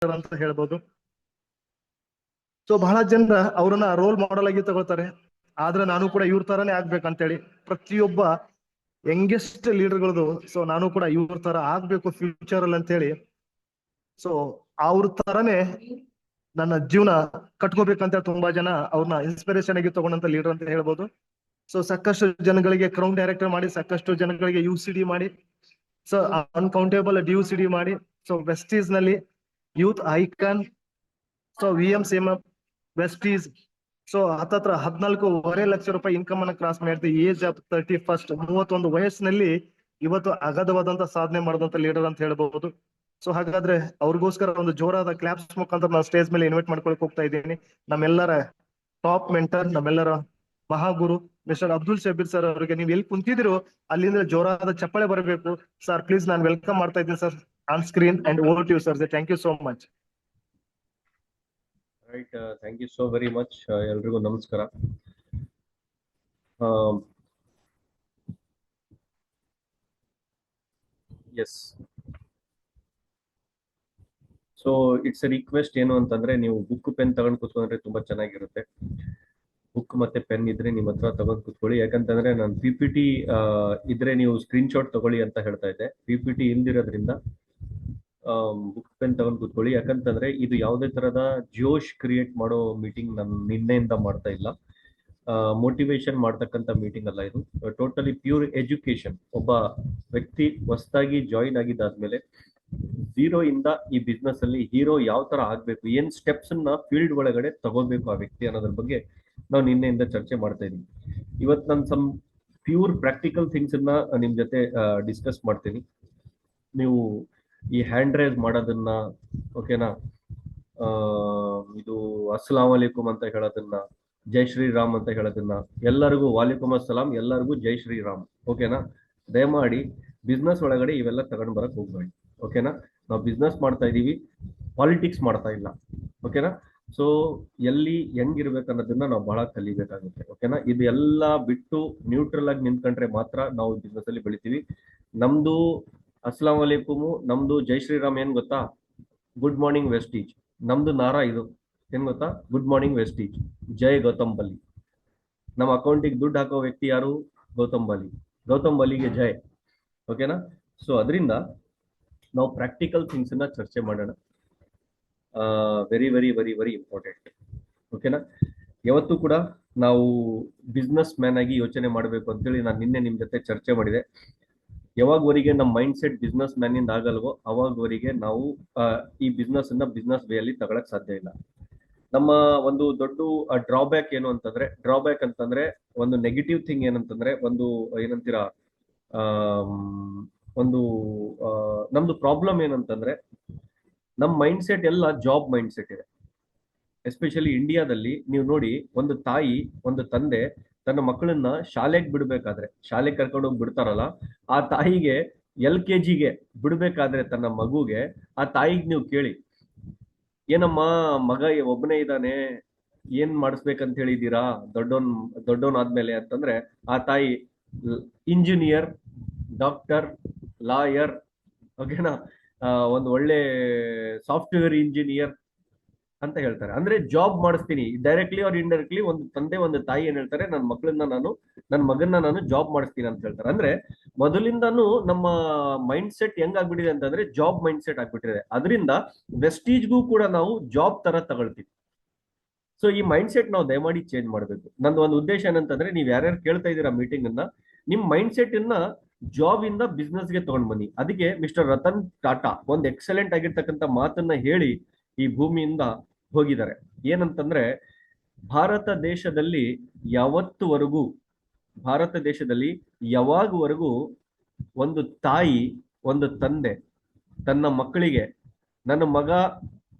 ಅಂತ ಹೇಳ್ಬೋದು. ಸೊ ಬಹಳ ಜನರ ಅವ್ರನ್ನ ರೋಲ್ ಮಾಡೆಲ್ ಆಗಿ ತಗೋತಾರೆ. ಆದ್ರೆ ನಾನು ಕೂಡ ಇವ್ರ ತರಾನೇ ಆಗ್ಬೇಕಂತೇಳಿ ಪ್ರತಿಯೊಬ್ಬ ಯಂಗೆಸ್ಟ್ ಲೀಡರ್ಗಳದು ಸೊ ನಾನು ಕೂಡ ಇವ್ರ ತರ ಆಗ್ಬೇಕು ಫ್ಯೂಚರ್ ಅಲ್ಲಿ ಅಂತ ಹೇಳಿ ಸೊ ಅವ್ರ ತರಾನೇ ನನ್ನ ಜೀವನ ಕಟ್ಕೋಬೇಕಂತ ತುಂಬಾ ಜನ ಅವ್ರನ್ನ ಇನ್ಸ್ಪಿರೇಷನ್ ಆಗಿ ತಗೊಂಡಂತ ಲೀಡರ್ ಅಂತ ಹೇಳ್ಬೋದು. ಸೊ ಸಾಕಷ್ಟು ಜನಗಳಿಗೆ ಕ್ರೌನ್ ಡೈರೆಕ್ಟರ್ ಮಾಡಿ, ಸಾಕಷ್ಟು ಜನಗಳಿಗೆ UCD ಮಾಡಿ, ಸೊ ಅನ್ಕೌಂಟೇಬಲ್ DUCD ಮಾಡಿ, ಸೊ ವೆಸ್ಟೀಸ್ ನಲ್ಲಿ youth icon, so VMCM Vestige, so ಹತ್ತತ್ರ 14.5 ಲಕ್ಷ ರೂಪಾಯಿ ಇನ್ಕಮ್ ಅನ್ನ ಕ್ರಾಸ್ ಮಾಡಿರ್ತೀವಿ. ಏಜ್ ಆಫ್ 31 31 ವಯಸ್ಸಿನಲ್ಲಿ ಇವತ್ತು ಅಗಾಧವಾದಂತ ಸಾಧನೆ ಮಾಡಿದಂತ ಲೀಡರ್ ಅಂತ ಹೇಳ್ಬಹುದು. ಸೊ ಹಾಗಾದ್ರೆ ಅವ್ರಿಗೋಸ್ಕರ ಒಂದು ಜೋರಾದ ಕ್ಲಾಪ್ಸ್ ಮುಖಾಂತರ ನಾವು ಸ್ಟೇಜ್ ಮೇಲೆ ಇನ್ವೈಟ್ ಮಾಡ್ಕೊಳಕ್ ಹೋಗ್ತಾ ಇದ್ದೀನಿ. ನಮ್ಮೆಲ್ಲರ ಟಾಪ್ ಮೆಂಟರ್, ನಮ್ಮೆಲ್ಲರ ಮಹಾಗುರು ಮಿಸ್ಟರ್ ಅಬ್ದುಲ್ ಶಬೀರ್ ಸರ್ ಅವರಿಗೆ ನೀವು ಎಲ್ಲಿ ಕುಂತಿದಿರೋ ಅಲ್ಲಿಂದ ಜೋರಾದ ಚಪ್ಪಾಳೆ ಬರಬೇಕು. ಸರ್ ಪ್ಲೀಸ್ ನಾನು ವೆಲ್ಕಮ್ ಮಾಡ್ತಾ ಇದ್ದೀನಿ sir on screen and over to you sir. Thank you so much. Right, thank you so very much. ಎಲ್ರಿಗೂ ನಮಸ್ಕಾರ. Yes, so it's a request ಏನು ಅಂತಂದ್ರೆ, ನೀವು ಬುಕ್ ಪೆನ್ ತಗೊಂಡು ಕೂತ್ಕೊಂಡ್ರೆ ತುಂಬಾ ಚೆನ್ನಾಗಿರುತ್ತೆ. ಬುಕ್ ಮತ್ತೆ ಪೆನ್ ಇದ್ರೆ ನಿಮ್ಮ ಹತ್ರ ತಗೊಂಡು ಕೂತ್ಕೊಳ್ಳಿ. ಯಾಕಂತಂದ್ರೆ ನಾನು PPT ಇದ್ರೆ ನೀವು ಸ್ಕ್ರೀನ್ ಶಾಟ್ ತಗೊಳ್ಳಿ ಅಂತ ಹೇಳ್ತಾ ಇದ್ದೆ. PPT ಇಲ್ದಿರೋದ್ರಿಂದ ಬುಕ್ ಪೆನ್ ತಗೊಂಡು ಕೂತ್ಕೊಳ್ಳಿ. ಯಾಕಂತಂದ್ರೆ ಇದು ಯಾವುದೇ ತರದ ಜೋಶ್ ಕ್ರಿಯೇಟ್ ಮಾಡೋ ಮೀಟಿಂಗ್ ನಾನು ನಿನ್ನೆಯಿಂದ ಮಾಡ್ತಾ ಇಲ್ಲ. ಮೋಟಿವೇಶನ್ ಮಾಡ್ತಕ್ಕಂಥ ಮೀಟಿಂಗ್ ಅಲ್ಲ ಇದು. Totally pure education. ಒಬ್ಬ ವ್ಯಕ್ತಿ ಹೊಸದಾಗಿ ಜಾಯಿನ್ ಆಗಿದ್ದಾದ್ಮೇಲೆ ಝೀರೋ ಇಂದ ಈ ಬಿಸ್ನೆಸ್ ಅಲ್ಲಿ ಹೀರೋ ಯಾವ ತರ ಆಗ್ಬೇಕು, ಏನ್ ಸ್ಟೆಪ್ಸ್ ನ ಫೀಲ್ಡ್ ಒಳಗಡೆ ತಗೋಬೇಕು ಆ ವ್ಯಕ್ತಿ ಅನ್ನೋದ್ರ ಬಗ್ಗೆ ನಾವು ನಿನ್ನೆಯಿಂದ ಚರ್ಚೆ ಮಾಡ್ತಾ ಇದೀವಿ. ಇವತ್ತು ನಾನು ಸಮ್ ಪ್ಯೂರ್ ಪ್ರಾಕ್ಟಿಕಲ್ ಥಿಂಗ್ಸ್ ಅನ್ನ ನಿಮ್ ಜೊತೆ ಡಿಸ್ಕಸ್ ಮಾಡ್ತೀನಿ. ನೀವು ಈ ಹ್ಯಾಂಡ್ ರೈಸ್ ಮಾಡೋದನ್ನ, ಓಕೆನಾ, ಇದು ಅಸ್ಸಲಾಂ ವಲೈಕುಮ್ ಅಂತ ಹೇಳೋದನ್ನ, ಜೈ ಶ್ರೀರಾಮ್ ಅಂತ ಹೇಳೋದನ್ನ, ಎಲ್ಲರಿಗೂ ವಾಲಿಕುಮ್ ಅಸ್ಸಲಾಂ, ಎಲ್ಲರಿಗೂ ಜೈ ಶ್ರೀರಾಮ್, ಓಕೆನಾ. ದಯಮಾಡಿ ಬಿಸ್ನೆಸ್ ಒಳಗಡೆ ಇವೆಲ್ಲ ತಗೊಂಡ್ ಬರಕ್ ಹೋಗ್ಬೇಡಿ, ಓಕೆನಾ. ನಾವು ಬಿಸ್ನೆಸ್ ಮಾಡ್ತಾ ಇದೀವಿ, ಪಾಲಿಟಿಕ್ಸ್ ಮಾಡ್ತಾ ಇಲ್ಲ, ಓಕೆನಾ. ಸೊ ಎಲ್ಲಿ ಹೆಂಗಿರ್ಬೇಕು ಅನ್ನೋದನ್ನ ನಾವು ಬಹಳ ಕಲಿಬೇಕಾಗುತ್ತೆ, ಓಕೆನಾ. ಇದು ಎಲ್ಲ ಬಿಟ್ಟು ನ್ಯೂಟ್ರಲ್ ಆಗಿ ನಿಂತ್ಕೊಂಡ್ರೆ ಮಾತ್ರ ನಾವು ಬಿಸ್ನೆಸ್ ಅಲ್ಲಿ ಬೆಳಿತೀವಿ. ನಮ್ದು ಅಸ್ಸಲಾಂ ವಲೈಕುಮು, ನಮ್ದು ಜೈ ಶ್ರೀರಾಮ್ ಏನ್ ಗೊತ್ತಾ? Good morning Vestige. ನಮ್ದು ನಾರಾ ಇದು ಏನ್ ಗೊತ್ತಾ? ಗುಡ್ ಮಾರ್ನಿಂಗ್ ವೆಸ್ಟೀಜ್, ಜೈ ಗೌತಮ್ ಬಲಿ. ನಮ್ಮ ಅಕೌಂಟಿಗೆ ದುಡ್ಡು ಹಾಕೋ ವ್ಯಕ್ತಿ ಯಾರು? ಗೌತಮ್ ಬಲಿ. ಗೌತಮ್ ಬಲಿಗೆ ಜೈ, ಓಕೆನಾ. ಸೊ ಅದರಿಂದ ನಾವು ಪ್ರಾಕ್ಟಿಕಲ್ ಥಿಂಗ್ಸ್ ಅನ್ನ ಚರ್ಚೆ ಮಾಡೋಣ. Very very very very important, ಓಕೆನಾ. ಯಾವತ್ತೂ ಕೂಡ ನಾವು ಬಿಸ್ನೆಸ್ ಮ್ಯಾನ್ ಆಗಿ ಯೋಚನೆ ಮಾಡಬೇಕು ಅಂತೇಳಿ ನಾನು ನಿನ್ನೆ ನಿಮ್ ಜೊತೆ ಚರ್ಚೆ ಮಾಡಿದೆ. ಯಾವಾಗವರೆಗೆ ನಮ್ಮ ಮೈಂಡ್ ಸೆಟ್ ಬಿಸ್ನೆಸ್ ಮ್ಯಾನ್ ಇಂದ ಆಗಲ್ವೋ ಅವಾಗವರೆಗೆ ನಾವು ಈ ಬಿಸ್ನೆಸ್ ಅನ್ನ ಬಿಸ್ನೆಸ್ ವೇ ಅಲ್ಲಿ ತಗೊಳಕ್ ಸಾಧ್ಯ ಇಲ್ಲ. ನಮ್ಮ ಒಂದು ದೊಡ್ಡ ಡ್ರಾಬ್ಯಾಕ್ ಏನು ಅಂತಂದ್ರೆ, ಡ್ರಾಬ್ಯಾಕ್ ಅಂತಂದ್ರೆ ಒಂದು ನೆಗೆಟಿವ್ ಥಿಂಗ್ ಏನಂತಂದ್ರೆ, ಒಂದು ಏನಂತೀರಾ, ಒಂದು ನಮ್ದು ಪ್ರಾಬ್ಲಮ್ ಏನಂತಂದ್ರೆ, ನಮ್ಮ ಮೈಂಡ್ ಸೆಟ್ ಎಲ್ಲ ಜಾಬ್ ಮೈಂಡ್ ಸೆಟ್ ಇದೆ. ಎಸ್ಪೆಷಲಿ ಇಂಡಿಯಾದಲ್ಲಿ ನೀವು ನೋಡಿ, ಒಂದು ತಾಯಿ, ಒಂದು ತಂದೆ ತನ್ನ ಮಕ್ಕಳನ್ನ ಶಾಲೆಗೆ ಬಿಡ್ಬೇಕಾದ್ರೆ, ಶಾಲೆಗೆ ಕರ್ಕೊಂಡೋಗಿ ಬಿಡ್ತಾರಲ್ಲ, ಆ ತಾಯಿಗೆ LKGಗೆ ಬಿಡ್ಬೇಕಾದ್ರೆ ತನ್ನ ಮಗುಗೆ, ಆ ತಾಯಿಗೆ ನೀವು ಕೇಳಿ, ಏನಮ್ಮ ಮಗ ಒಬ್ಬನೇ ಇದ್ದಾನೆ, ಏನ್ ಮಾಡಿಸ್ಬೇಕಂತ ಹೇಳಿದೀರಾ ದೊಡ್ಡವನ್ ಆದ್ಮೇಲೆ ಅಂತಂದ್ರೆ, ಆ ತಾಯಿ ಇಂಜಿನಿಯರ್, ಡಾಕ್ಟರ್, ಲಾಯರ್, ಓಕೆನಾ, ಒಂದು ಒಳ್ಳೆ ಸಾಫ್ಟ್ವೇರ್ ಇಂಜಿನಿಯರ್ ಅಂತ ಹೇಳ್ತಾರೆ. ಅಂದ್ರೆ ಜಾಬ್ ಮಾಡಿಸ್ತೀನಿ, ಡೈರೆಕ್ಟ್ಲಿ ಆರ್ ಇಂಡೈರೆಕ್ಟ್ಲಿ ಒಂದು ತಂದೆ ಒಂದು ತಾಯಿ ಏನ್ ಹೇಳ್ತಾರೆ, ನನ್ನ ಮಗನ್ನ ನಾನು ಜಾಬ್ ಮಾಡಿಸ್ತೀನಿ ಅಂತ ಹೇಳ್ತಾರೆ. ಅಂದ್ರೆ ಮೊದಲಿಂದಾನು ನಮ್ಮ ಮೈಂಡ್ ಸೆಟ್ ಹೆಂಗಾಗ್ಬಿಟ್ಟಿದೆ ಅಂತಂದ್ರೆ ಜಾಬ್ ಮೈಂಡ್ ಸೆಟ್ ಆಗ್ಬಿಟ್ಟಿದೆ. ಅದರಿಂದ ವೆಸ್ಟೀಜ್ಗೂ ಕೂಡ ನಾವು ಜಾಬ್ ತರ ತಗೊಳ್ತೀವಿ. ಸೊ ಈ ಮೈಂಡ್ ಸೆಟ್ ನಾವು ದಯಮಾಡಿ ಚೇಂಜ್ ಮಾಡಬೇಕು. ನಂದು ಒಂದು ಉದ್ದೇಶ ಏನಂತಂದ್ರೆ, ನೀವ್ ಯಾರ್ಯಾರು ಕೇಳ್ತಾ ಇದ್ದೀರಾ ಮೀಟಿಂಗ್ ಅನ್ನ, ನಿಮ್ ಮೈಂಡ್ ಸೆಟ್ ಅನ್ನ ಜಾಬ್ ಇಂದ ಬಿಸ್ನೆಸ್ ಗೆ ತಗೊಂಡ್ ಬನ್ನಿ. ಅದಕ್ಕೆ ಮಿಸ್ಟರ್ ರತನ್ ಟಾಟಾ ಒಂದು ಎಕ್ಸಲೆಂಟ್ ಆಗಿರ್ತಕ್ಕಂಥ ಮಾತನ್ನ ಹೇಳಿ ಈ ಭೂಮಿಯಿಂದ ಹೋಗಿದ್ದಾರೆ. ಏನಂತಂದ್ರೆ, ಭಾರತ ದೇಶದಲ್ಲಿ ಯಾವಾಗವರೆಗೂ ಒಂದು ತಾಯಿ, ಒಂದು ತಂದೆ ತನ್ನ ಮಕ್ಕಳಿಗೆ ನನ್ನ ಮಗ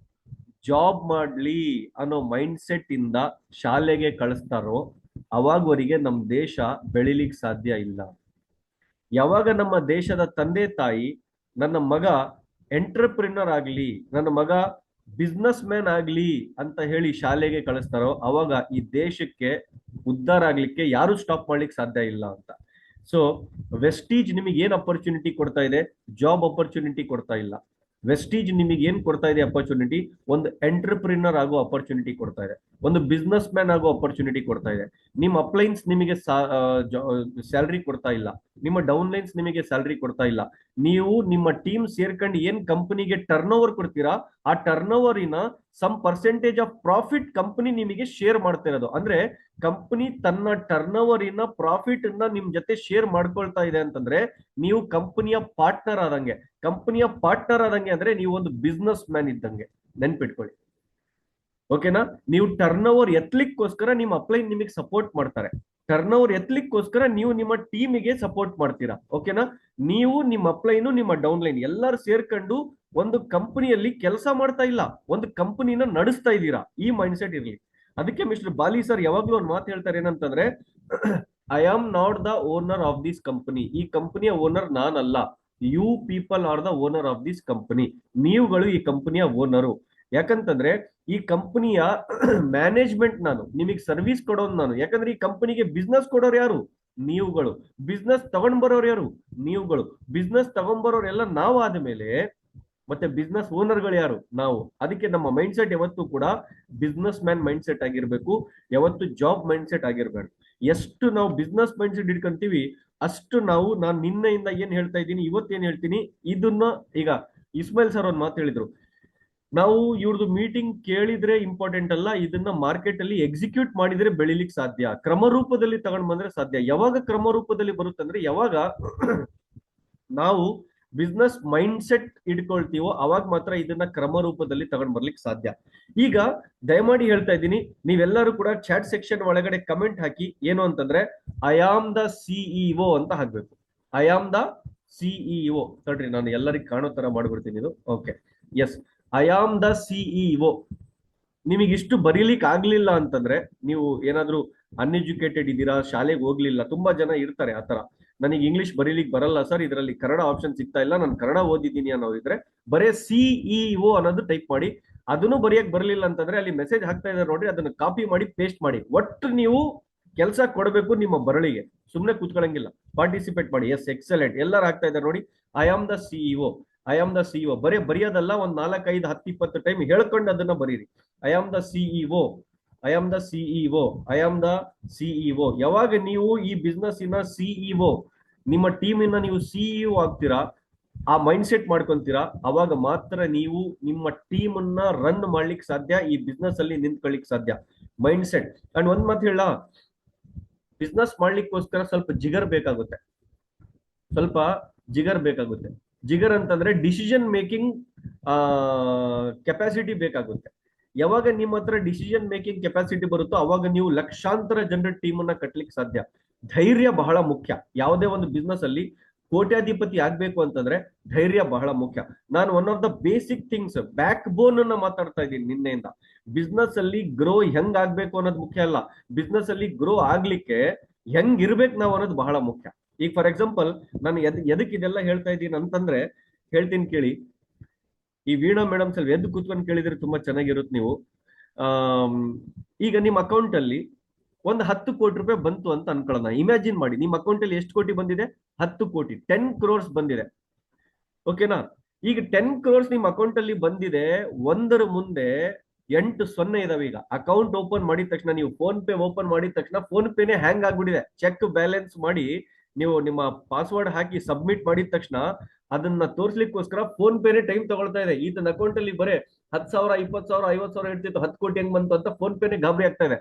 ಜಾಬ್ ಮಾಡ್ಲಿ ಅನ್ನೋ ಮೈಂಡ್ ಸೆಟ್ ಇಂದ ಶಾಲೆಗೆ ಕಳಿಸ್ತಾರೋ ಅವಾಗವರೆಗೆ ನಮ್ಮ ದೇಶ ಬೆಳಿಲಿಕ್ಕೆ ಸಾಧ್ಯ ಇಲ್ಲ. ಯಾವಾಗ ನಮ್ಮ ದೇಶದ ತಂದೆ ತಾಯಿ ನನ್ನ ಮಗ ಎಂಟರ್ಪ್ರಿನರ್ ಆಗ್ಲಿ, ನನ್ನ ಮಗ ಬಿಸ್ನೆಸ್ ಮ್ಯಾನ್ ಆಗ್ಲಿ ಅಂತ ಹೇಳಿ ಶಾಲೆಗೆ ಕಳಿಸ್ತಾರೋ ಅವಾಗ ಈ ದೇಶಕ್ಕೆ ಉದ್ಧಾರ ಆಗ್ಲಿಕ್ಕೆ ಯಾರು ಸ್ಟಾಪ್ ಮಾಡ್ಲಿಕ್ಕೆ ಸಾಧ್ಯ ಇಲ್ಲ ಅಂತ. ಸೊ ವೆಸ್ಟೀಜ್ ನಿಮಗೆ ಏನ್ ಅಪರ್ಚುನಿಟಿ ಕೊಡ್ತಾ ಇದೆ? ಜಾಬ್ ಅಪರ್ಚುನಿಟಿ ಕೊಡ್ತಾ ಇಲ್ಲ. ವೆಸ್ಟೀಜ್ ನಿಮಗೆ ಏನ್ ಕೊಡ್ತಾ ಇದೆ ಅಪರ್ಚುನಿಟಿ? ಒಂದು ಎಂಟರ್ಪ್ರಿನರ್ ಆಗೋ ಅಪರ್ಚುನಿಟಿ ಕೊಡ್ತಾ ಇದೆ, ಒಂದು ಬಿಸ್ನೆಸ್ ಮ್ಯಾನ್ ಆಗೋ ಅಪರ್ಚುನಿಟಿ ಕೊಡ್ತಾ ಇದೆ. ನಿಮ್ಮ ಅಪ್ಲೈನ್ಸ್ ನಿಮಗೆ ಸ್ಯಾಲ್ರಿ ಕೊಡ್ತಾ ಇಲ್ಲ, ನಿಮ್ಮ ಡೌನ್ ಲೈನ್ಸ್ ನಿಮಗೆ ಸ್ಯಾಲ್ರಿ ಕೊಡ್ತಾ ಇಲ್ಲ. ನೀವು ನಿಮ್ಮ ಟೀಮ್ ಸೇರ್ಕೊಂಡು ಏನ್ ಕಂಪನಿಗೆ ಟರ್ನ್ ಓವರ್ ಕೊಡ್ತೀರಾ, ಆ ಟರ್ನ್ ಓವರಿನ some percentage of profit company ನಿಮಗೆ ಶೇರ್ ಮಾಡ್ತಾ ಇರೋದು. ಅಂದ್ರೆ ಕಂಪನಿ ತನ್ನ ಟರ್ನ್ ಓವರಿನ ಪ್ರಾಫಿಟ್ ಅನ್ನ ನಿಮ್ ಜೊತೆ ಶೇರ್ ಮಾಡ್ಕೊಳ್ತಾ ಇದೆ ಅಂತಂದ್ರೆ ನೀವು ಕಂಪನಿಯ ಪಾರ್ಟ್ನರ್ ಆದಂಗೆ. ಕಂಪನಿಯ ಪಾರ್ಟ್ನರ್ ಆದಂಗೆ ಅಂದ್ರೆ ನೀವು ಒಂದು ಬಿಸ್ನೆಸ್ ಮ್ಯಾನ್ ಇದ್ದಂಗೆ, ನೆನ್ಪಿಟ್ಕೊಳ್ಳಿ. ಓಕೆನಾ? ನೀವು ಟರ್ನ್ ಓವರ್ ಎತ್ತಲಿಕ್ಕೋಸ್ಕರ ನಿಮ್ಮ ಅಪ್ಲೈನ್ ನಿಮಗೆ ಸಪೋರ್ಟ್ ಮಾಡ್ತಾರೆ, ಟರ್ನ್ ಓವರ್ ಎತ್ತಲಿಕ್ಕೋಸ್ಕರ ನೀವು ನಿಮ್ಮ ಟೀಮಿಗೆ ಸಪೋರ್ಟ್ ಮಾಡ್ತೀರಾ. ಓಕೆನಾ? ನೀವು ನಿಮ್ಮ ಅಪ್ಲೈನು ನಿಮ್ಮ ಡೌನ್ ಲೈನ್ ಎಲ್ಲರೂ ಸೇರ್ಕೊಂಡು ಒಂದು ಕಂಪನಿಯಲ್ಲಿ ಕೆಲಸ ಮಾಡ್ತಾ ಇಲ್ಲ, ಒಂದು ಕಂಪನಿನ ನಡೆಸ್ತಾ ಇದ್ದೀರಾ. ಈ ಮೈಂಡ್ ಸೆಟ್ ಇರ್ಲಿ. ಅದಕ್ಕೆ ಮಿಸ್ಟರ್ ಬಾಲಿ ಸರ್ ಯಾವಾಗ್ಲೂ ಒಂದು ಮಾತು ಹೇಳ್ತಾರೆ, ಏನಂತಂದ್ರೆ I am not the owner of this company. ಈ ಕಂಪನಿಯ ಓನರ್ ನಾನಲ್ಲ, you people are the owner of this company. ನೀವುಗಳು ಈ ಕಂಪನಿಯ ಓನರು. ಯಾಕಂತಂದ್ರೆ ಈ ಕಂಪನಿಯ ಮ್ಯಾನೇಜ್ಮೆಂಟ್ ನಾನು, ನಿಮಗೆ ಸರ್ವಿಸ್ ಕೊಡೋದು ನಾನು. ಯಾಕಂದ್ರೆ ಈ ಕಂಪನಿಗೆ ಬಿಸ್ನೆಸ್ ಕೊಡೋರು ಯಾರು? ನೀವುಗಳು. ಬಿಸ್ನೆಸ್ ತಗೊಂಡ್ ಬರೋರು ಯಾರು? ನೀವುಗಳು. ಬಿಸ್ನೆಸ್ ತಗೊಂಡ್ಬರೋರೆಲ್ಲ ನಾವು ಆದ್ಮೇಲೆ ಮತ್ತೆ ಬಿಸ್ನೆಸ್ ಓನರ್ಗಳು ಯಾರು? ನಾವು. ಅದಕ್ಕೆ ನಮ್ಮ ಮೈಂಡ್ ಸೆಟ್ ಯಾವತ್ತೂ ಕೂಡ ಬಿಸ್ನೆಸ್ ಮ್ಯಾನ್ ಮೈಂಡ್ ಸೆಟ್ ಆಗಿರ್ಬೇಕು, ಯಾವತ್ತು ಜಾಬ್ ಮೈಂಡ್ ಸೆಟ್ ಆಗಿರ್ಬೇಕು. ಎಷ್ಟು ನಾವು ಬಿಸ್ನೆಸ್ ಮೈಂಡ್ ಸೆಟ್ ಇಟ್ಕೊಂತೀವಿ ಅಷ್ಟು ನಾವು, ನಾನು ನಿನ್ನೆಯಿಂದ ಏನ್ ಹೇಳ್ತಾ ಇದ್ದೀನಿ, ಇವತ್ತೇನ್ ಹೇಳ್ತೀನಿ, ಇದನ್ನ ಈಗ ಇಸ್ಮಾಯಿಲ್ ಸರ್ ಒಂದ್ ಮಾತು ಹೇಳಿದ್ರು, ನಾವು ಇವ್ರದ್ದು ಮೀಟಿಂಗ್ ಕೇಳಿದ್ರೆ ಇಂಪಾರ್ಟೆಂಟ್ ಅಲ್ಲ, ಇದನ್ನ ಮಾರ್ಕೆಟ್ ಅಲ್ಲಿ ಎಕ್ಸಿಕ್ಯೂಟ್ ಮಾಡಿದ್ರೆ ಬೆಳಿಲಿಕ್ಕೆ ಸಾಧ್ಯ, ಕ್ರಮ ರೂಪದಲ್ಲಿ ತಗೊಂಡ್ ಬಂದ್ರೆ ಸಾಧ್ಯ. ಯಾವಾಗ ಕ್ರಮ ರೂಪದಲ್ಲಿ ಬರುತ್ತಂದ್ರೆ ಯಾವಾಗ ನಾವು ಬಿಸ್ನೆಸ್ ಮೈಂಡ್ ಸೆಟ್ ಇಟ್ಕೊಳ್ತೀವೋ ಅವಾಗ ಮಾತ್ರ ಇದನ್ನ ಕ್ರಮ ರೂಪದಲ್ಲಿ ತಗೊಂಡ್ ಬರ್ಲಿಕ್ಕೆ ಸಾಧ್ಯ. ಈಗ ದಯಮಾಡಿ ಹೇಳ್ತಾ ಇದ್ದೀನಿ, ನೀವೆಲ್ಲರೂ ಕೂಡ ಚಾಟ್ ಸೆಕ್ಷನ್ ಒಳಗಡೆ ಕಮೆಂಟ್ ಹಾಕಿ, ಏನು ಅಂತಂದ್ರೆ ಐ ಆಮ್ ದ ಸಿಇಒ ಅಂತ ಹಾಕ್ಬೇಕು. I am the CEO. ನೋಡ್ರಿ, ನಾನು ಎಲ್ಲರಿಗೂ ಕಾಣೋ ತರ ಮಾಡ್ಬಿಡ್ತೀನಿ ಇದು. Okay, yes, I am the CEO. ನಿಮಗೆ ಇಷ್ಟು ಬರೀಲಿಕ್ಕೆ ಆಗ್ಲಿಲ್ಲ ಅಂತಂದ್ರೆ ನೀವು ಏನಾದ್ರೂ ಅನ್ಎಜುಕೇಟೆಡ್ ಇದ್ದೀರಾ, ಶಾಲೆಗೆ ಹೋಗ್ಲಿಲ್ಲ. ತುಂಬಾ ಜನ ಇರ್ತಾರೆ ಆತರ, ನನಗೆ ಇಂಗ್ಲಿಷ್ ಬರೀಲಿಕ್ಕೆ ಬರಲ್ಲ ಸರ್, ಇದರಲ್ಲಿ ಕನ್ನಡ ಆಪ್ಷನ್ ಸಿಗ್ತಾ ಇಲ್ಲ, ನಾನು ಕನ್ನಡ ಓದಿದ್ದೀನಿ ಅನ್ನೋದಿದ್ರೆ ಬರೇ ಸಿಇಒ ಅನ್ನೋದು ಟೈಪ್ ಮಾಡಿ. ಅದನ್ನು ಬರೆಯಕ್ ಬರ್ಲಿಲ್ಲ ಅಂತಂದ್ರೆ ಅಲ್ಲಿ ಮೆಸೇಜ್ ಹಾಕ್ತಾ ಇದ್ದಾರೆ ನೋಡ್ರಿ, ಅದನ್ನ ಕಾಪಿ ಮಾಡಿ ಪೇಸ್ಟ್ ಮಾಡಿ. ಒಟ್ಟು ನೀವು ಕೆಲಸ ಕೊಡಬೇಕು ನಿಮ್ಮ ಬರಳಿಗೆ, ಸುಮ್ನೆ ಕೂತ್ಕೊಳ್ಳಂಗಿಲ್ಲ. ಪಾರ್ಟಿಸಿಪೇಟ್ ಮಾಡಿ. ಎಸ್, ಎಕ್ಸಲೆಂಟ್, ಎಲ್ಲರೂ ಹಾಕ್ತಾ ಇದ್ದಾರೆ ನೋಡಿ. I am the CEO, I am the CEO. ಬರೀ ಬರೆಯೋದಲ್ಲ, ಒಂದ್ 4, 5, 10, 20 ಟೈಮ್ ಹೇಳ್ಕೊಂಡು ಅದನ್ನ ಬರೀರಿ. I am the CEO, I am the CEO, I am the CEO. ಯಾವಾಗ ನೀವು ಈ ಬಿಸ್ನೆಸ್ ಇನ ಸಿಇಒ, ನಿಮ್ಮ ಟೀಮಿನ ನೀವು ಸಿಇಒ ಆಗ್ತೀರಾ, ಆ ಮೈಂಡ್ ಸೆಟ್ ಮಾಡ್ಕೊಂತೀರಾ, ಅವಾಗ ಮಾತ್ರ ನೀವು ನಿಮ್ಮ ಟೀಮ್ ಅನ್ನ ರನ್ ಮಾಡ್ಲಿಕ್ಕೆ ಸಾಧ್ಯ, ಈ ಬಿಸ್ನೆಸ್ ಅಲ್ಲಿ ನಿಂತ್ಕೊಳ್ಳಿಕ್ ಸಾಧ್ಯ. Mind set. ಅಂಡ್ ಒಂದ್ ಮಾತು ಹೇಳ, ಬಿಸ್ನೆಸ್ ಮಾಡ್ಲಿಕ್ಕೋಸ್ಕರ ಸ್ವಲ್ಪ ಜಿಗರ್ ಬೇಕಾಗುತ್ತೆ, ಸ್ವಲ್ಪ ಜಿಗರ್ ಬೇಕಾಗುತ್ತೆ. ಜಿಗರ್ ಅಂತಂದ್ರೆ ಡಿಸಿಷನ್ ಮೇಕಿಂಗ್ ಕೆಪಾಸಿಟಿ ಬೇಕಾಗುತ್ತೆ. ಯಾವಾಗ ನಿಮ್ಮ ಹತ್ರ ಡಿಸಿಷನ್ ಮೇಕಿಂಗ್ ಕೆಪಾಸಿಟಿ ಬರುತ್ತೋ ಅವಾಗ ನೀವು ಲಕ್ಷಾಂತರ ಜನರ ಟೀಮ್ ಅನ್ನ ಕಟ್ಲಿಕ್ಕೆ ಸಾಧ್ಯ. ಧೈರ್ಯ ಬಹಳ ಮುಖ್ಯ. ಯಾವುದೇ ಒಂದು ಬಿಸ್ನೆಸ್ ಅಲ್ಲಿ ಕೋಟ್ಯಾಧಿಪತಿ ಆಗ್ಬೇಕು ಅಂತಂದ್ರೆ ಧೈರ್ಯ ಬಹಳ ಮುಖ್ಯ. ನಾನು one of the basic things, back ಬೋನ್ ಅನ್ನ ಮಾತಾಡ್ತಾ ಇದ್ದೀನಿ ನಿನ್ನೆಯಿಂದ. ಬಿಸ್ನೆಸ್ ಅಲ್ಲಿ ಗ್ರೋ ಹೆಂಗ್ ಆಗ್ಬೇಕು ಅನ್ನೋದು ಮುಖ್ಯ ಅಲ್ಲ, ಬಿಸ್ನೆಸ್ ಅಲ್ಲಿ ಗ್ರೋ ಆಗ್ಲಿಕ್ಕೆ ಹೆಂಗ್ ಇರ್ಬೇಕು ನಾವು ಅನ್ನೋದು ಬಹಳ ಮುಖ್ಯ. ಈಗ ಫಾರ್ ಎಕ್ಸಾಂಪಲ್, ನಾನು ಎದಕ್ ಇದೆಲ್ಲ ಹೇಳ್ತಾ ಇದ್ದೀನಿ ಅಂತಂದ್ರೆ ಹೇಳ್ತೀನಿ ಕೇಳಿ. ಈ ವೀಣಾ ಮೇಡಮ್ ಸ್ವಲ್ಪ ಎದ್ದು ಕೂತ್ಕೊಂಡು ಕೇಳಿದ್ರೆ ತುಂಬಾ ಚೆನ್ನಾಗಿರುತ್ತೆ ನೀವು. ಈಗ ನಿಮ್ಮ ಅಕೌಂಟ್ ಅಲ್ಲಿ ಒಂದು 10 ಕೋಟಿ ರೂಪಾಯಿ ಬಂತು ಅಂತ ಅನ್ಕೊಳ್ಳೋಣ. ಇಮ್ಯಾಜಿನ್ ಮಾಡಿ, ನಿಮ್ಮ ಅಕೌಂಟ್ ಅಲ್ಲಿ ಎಷ್ಟು ಕೋಟಿ ಬಂದಿದೆ? 10 ಕೋಟಿ, 10 crores ಬಂದಿದೆ. ಓಕೆನಾ? ಈಗ 10 crores ನಿಮ್ಮ ಅಕೌಂಟ್ ಅಲ್ಲಿ ಬಂದಿದೆ, ಒಂದರ ಮುಂದೆ 8 0 ಇದಾವೆ. ಈಗ ಅಕೌಂಟ್ ಓಪನ್ ಮಾಡಿದ ತಕ್ಷಣ, ನೀವು ಫೋನ್ ಪೇ ಓಪನ್ ಮಾಡಿದ ತಕ್ಷಣ ಫೋನ್ ಪೇನೆ ಹ್ಯಾಂಗ್ ಆಗ್ಬಿಟ್ಟಿದೆ. ಚೆಕ್ ಬ್ಯಾಲೆನ್ಸ್ ಮಾಡಿ ನೀವು ನಿಮ್ಮ ಪಾಸ್ವರ್ಡ್ ಹಾಕಿ ಸಬ್ಮಿಟ್ ಮಾಡಿದ ತಕ್ಷಣ ಅದನ್ನ ತೋರ್ಸ್ಲಿಕ್ಕೋಸ್ಕರ ಫೋನ್ ಪೇನೆ ಟೈಮ್ ತಗೊಳ್ತಾ ಇದೆ. ಈತನ ಅಕೌಂಟ್ ಅಲ್ಲಿ ಬರೇ 10,000, 20,000, 50,000 ಇರ್ತಿತ್ತು, 10 ಕೋಟಿ ಹೆಂಗ್ ಬಂತು ಅಂತ ಫೋನ್ ಪೇನೆ ಗಾಬರಿ ಆಗ್ತಾ ಇದೆ.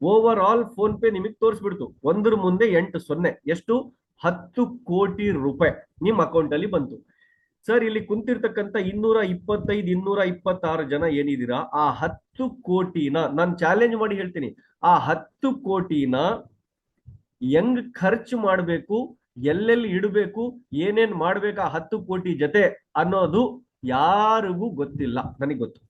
ಓವರ್ ಆಲ್ ಫೋನ್ ಪೇ ನಿಮಗೆ ತೋರಿಸ್ಬಿಡ್ತು, ಒಂದ್ರ ಮುಂದೆ 8 0. ಎಷ್ಟು? 10 ಕೋಟಿ ರೂಪಾಯಿ ನಿಮ್ಮ ಅಕೌಂಟ್ ಅಲ್ಲಿ ಬಂತು. ಸರ್, ಇಲ್ಲಿ ಕುಂತಿರ್ತಕ್ಕಂಥ 225, 226 ಜನ ಏನಿದ್ದೀರಾ, ಆ 10 ಕೋಟಿನ ನಾನು ಚಾಲೆಂಜ್ ಮಾಡಿ ಹೇಳ್ತೀನಿ, ಆ 10 ಕೋಟಿನ ಹೆಂಗ್ ಖರ್ಚು ಮಾಡ್ಬೇಕು, ಎಲ್ಲೆಲ್ಲಿ ಇಡಬೇಕು, ಏನೇನ್ ಮಾಡ್ಬೇಕು ಆ 10 ಕೋಟಿ ಜೊತೆ ಅನ್ನೋದು ಯಾರಿಗೂ ಗೊತ್ತಿಲ್ಲ. ನನಗೆ ಗೊತ್ತು.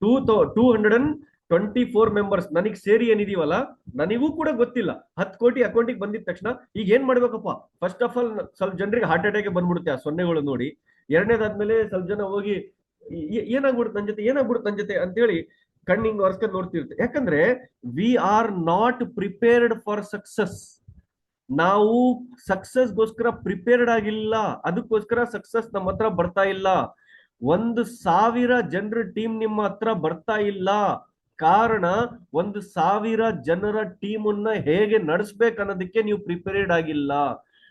224 ಮೆಂಬರ್ಸ್ ನನಗೆ ಸೇರಿ ಏನಿದೀವಲ್ಲ, ನನಗೂ ಕೂಡ ಗೊತ್ತಿಲ್ಲ. 10 ಕೋಟಿ ಅಕೌಂಟಿಗೆ ಬಂದಿದ ತಕ್ಷಣ ಈಗ ಏನ್ ಮಾಡ್ಬೇಕಪ್ಪ? ಫಸ್ಟ್ ಆಫ್ ಆಲ್ ಸ್ವಲ್ಪ ಜನರಿಗೆ ಹಾರ್ಟ್ ಅಟ್ಯಾಕ್ ಬಂದ್ಬಿಡುತ್ತೆ ಆ ಸೊನ್ನೆಗಳು ನೋಡಿ. ಎರಡನೇದಾದ್ಮೇಲೆ ಸ್ವಲ್ಪ ಜನ ಹೋಗಿ ಏನಾಗ್ಬಿಡುತ್ತೆ ನನ್ನ ಜೊತೆ, ಏನಾಗ್ಬಿಡುತ್ತೆ ನನ್ನ ಜೊತೆ ಅಂತೇಳಿ ಕಣ್ಣಿಂಗ್ ಒರ್ಸ್ಕೊಂಡು ನೋಡ್ತಿರುತ್ತೆ. ಯಾಕಂದ್ರೆ V are not prepared for success. ನಾವು ಸಕ್ಸಸ್ಗೋಸ್ಕರ ಪ್ರಿಪೇರ್ಡ್ ಆಗಿಲ್ಲ, ಅದಕ್ಕೋಸ್ಕರ ಸಕ್ಸಸ್ ನಮ್ಮ ಹತ್ರ ಬರ್ತಾ ಇಲ್ಲ. 1,000 ಜನರ ಟೀಮ್ ನಿಮ್ಮ ಹತ್ರ ಬರ್ತಾ ಇಲ್ಲ. ಕಾರಣ 1,000 ಜನರ ಟೀಮ್ ಅನ್ನ ಹೇಗೆ ನಡೆಸ್ಬೇಕನ್ನೋದಕ್ಕೆ ನೀವು ಪ್ರಿಪೇರ್ಡ್ ಆಗಿಲ್ಲ.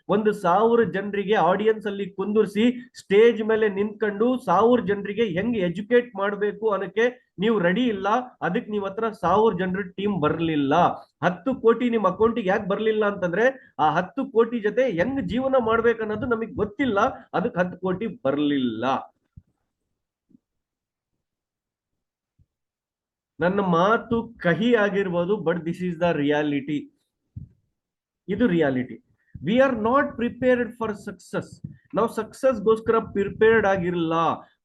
1,000 ಜನರಿಗೆ ಆಡಿಯನ್ಸ್ ಅಲ್ಲಿ ಕುಂದಿರ್ಸಿ ಸ್ಟೇಜ್ ಮೇಲೆ ನಿಂತ್ಕೊಂಡು 1,000 ಜನರಿಗೆ ಹೆಂಗ್ ಎಜುಕೇಟ್ ಮಾಡ್ಬೇಕು ಅನ್ನಕ್ಕೆ ನೀವು ರೆಡಿ ಇಲ್ಲ. ಅದಕ್ಕೆ ನೀವ್ ಹತ್ರ 1,000 ಜನರ ಟೀಮ್ ಬರ್ಲಿಲ್ಲ. 10 ಕೋಟಿ ನಿಮ್ ಅಕೌಂಟಿಗೆ ಯಾಕೆ ಬರ್ಲಿಲ್ಲ ಅಂತಂದ್ರೆ ಆ 10 ಕೋಟಿ ಜೊತೆ ಹೆಂಗ್ ಜೀವನ ಮಾಡ್ಬೇಕನ್ನೋದು ನಮಗ್ ಗೊತ್ತಿಲ್ಲ. ಅದಕ್ಕೆ 10 ಕೋಟಿ ಬರ್ಲಿಲ್ಲ. ನನ್ನ ಮಾತು ಕಹಿ ಆಗಿರ್ಬೋದು, but this is the reality. ಇದು reality. We are not prepared for success. ನಾವು ಸಕ್ಸಸ್ಗೋಸ್ಕರ ಪ್ರಿಪೇರ್ಡ್ ಆಗಿರಲ್ಲ.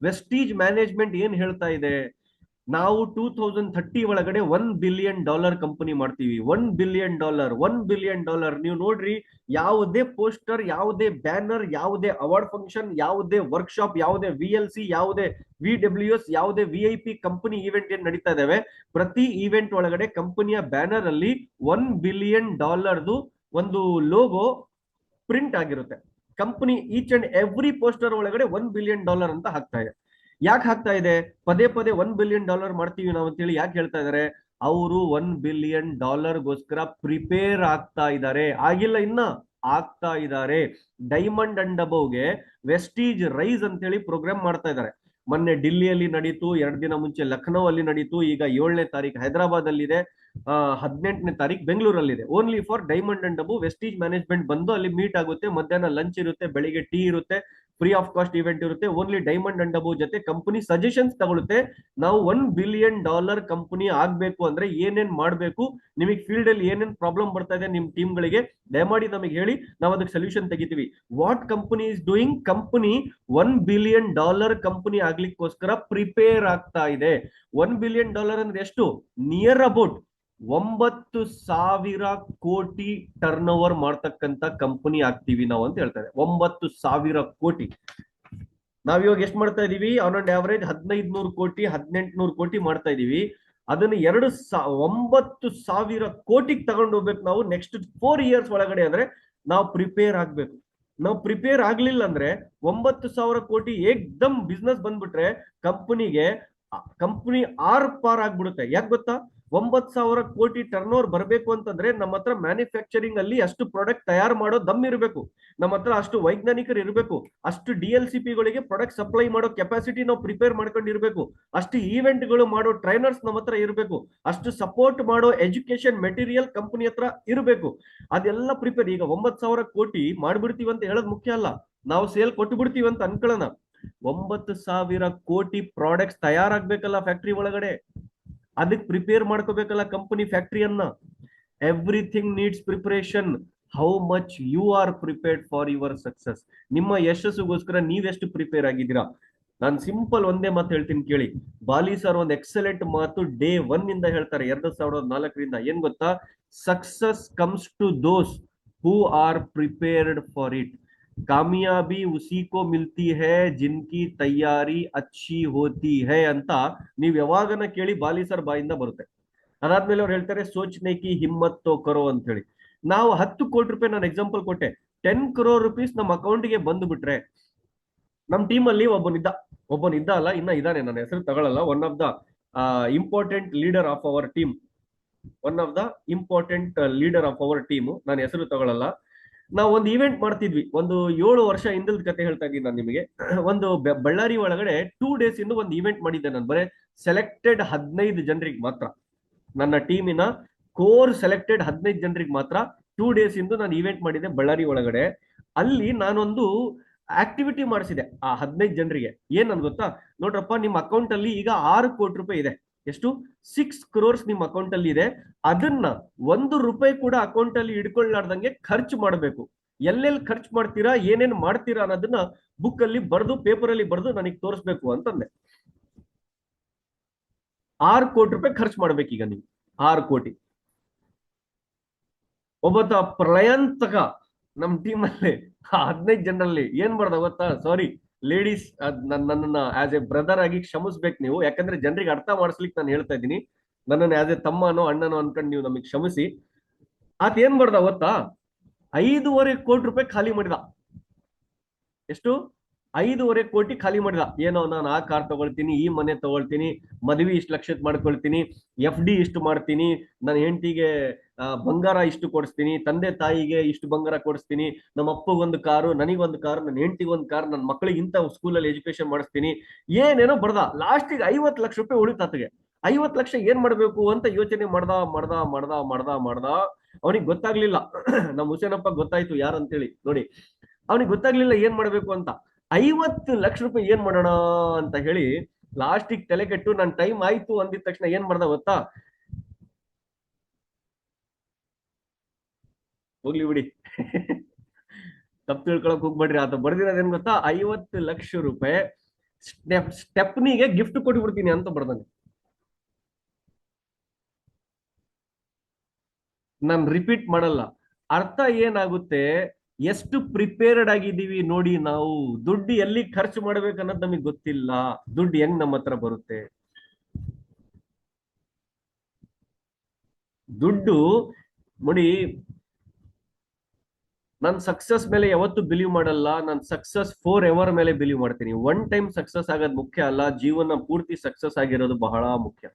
ವೆಸ್ಟೀಜ್ ಮ್ಯಾನೇಜ್ಮೆಂಟ್ ಏನ್ ಹೇಳ್ತಾ ಇದೆ, ನಾವು 2030 ಒಳಗಡೆ $1 ಬಿಲಿಯನ್ ಕಂಪನಿ ಮಾಡ್ತೀವಿ. $1 ಬಿಲಿಯನ್. ನೀವು ನೋಡ್ರಿ, ಯಾವುದೇ ಪೋಸ್ಟರ್, ಯಾವುದೇ ಬ್ಯಾನರ್, ಯಾವುದೇ ಅವಾರ್ಡ್ ಫಂಕ್ಷನ್, ಯಾವುದೇ ವರ್ಕ್ಶಾಪ್, ಯಾವುದೇ VLC, ಯಾವುದೇ VWS, ಯಾವುದೇ VIP ಕಂಪನಿ ಈವೆಂಟ್ ಏನ್ ನಡೀತಾ ಇದಾವೆ, ಪ್ರತಿ ಈವೆಂಟ್ ಒಳಗಡೆ ಕಂಪನಿಯ ಬ್ಯಾನರ್ ಅಲ್ಲಿ $1 ಬಿಲಿಯನ್ ಒಂದು ಲೋಗೋ ಪ್ರಿಂಟ್ ಆಗಿರುತ್ತೆ. Company each and every poster ಒಳಗಡೆ $1 ಬಿಲಿಯನ್ ಅಂತ ಹಾಕ್ತಾ ಇದೆ. ಯಾಕೆ ಹಾಕ್ತಾ ಇದೆ? ಪದೇ ಪದೇ $1 ಬಿಲಿಯನ್ ಮಾಡ್ತೀವಿ ನಾವು ಅಂತೇಳಿ ಯಾಕೆ ಹೇಳ್ತಾ ಇದಾರೆ? ಅವರು $1 ಬಿಲಿಯನ್ ಗೋಸ್ಕರ ಪ್ರಿಪೇರ್ ಆಗ್ತಾ ಇದ್ದಾರೆ. ಆಗಿಲ್ಲ, ಇನ್ನ ಆಗ್ತಾ ಇದ್ದಾರೆ. ಡೈಮಂಡ್ ಅಂಡ್ ಅಬವ್ಗೆ ವೆಸ್ಟೀಜ್ ರೈಸ್ ಅಂತೇಳಿ ಪ್ರೋಗ್ರಾಮ್ ಮಾಡ್ತಾ ಇದ್ದಾರೆ. ಮೊನ್ನೆ ಡಿಲ್ಲಿಯಲ್ಲಿ ನಡೀತು, 2 ದಿನ ಮುಂಚೆ ಲಖನೌ ಅಲ್ಲಿ ನಡೀತು, ಈಗ 7ನೇ ತಾರೀಕು ಹೈದರಾಬಾದ್ ಅಲ್ಲಿ ಇದೆ, 18ನೇ ತಾರೀಕು ಬೆಂಗಳೂರಲ್ಲಿದೆ. Only for diamond and above Vestige management ಬಂದು ಅಲ್ಲಿ ಮೀಟ್ ಆಗುತ್ತೆ. ಮಧ್ಯಾಹ್ನ ಲಂಚ್ ಇರುತ್ತೆ, ಬೆಳಿಗ್ಗೆ ಟೀ ಇರುತ್ತೆ, ಫ್ರೀ ಆಫ್ ಕಾಸ್ಟ್ ಇವೆಂಟ್ ಇರುತ್ತೆ. ಓನ್ಲಿ ಡೈಮಂಡ್ ಅಂಡ್ ಅಬವ್ ಜೊತೆ ಕಂಪನಿ ಸಜೆಷನ್ಸ್ ತಗೊಳುತ್ತೆ. ನಾವು $1 ಬಿಲಿಯನ್ ಕಂಪನಿ ಆಗ್ಬೇಕು ಅಂದ್ರೆ ಏನೇನ್ ಮಾಡ್ಬೇಕು, ನಿಮಗೆ ಫೀಲ್ಡ್ ಅಲ್ಲಿ ಏನೇನ್ ಪ್ರಾಬ್ಲಮ್ ಬರ್ತಾ ಇದೆ ನಿಮ್ ಟೀಮ್ ಗಳಿಗೆ, ದಯಮಾಡಿ ನಮಗೆ ಹೇಳಿ, ನಾವು ಅದಕ್ಕೆ ಸೊಲ್ಯೂಷನ್ ತೆಗಿತೀವಿ. What company is doing? Company $1 billion company ಆಗ್ಲಿಕ್ಕೋಸ್ಕರ ಪ್ರಿಪೇರ್ ಆಗ್ತಾ ಇದೆ. $1 ಬಿಲಿಯನ್ ಅಂದ್ರೆ ಎಷ್ಟು? ನಿಯರ್ ಅಬೌಟ್ 9,000 ಕೋಟಿ ಟರ್ನ್ ಓವರ್ ಮಾಡ್ತಕ್ಕಂತ ಕಂಪನಿ ಆಗ್ತೀವಿ ನಾವು ಅಂತ ಹೇಳ್ತಾರೆ. 9,000 ಕೋಟಿ. ನಾವಿವಾಗ ಎಷ್ಟು ಮಾಡ್ತಾ ಇದೀವಿ? ಆನ್ ಅಂಡ್ ಆವರೇಜ್ 1,500 ಕೋಟಿ 1,800 ಕೋಟಿ ಮಾಡ್ತಾ ಇದೀವಿ. ಅದನ್ನ 9,000 ಕೋಟಿಗೆ ತಗೊಂಡು ಹೋಗ್ಬೇಕು ನಾವು ನೆಕ್ಸ್ಟ್ 4 ಇಯರ್ಸ್ ಒಳಗಡೆ. ಅಂದ್ರೆ ನಾವು ಪ್ರಿಪೇರ್ ಆಗ್ಬೇಕು. ನಾವು ಪ್ರಿಪೇರ್ ಆಗ್ಲಿಲ್ಲ ಅಂದ್ರೆ 9,000 ಕೋಟಿ ಏಕ್ದಮ್ ಬಿಸ್ನೆಸ್ ಬಂದ್ಬಿಟ್ರೆ ಕಂಪನಿ ಆರ್ ಪಾರ್ ಆಗ್ಬಿಡುತ್ತೆ. ಯಾಕೆ ಗೊತ್ತಾ? 9,000 ಕೋಟಿ ಟರ್ನ್ ಓವರ್ ಬರಬೇಕು ಅಂತಂದ್ರೆ ನಮ್ಮ ಹತ್ರ ಮ್ಯಾನುಫ್ಯಾಕ್ಚರಿಂಗ್ ಅಲ್ಲಿ ಅಷ್ಟು ಪ್ರಾಡಕ್ಟ್ ತಯಾರು ಮಾಡೋ ದಮ್ ಇರಬೇಕು, ನಮ್ಮ ಹತ್ರ ಅಷ್ಟು ವೈಜ್ಞಾನಿಕರು ಇರಬೇಕು, ಅಷ್ಟು DLCP ಗಳಿಗೆ ಪ್ರಾಡಕ್ಟ್ ಸಪ್ಲೈ ಮಾಡೋ ಕೆಪಾಸಿಟಿ ನಾವು ಪ್ರಿಪೇರ್ ಮಾಡ್ಕೊಂಡಿರ್ಬೇಕು, ಅಷ್ಟು ಈವೆಂಟ್ಗಳು ಮಾಡೋ ಟ್ರೈನರ್ಸ್ ನಮ್ಮ ಹತ್ರ ಇರಬೇಕು, ಅಷ್ಟು ಸಪೋರ್ಟ್ ಮಾಡೋ ಎಜುಕೇಶನ್ ಮೆಟೀರಿಯಲ್ ಕಂಪನಿ ಹತ್ರ ಇರಬೇಕು. ಅದೆಲ್ಲ ಪ್ರಿಪೇರ್. ಈಗ 9,000 ಕೋಟಿ ಮಾಡ್ಬಿಡ್ತೀವಿ ಅಂತ ಹೇಳೋದು ಮುಖ್ಯ ಅಲ್ಲ, ನಾವು ಸೇಲ್ ಕೊಟ್ಟು ಬಿಡ್ತೀವಿ ಅಂತ ಅನ್ಕೊಳ್ಳೋಣ. 9,000 ಕೋಟಿ ಪ್ರಾಡಕ್ಟ್ಸ್ ತಯಾರಾಗ್ಬೇಕಲ್ಲ ಫ್ಯಾಕ್ಟ್ರಿ ಒಳಗಡೆ, ಅದಕ್ಕೆ ಪ್ರಿಪೇರ್ ಮಾಡ್ಕೋಬೇಕಲ್ಲ ಕಂಪನಿ ಫ್ಯಾಕ್ಟ್ರಿಯನ್ನ. Everything needs preparation. How much you are prepared for your success? ನಿಮ್ಮ ಯಶಸ್ಸುಗೋಸ್ಕರ ನೀವೆಷ್ಟು ಪ್ರಿಪೇರ್ ಆಗಿದ್ದೀರಾ? ನಾನು ಸಿಂಪಲ್ ಒಂದೇ ಮಾತು ಹೇಳ್ತೀನಿ ಕೇಳಿ. ಬಾಲಿ ಸರ್ ಒಂದು ಎಕ್ಸಲೆಂಟ್ ಮಾತು ಡೇ 1 ಇಂದ ಹೇಳ್ತಾರೆ, 2004ರಿಂದ. ಏನ್ ಗೊತ್ತಾ? Success comes to those who are prepared for it. ಕಾಮಯಾಬಿ ಉಸಿ ಕೋ ಮಿಲ್ತಿ ಹೈ ಜಿನ್ಕಿ ತಯಾರಿ ಅಚ್ಚಿ ಹೋತಿ ಹೈ ಅಂತ ನೀವ್ ಯಾವಾಗನ ಕೇಳಿ ಬಾಲಿ ಸರ್ ಬಾಯಿಂದ ಬರುತ್ತೆ. ಅದಾದ್ಮೇಲೆ ಅವ್ರು ಹೇಳ್ತಾರೆ ಸೋಚ್ನೆ ಕಿ ಹಿಮ್ಮತ್ ತೋ ಕರೋ ಅಂತ ಹೇಳಿ. ನಾವು 10 ಕೋಟಿ ರೂಪಾಯಿ, ನಾನು ಎಕ್ಸಾಂಪಲ್ ಕೊಟ್ಟೆ, 10 crore rupees ನಮ್ಮ ಅಕೌಂಟ್ಗೆ ಬಂದು ಬಿಟ್ರೆ, ನಮ್ ಟೀಮ್ ಅಲ್ಲಿ ಒಬ್ಬನಿದ್ದ ಅಲ್ಲ, ಇನ್ನ ಇದಾನೆ, ನನ್ನ ಹೆಸರು ತಗೊಳ್ಳಲ್ಲ. One of the important leader of our team, ನಾನು ಹೆಸರು ತಗೊಳ್ಳಲ್ಲ. ನಾವು ಒಂದು ಇವೆಂಟ್ ಮಾಡ್ತಿದ್ವಿ, ಒಂದು 7 ವರ್ಷ ಹಿಂದದ ಕತೆ ಹೇಳ್ತಾ ಇದ್ದೀನಿ ನಾನು ನಿಮಗೆ. ಒಂದು ಬಳ್ಳಾರಿ ಒಳಗಡೆ 2 days ಇಂದ ಒಂದು ಇವೆಂಟ್ ಮಾಡಿದ್ದೆ ನಾನು. ಬರೀ ಸೆಲೆಕ್ಟೆಡ್ 15 ಜನರಿಗೆ ಮಾತ್ರ, ನನ್ನ ಟೀಮಿನ ಕೋರ್ ಸೆಲೆಕ್ಟೆಡ್ 15 ಜನರಿಗೆ ಮಾತ್ರ 2 days ಇಂದು ನಾನು ಇವೆಂಟ್ ಮಾಡಿದ್ದೆ ಬಳ್ಳಾರಿ ಒಳಗಡೆ. ಅಲ್ಲಿ ನಾನೊಂದು ಆಕ್ಟಿವಿಟಿ ಮಾಡಿಸಿದೆ ಆ 15 ಜನರಿಗೆ. ಏನ್ ನನ್ ಗೊತ್ತಾ? ನೋಡ್ರಪ್ಪ, ನಿಮ್ಮ ಅಕೌಂಟ್ ಅಲ್ಲಿ ಈಗ 6 ಕೋಟಿ ರೂಪಾಯಿ ಇದೆ. ಎಷ್ಟು? 6 crores ನಿಮ್ಮ ಅಕೌಂಟ್ ಅಲ್ಲಿ ಇದೆ. ಅದನ್ನ ₹1 ಕೂಡ ಅಕೌಂಟ್ ಅಲ್ಲಿ ಇಟ್ಕೊಳ್ಳಾರ್ದಂಗೆ ಖರ್ಚು ಮಾಡಬೇಕು. ಎಲ್ಲೆಲ್ಲಿ ಖರ್ಚು ಮಾಡ್ತೀರಾ, ಏನೇನ್ ಮಾಡ್ತೀರಾ ಅನ್ನೋದನ್ನ ಬುಕ್ ಅಲ್ಲಿ ಬರ್ದು, ಪೇಪರ್ ಅಲ್ಲಿ ಬರ್ದು ನನಗೆ ತೋರಿಸ್ಬೇಕು ಅಂತಂದೆ. 6 ಕೋಟಿ ರೂಪಾಯಿ ಖರ್ಚು ಮಾಡ್ಬೇಕೀಗ ನೀವು. 6 ಕೋಟಿ. ಒಬ್ಬ ಪ್ರಳಯಾಂತಕ ನಮ್ ಟೀಮ್ ಅಲ್ಲಿ 15 ಜನರಲ್ಲಿ ಏನ್ ಮಾಡ್ದ ಗೊತ್ತಾ? ಸಾರಿ ಲೇಡೀಸ್, ನನ್ನನ್ನ ಆಸ್ ಎ ಬ್ರದರ್ ಆಗಿ ಕ್ಷಮಿಸ್ಬೇಕು ನೀವು, ಯಾಕಂದ್ರೆ ಜನರಿಗೆ ಅರ್ಥ ಮಾಡಿಸ್ಲಿಕ್ಕೆ ನಾನು ಹೇಳ್ತಾ ಇದ್ದೀನಿ. ನನ್ನನ್ನು ಆಸ್ ಎ ತಮ್ಮನೋ ಅಣ್ಣನೋ ಅನ್ಕೊಂಡು ನೀವು ನಮಗೆ ಕ್ಷಮಿಸಿ. ಆತ ಏನ್ ಮಾಡ್ದ ಗೊತ್ತಾ? 5.5 ಕೋಟಿ ರೂಪಾಯಿ ಖಾಲಿ ಮಾಡಿದ. ಎಷ್ಟು? 5.5 ಕೋಟಿ ಖಾಲಿ ಮಾಡಿದ. ಏನೋ ನಾನು ಆ ಕಾರ್ ತಗೊಳ್ತೀನಿ, ಈ ಮನೆ ತಗೊಳ್ತೀನಿ, ಮದುವೆ ಇಷ್ಟು ಲಕ್ಷದ ಮಾಡ್ಕೊಳ್ತೀನಿ, FD ಇಷ್ಟು ಮಾಡ್ತೀನಿ, ನನ್ನ ಹೆಂಡತಿಗೆ ಬಂಗಾರ ಇಷ್ಟು ಕೊಡಿಸ್ತೀನಿ, ತಂದೆ ತಾಯಿಗೆ ಇಷ್ಟು ಬಂಗಾರ ಕೊಡಿಸ್ತೀನಿ, ನಮ್ಮ ಅಪ್ಪಗೊಂದು ಕಾರು, ನನಗೊಂದು ಕಾರು, ನನ್ನ ಹೆಂಡತಿಗೆ ಒಂದು ಕಾರು, ನನ್ನ ಮಕ್ಕಳಿಗೆ ಇಂಥ ಸ್ಕೂಲಲ್ಲಿ ಎಜುಕೇಶನ್ ಮಾಡಿಸ್ತೀನಿ, ಏನೇನೋ ಬರ್ದ. ಲಾಸ್ಟಿಗೆ 50 ಲಕ್ಷ ರೂಪಾಯಿ ಉಳಿತಾತಗೆ. 50 ಲಕ್ಷ ಏನ್ ಮಾಡ್ಬೇಕು ಅಂತ ಯೋಚನೆ ಮಾಡ್ದ. ಅವನಿಗೆ ಗೊತ್ತಾಗ್ಲಿಲ್ಲ. ನಮ್ಮ ಹುಸೇನಪ್ಪ ಗೊತ್ತಾಯ್ತು ಯಾರಂತೇಳಿ. ನೋಡಿ, ಅವನಿಗೆ ಗೊತ್ತಾಗ್ಲಿಲ್ಲ ಏನ್ ಮಾಡ್ಬೇಕು ಅಂತ. 50 ಲಕ್ಷ ರೂಪಾಯಿ ಏನ್ ಮಾಡೋಣ ಅಂತ ಹೇಳಿ ಲಾಸ್ಟಿಗೆ ತಲೆ ಕೆಟ್ಟು ನನ್ ಟೈಮ್ ಆಯ್ತು ಅಂದಿದ ತಕ್ಷಣ ಏನ್ ಮಾಡ್ದ ಗೊತ್ತಾ? ಹೋಗ್ಲಿ ಬಿಡಿ, ತಪ್ಪು ತಿಳ್ಕೊಳಕ್ ಹೋಗ್ಬೇಡ್ರಿ. ಆತ ಬರ್ದಿರೋದೇನ್ ಗೊತ್ತಾ? 50 ಲಕ್ಷ ರೂಪಾಯಿ ಸ್ಟೆಪ್ನಿಗೆ ಗಿಫ್ಟ್ ಕೊಟ್ಬಿಡ್ತೀನಿ ಅಂತ ಬರ್ದಾನೆ. ನಾನು ರಿಪೀಟ್ ಮಾಡಲ್ಲ. ಅರ್ಥ ಏನಾಗುತ್ತೆ? ಎಷ್ಟು ಪ್ರಿಪೇರ್ಡ್ ಆಗಿದ್ದೀವಿ ನೋಡಿ ನಾವು. ದುಡ್ಡು ಎಲ್ಲಿ ಖರ್ಚು ಮಾಡ್ಬೇಕನ್ನೋದು ನಮಗೆ ಗೊತ್ತಿಲ್ಲ. ದುಡ್ಡು ಹೆಂಗ್ ನಮ್ಮ ಹತ್ರ ಬರುತ್ತೆ? ದುಡ್ಡು ನೋಡಿ, ನಾನು ಸಕ್ಸಸ್ ಮೇಲೆ ಯಾವತ್ತು ಬಿಲೀವ್ ಮಾಡಲ್ಲ. ನಾನು ಸಕ್ಸಸ್ ಫಾರ್ ಎವರ್ ಮೇಲೆ ಬಿಲೀವ್ ಮಾಡ್ತೀನಿ. ಒನ್ ಟೈಮ್ ಸಕ್ಸಸ್ ಆಗೋದು ಮುಖ್ಯ ಅಲ್ಲ, ಜೀವನ ಪೂರ್ತಿ ಸಕ್ಸಸ್ ಆಗಿರೋದು ಬಹಳ ಮುಖ್ಯ.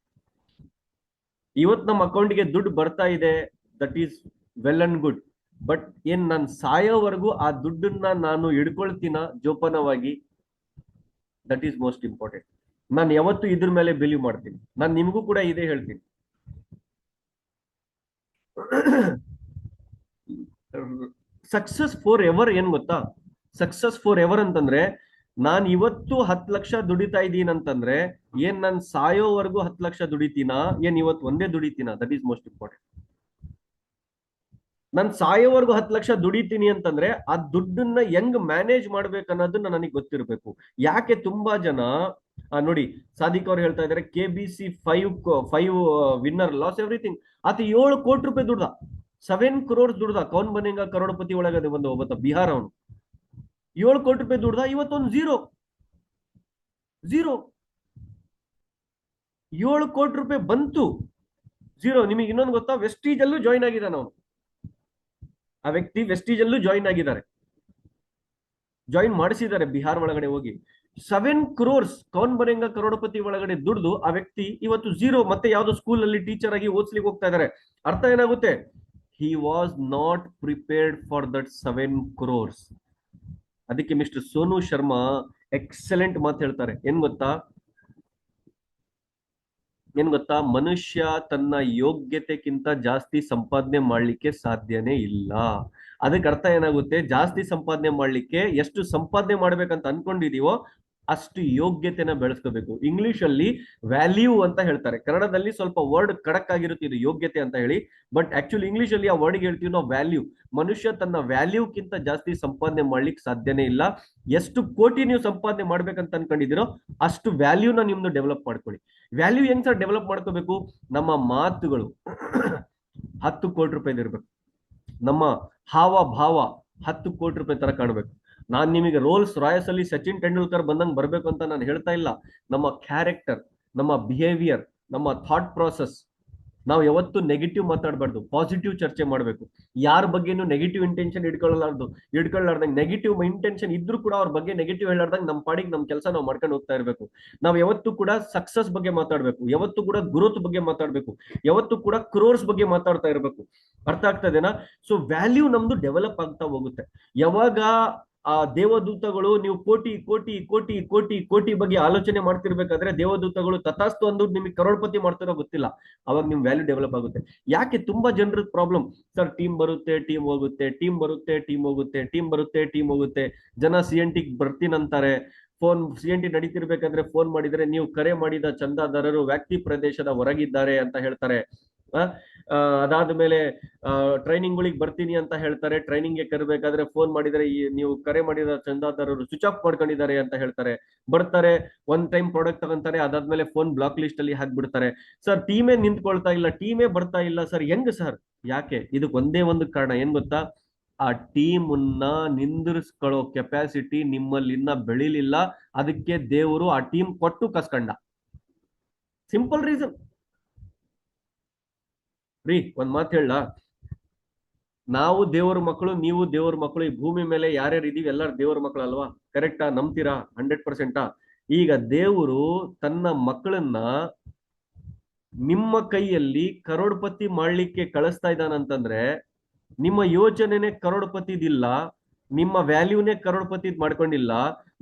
ಇವತ್ತು ನಮ್ಮ ಅಕೌಂಟ್ಗೆ ದುಡ್ಡು ಬರ್ತಾ ಇದೆ, that is well and good. But ಏನ್ ನಾನು ಸಾಯೋವರೆಗೂ ಆ ದುಡ್ಡನ್ನ ನಾನು ಹಿಡ್ಕೊಳ್ತೀನ ಜೋಪಾನವಾಗಿ? That is most important. ನಾನು ಯಾವತ್ತು ಇದ್ರ ಮೇಲೆ ಬಿಲೀವ್ ಮಾಡ್ತೀನಿ. ನಾನು ನಿಮಗೂ ಕೂಡ ಇದೇ ಹೇಳ್ತೀನಿ. ಸಕ್ಸಸ್ ಫಾರ್ ಎವರ್ ಏನ್ ಗೊತ್ತಾ? ಸಕ್ಸಸ್ ಫಾರ್ ಎವರ್ ಅಂತಂದ್ರೆ, ನಾನ್ ಇವತ್ತು 10 ಲಕ್ಷ ದುಡಿತಾ ಇದ್ದೀನಿ ಅಂತಂದ್ರೆ, ಏನ್ ನಾನು ಸಾಯೋವರೆಗೂ 10 ಲಕ್ಷ ದುಡಿತೀನಾ, ಏನ್ ಇವತ್ತು ಒಂದೇ ದುಡಿತೀನಾ? That is most important. ನಾನು ಸಾಯೋವರೆಗೂ 10 ಲಕ್ಷ ದುಡಿತೀನಿ ಅಂತಂದ್ರೆ ಆ ದುಡ್ಡನ್ನ ಹೆಂಗ್ ಮ್ಯಾನೇಜ್ ಮಾಡ್ಬೇಕನ್ನೋದನ್ನ ನನಗೆ ಗೊತ್ತಿರಬೇಕು. ಯಾಕೆ ತುಂಬಾ ಜನ ನೋಡಿ, ಸಾದಿಕ್ ಅವ್ರು ಹೇಳ್ತಾ ಇದಾರೆ KBC 5 ವಿನ್ನರ್ ಲಾಸ್ ಎವ್ರಿಥಿಂಗ್. ಆತ 7 ಕೋಟಿ ರೂಪಾಯಿ ದುಡ್ದ, 7 crores ದುಡ್ದ. ಕೌನ್ ಬನೇಗಾ ಕರೋಡಪತಿ ಒಳಗಡೆ ಒಂದು ಒಬ್ಬ ಬಿಹಾರ ಅವನು 7 ಕೋಟಿ ರೂಪಾಯಿ ದುಡ್ದ. ಇವತ್ತೊಂದು ಝೀರೋ 7 ಕೋಟಿ ರೂಪಾಯಿ ಬಂತು, ಝೀರೋ. ನಿಮಗೆ ಇನ್ನೊಂದು ಗೊತ್ತಾ? ವೆಸ್ಟೀಜ್ ಅಲ್ಲೂ ಜಾಯಿನ್ ಆಗಿದ್ದಾನೆ ಅವನು. ಆ ವ್ಯಕ್ತಿ ವೆಸ್ಟೀಜ್ ಅಲ್ಲೂ ಜಾಯಿನ್ ಆಗಿದ್ದಾರೆ, ಜಾಯಿನ್ ಮಾಡಿಸಿದ್ದಾರೆ ಬಿಹಾರ್ ಒಳಗಡೆ ಹೋಗಿ. 7 crores ಕೌನ್ ಬನೇಗಾ ಕರೋಡಪತಿ ಒಳಗಡೆ ದುಡ್ದು ಆ ವ್ಯಕ್ತಿ ಇವತ್ತು ಝೀರೋ. ಮತ್ತೆ ಯಾವ್ದೋ ಸ್ಕೂಲ್ ಅಲ್ಲಿ ಟೀಚರ್ ಆಗಿ ಓದಿಸ್ಲಿಕ್ಕೆ ಹೋಗ್ತಾ ಇದ್ದಾರೆ. ಅರ್ಥ ಏನಾಗುತ್ತೆ? He was not prepared for that 7 crores. ಅದಕ್ಕೆ ಮಿಸ್ಟರ್ ಸೋನು ಶರ್ಮಾ ಎಕ್ಸಲೆಂಟ್ ಮಾತು ಹೇಳ್ತಾರೆ. ಏನ್ ಗೊತ್ತಾ? ಮನುಷ್ಯ ತನ್ನ ಯೋಗ್ಯತೆಗಿಂತ ಜಾಸ್ತಿ ಸಂಪಾದನೆ ಮಾಡ್ಲಿಕ್ಕೆ ಸಾಧ್ಯನೇ ಇಲ್ಲ. ಅದಕ್ಕೆ ಅರ್ಥ ಏನಾಗುತ್ತೆ? ಜಾಸ್ತಿ ಸಂಪಾದನೆ ಮಾಡ್ಲಿಕ್ಕೆ ಎಷ್ಟು ಸಂಪಾದನೆ ಮಾಡ್ಬೇಕಂತ ಅನ್ಕೊಂಡಿದೀವೋ ಅಷ್ಟು ಯೋಗ್ಯತೆನ ಬೆಳೆಸ್ಕೋಬೇಕು. ಇಂಗ್ಲಿಷ್ ಅಲ್ಲಿ ವ್ಯಾಲ್ಯೂ ಅಂತ ಹೇಳ್ತಾರೆ, ಕನ್ನಡದಲ್ಲಿ ಸ್ವಲ್ಪ ವರ್ಡ್ ಖಡಕ್ ಆಗಿರುತ್ತೆ ಇದು ಯೋಗ್ಯತೆ ಅಂತ ಹೇಳಿ. ಬಟ್ ಆಕ್ಚುಲಿ ಇಂಗ್ಲಿಷ್ ಅಲ್ಲಿ ಆ ವರ್ಡ್ಗೆ ಹೇಳ್ತೀವಿ ನಾವು ವ್ಯಾಲ್ಯೂ. ಮನುಷ್ಯ ತನ್ನ ವ್ಯಾಲ್ಯೂಕ್ಕಿಂತ ಜಾಸ್ತಿ ಸಂಪಾದನೆ ಮಾಡ್ಲಿಕ್ಕೆ ಸಾಧ್ಯನೇ ಇಲ್ಲ. ಎಷ್ಟು ಕೋಟಿ ನೀವು ಸಂಪಾದನೆ ಮಾಡ್ಬೇಕಂತ ಅನ್ಕೊಂಡಿದ್ದೀರೋ ಅಷ್ಟು ವ್ಯಾಲ್ಯೂನ ನಿಮ್ದು ಡೆವಲಪ್ ಮಾಡ್ಕೊಳ್ಳಿ. ವ್ಯಾಲ್ಯೂ ಹೆಂಗ್ ಸರ್ ಡೆವಲಪ್ ಮಾಡ್ಕೋಬೇಕು? ನಮ್ಮ ಮಾತುಗಳು 10 ಕೋಟಿ ರೂಪಾಯಿ ಇರ್ಬೇಕು. ನಮ್ಮ ಹಾವ ಭಾವ 10 ಕೋಟಿ ರೂಪಾಯಿ ತರ ಕಾಣಬೇಕು. ನಾನ್ ನಿಮಗೆ ರೋಲ್ಸ್ ರಾಯಸ್ ಅಲ್ಲಿ ಸಚಿನ್ ತೆಂಡೂಲ್ಕರ್ ಬಂದಂಗ್ ಬರ್ಬೇಕು ಅಂತ ನಾನು ಹೇಳ್ತಾ ಇಲ್ಲ. ನಮ್ಮ ಕ್ಯಾರೆಕ್ಟರ್, ನಮ್ಮ ಬಿಹೇವಿಯರ್, ನಮ್ಮ ಥಾಟ್ ಪ್ರಾಸೆಸ್, ನಾವು ಯಾವತ್ತು ನೆಗೆಟಿವ್ ಮಾತಾಡಬಾರ್ದು, ಪಾಸಿಟಿವ್ ಚರ್ಚೆ ಮಾಡಬೇಕು. ಯಾರ ಬಗ್ಗೆನೂ ನೆಗೆಟಿವ್ ಇಂಟೆನ್ಷನ್ ಇಟ್ಕೊಳ್ಳಾರ್ದಂಗೆ, ನೆಗೆಟಿವ್ ಇಂಟೆನ್ಷನ್ ಇದ್ರೂ ಕೂಡ ಅವ್ರ ಬಗ್ಗೆ ನೆಗೆಟಿವ್ ಹೇಳಾರ್ದಂಗೆ ನಮ್ಮ ಪಾಡಿಗೆ ನಮ್ಮ ಕೆಲಸ ನಾವು ಮಾಡ್ಕೊಂಡು ಹೋಗ್ತಾ ಇರಬೇಕು. ನಾವು ಯಾವತ್ತು ಕೂಡ ಸಕ್ಸಸ್ ಬಗ್ಗೆ ಮಾತಾಡ್ಬೇಕು, ಯಾವತ್ತು ಕೂಡ ಗ್ರೋತ್ ಬಗ್ಗೆ ಮಾತಾಡ್ಬೇಕು, ಯಾವತ್ತು ಕೂಡ ಕ್ರೋರ್ಸ್ ಬಗ್ಗೆ ಮಾತಾಡ್ತಾ ಇರಬೇಕು. ಅರ್ಥ ಆಗ್ತದೇನಾ? ಸೊ ವ್ಯಾಲ್ಯೂ ನಮ್ದು ಡೆವಲಪ್ ಆಗ್ತಾ ಹೋಗುತ್ತೆ. ಯಾವಾಗ ಆ ದೇವದೂತಗಳು ನೀವು ಕೋಟಿ ಕೋಟಿ ಕೋಟಿ ಕೋಟಿ ಕೋಟಿ ಬಗ್ಗೆ ಆಲೋಚನೆ ಮಾಡ್ತಿರ್ಬೇಕಾದ್ರೆ ದೇವದೂತಗಳು ತಥಾಸ್ತು ಅಂದು ನಿಮಗೆ ಕರೋಡ್ಪತಿ ಮಾಡ್ತಿರೋ ಗೊತ್ತಿಲ್ಲ, ಅವಾಗ ನಿಮ್ ವ್ಯಾಲ್ಯೂ ಡೆವಲಪ್ ಆಗುತ್ತೆ. ಯಾಕೆ ತುಂಬಾ ಜನರ ಪ್ರಾಬ್ಲಮ್? ಸರ್ ಟೀಮ್ ಬರುತ್ತೆ, ಟೀಮ್ ಹೋಗುತ್ತೆ, ಟೀಮ್ ಬರುತ್ತೆ, ಟೀಮ್ ಹೋಗುತ್ತೆ, ಟೀಮ್ ಬರುತ್ತೆ, ಟೀಮ್ ಹೋಗುತ್ತೆ. ಜನ CNT ಬರ್ತೀನಂತಾರೆ. ಫೋನ್ CNT ನಡೀತಿರ್ಬೇಕಾದ್ರೆ ಫೋನ್ ಮಾಡಿದ್ರೆ ನೀವು ಕರೆ ಮಾಡಿದ ಚಂದಾದಾರರು ವ್ಯಕ್ತಿ ಪ್ರದೇಶದ ಹೊರಗಿದ್ದಾರೆ ಅಂತ ಹೇಳ್ತಾರೆ. ಅದಾದ ಮೇಲೆ ಟ್ರೈನಿಂಗ್ ಗಳಿಗೆ ಬರ್ತೀನಿ ಅಂತ ಹೇಳ್ತಾರೆ. ಟ್ರೈನಿಂಗ್ ಗೆ ಕರಬೇಕಾದ್ರೆ ಫೋನ್ ಮಾಡಿದ್ರೆ ನೀವು ಕರೆ ಮಾಡಿದ ಚಂದಾದಾರರು ಸ್ವಿಚ್ ಆಫ್ ಮಾಡ್ಕೊಂಡಿದ್ದಾರೆ ಅಂತ ಹೇಳ್ತಾರೆ. ಬರ್ತಾರೆ, ಒನ್ ಟೈಮ್ ಪ್ರಾಡಕ್ಟ್ ತಗೊಂತಾರೆ, ಅದಾದ್ಮೇಲೆ ಫೋನ್ ಬ್ಲಾಕ್ ಲಿಸ್ಟ್ ಅಲ್ಲಿ ಹಾಕ್ಬಿಡ್ತಾರೆ. ಸರ್ ಟೀಮೇ ನಿಂತ್ಕೊಳ್ತಾ ಇಲ್ಲ, ಟೀಮೇ ಬರ್ತಾ ಇಲ್ಲ ಸರ್, ಹೆಂಗ್ ಸರ್? ಯಾಕೆ? ಇದಕ್ಕೆ ಒಂದೇ ಒಂದು ಕಾರಣ, ಏನ್ ಗೊತ್ತಾ? ಆ ಟೀಮ್ ನಿಂದಿರಿಸ್ಕೊಳ್ಳೋ ಕೆಪಾಸಿಟಿ ನಿಮ್ಮಲ್ಲಿ ಇನ್ನ ಬೆಳಿಲಿಲ್ಲ. ಅದಕ್ಕೆ ದೇವರು ಆ ಟೀಮ್ ಕೊಟ್ಟು ಕಸ್ಕಂಡ. ಸಿಂಪಲ್ ರೀಸನ್ ರೀ. ಒಂದ್ ಮಾತು ಹೇಳ, ನಾವು ದೇವರ ಮಕ್ಕಳು, ನೀವು ದೇವರ ಮಕ್ಕಳು. ಈ ಭೂಮಿ ಮೇಲೆ ಯಾರ್ಯಾರು ಇದೀವಿ ಎಲ್ಲರೂ ದೇವರ ಮಕ್ಕಳು ಅಲ್ವಾ? ಕರೆಕ್ಟಾ? ನಂಬ್ತೀರಾ? 100%. ಈಗ ದೇವರು ತನ್ನ ಮಕ್ಕಳನ್ನ ನಿಮ್ಮ ಕೈಯಲ್ಲಿ ಕರೋಡ್ಪತಿ ಮಾಡ್ಲಿಕ್ಕೆ ಕಳಿಸ್ತಾ ಇದ್ದಾನಂತಂದ್ರೆ, ನಿಮ್ಮ ಯೋಚನೆನೆ ಕರೋಡ್ಪತಿದಿಲ್ಲ, ನಿಮ್ಮ ವ್ಯಾಲ್ಯೂನೇ ಕರೋಡ್ಪತಿ ಮಾಡ್ಕೊಂಡಿಲ್ಲ,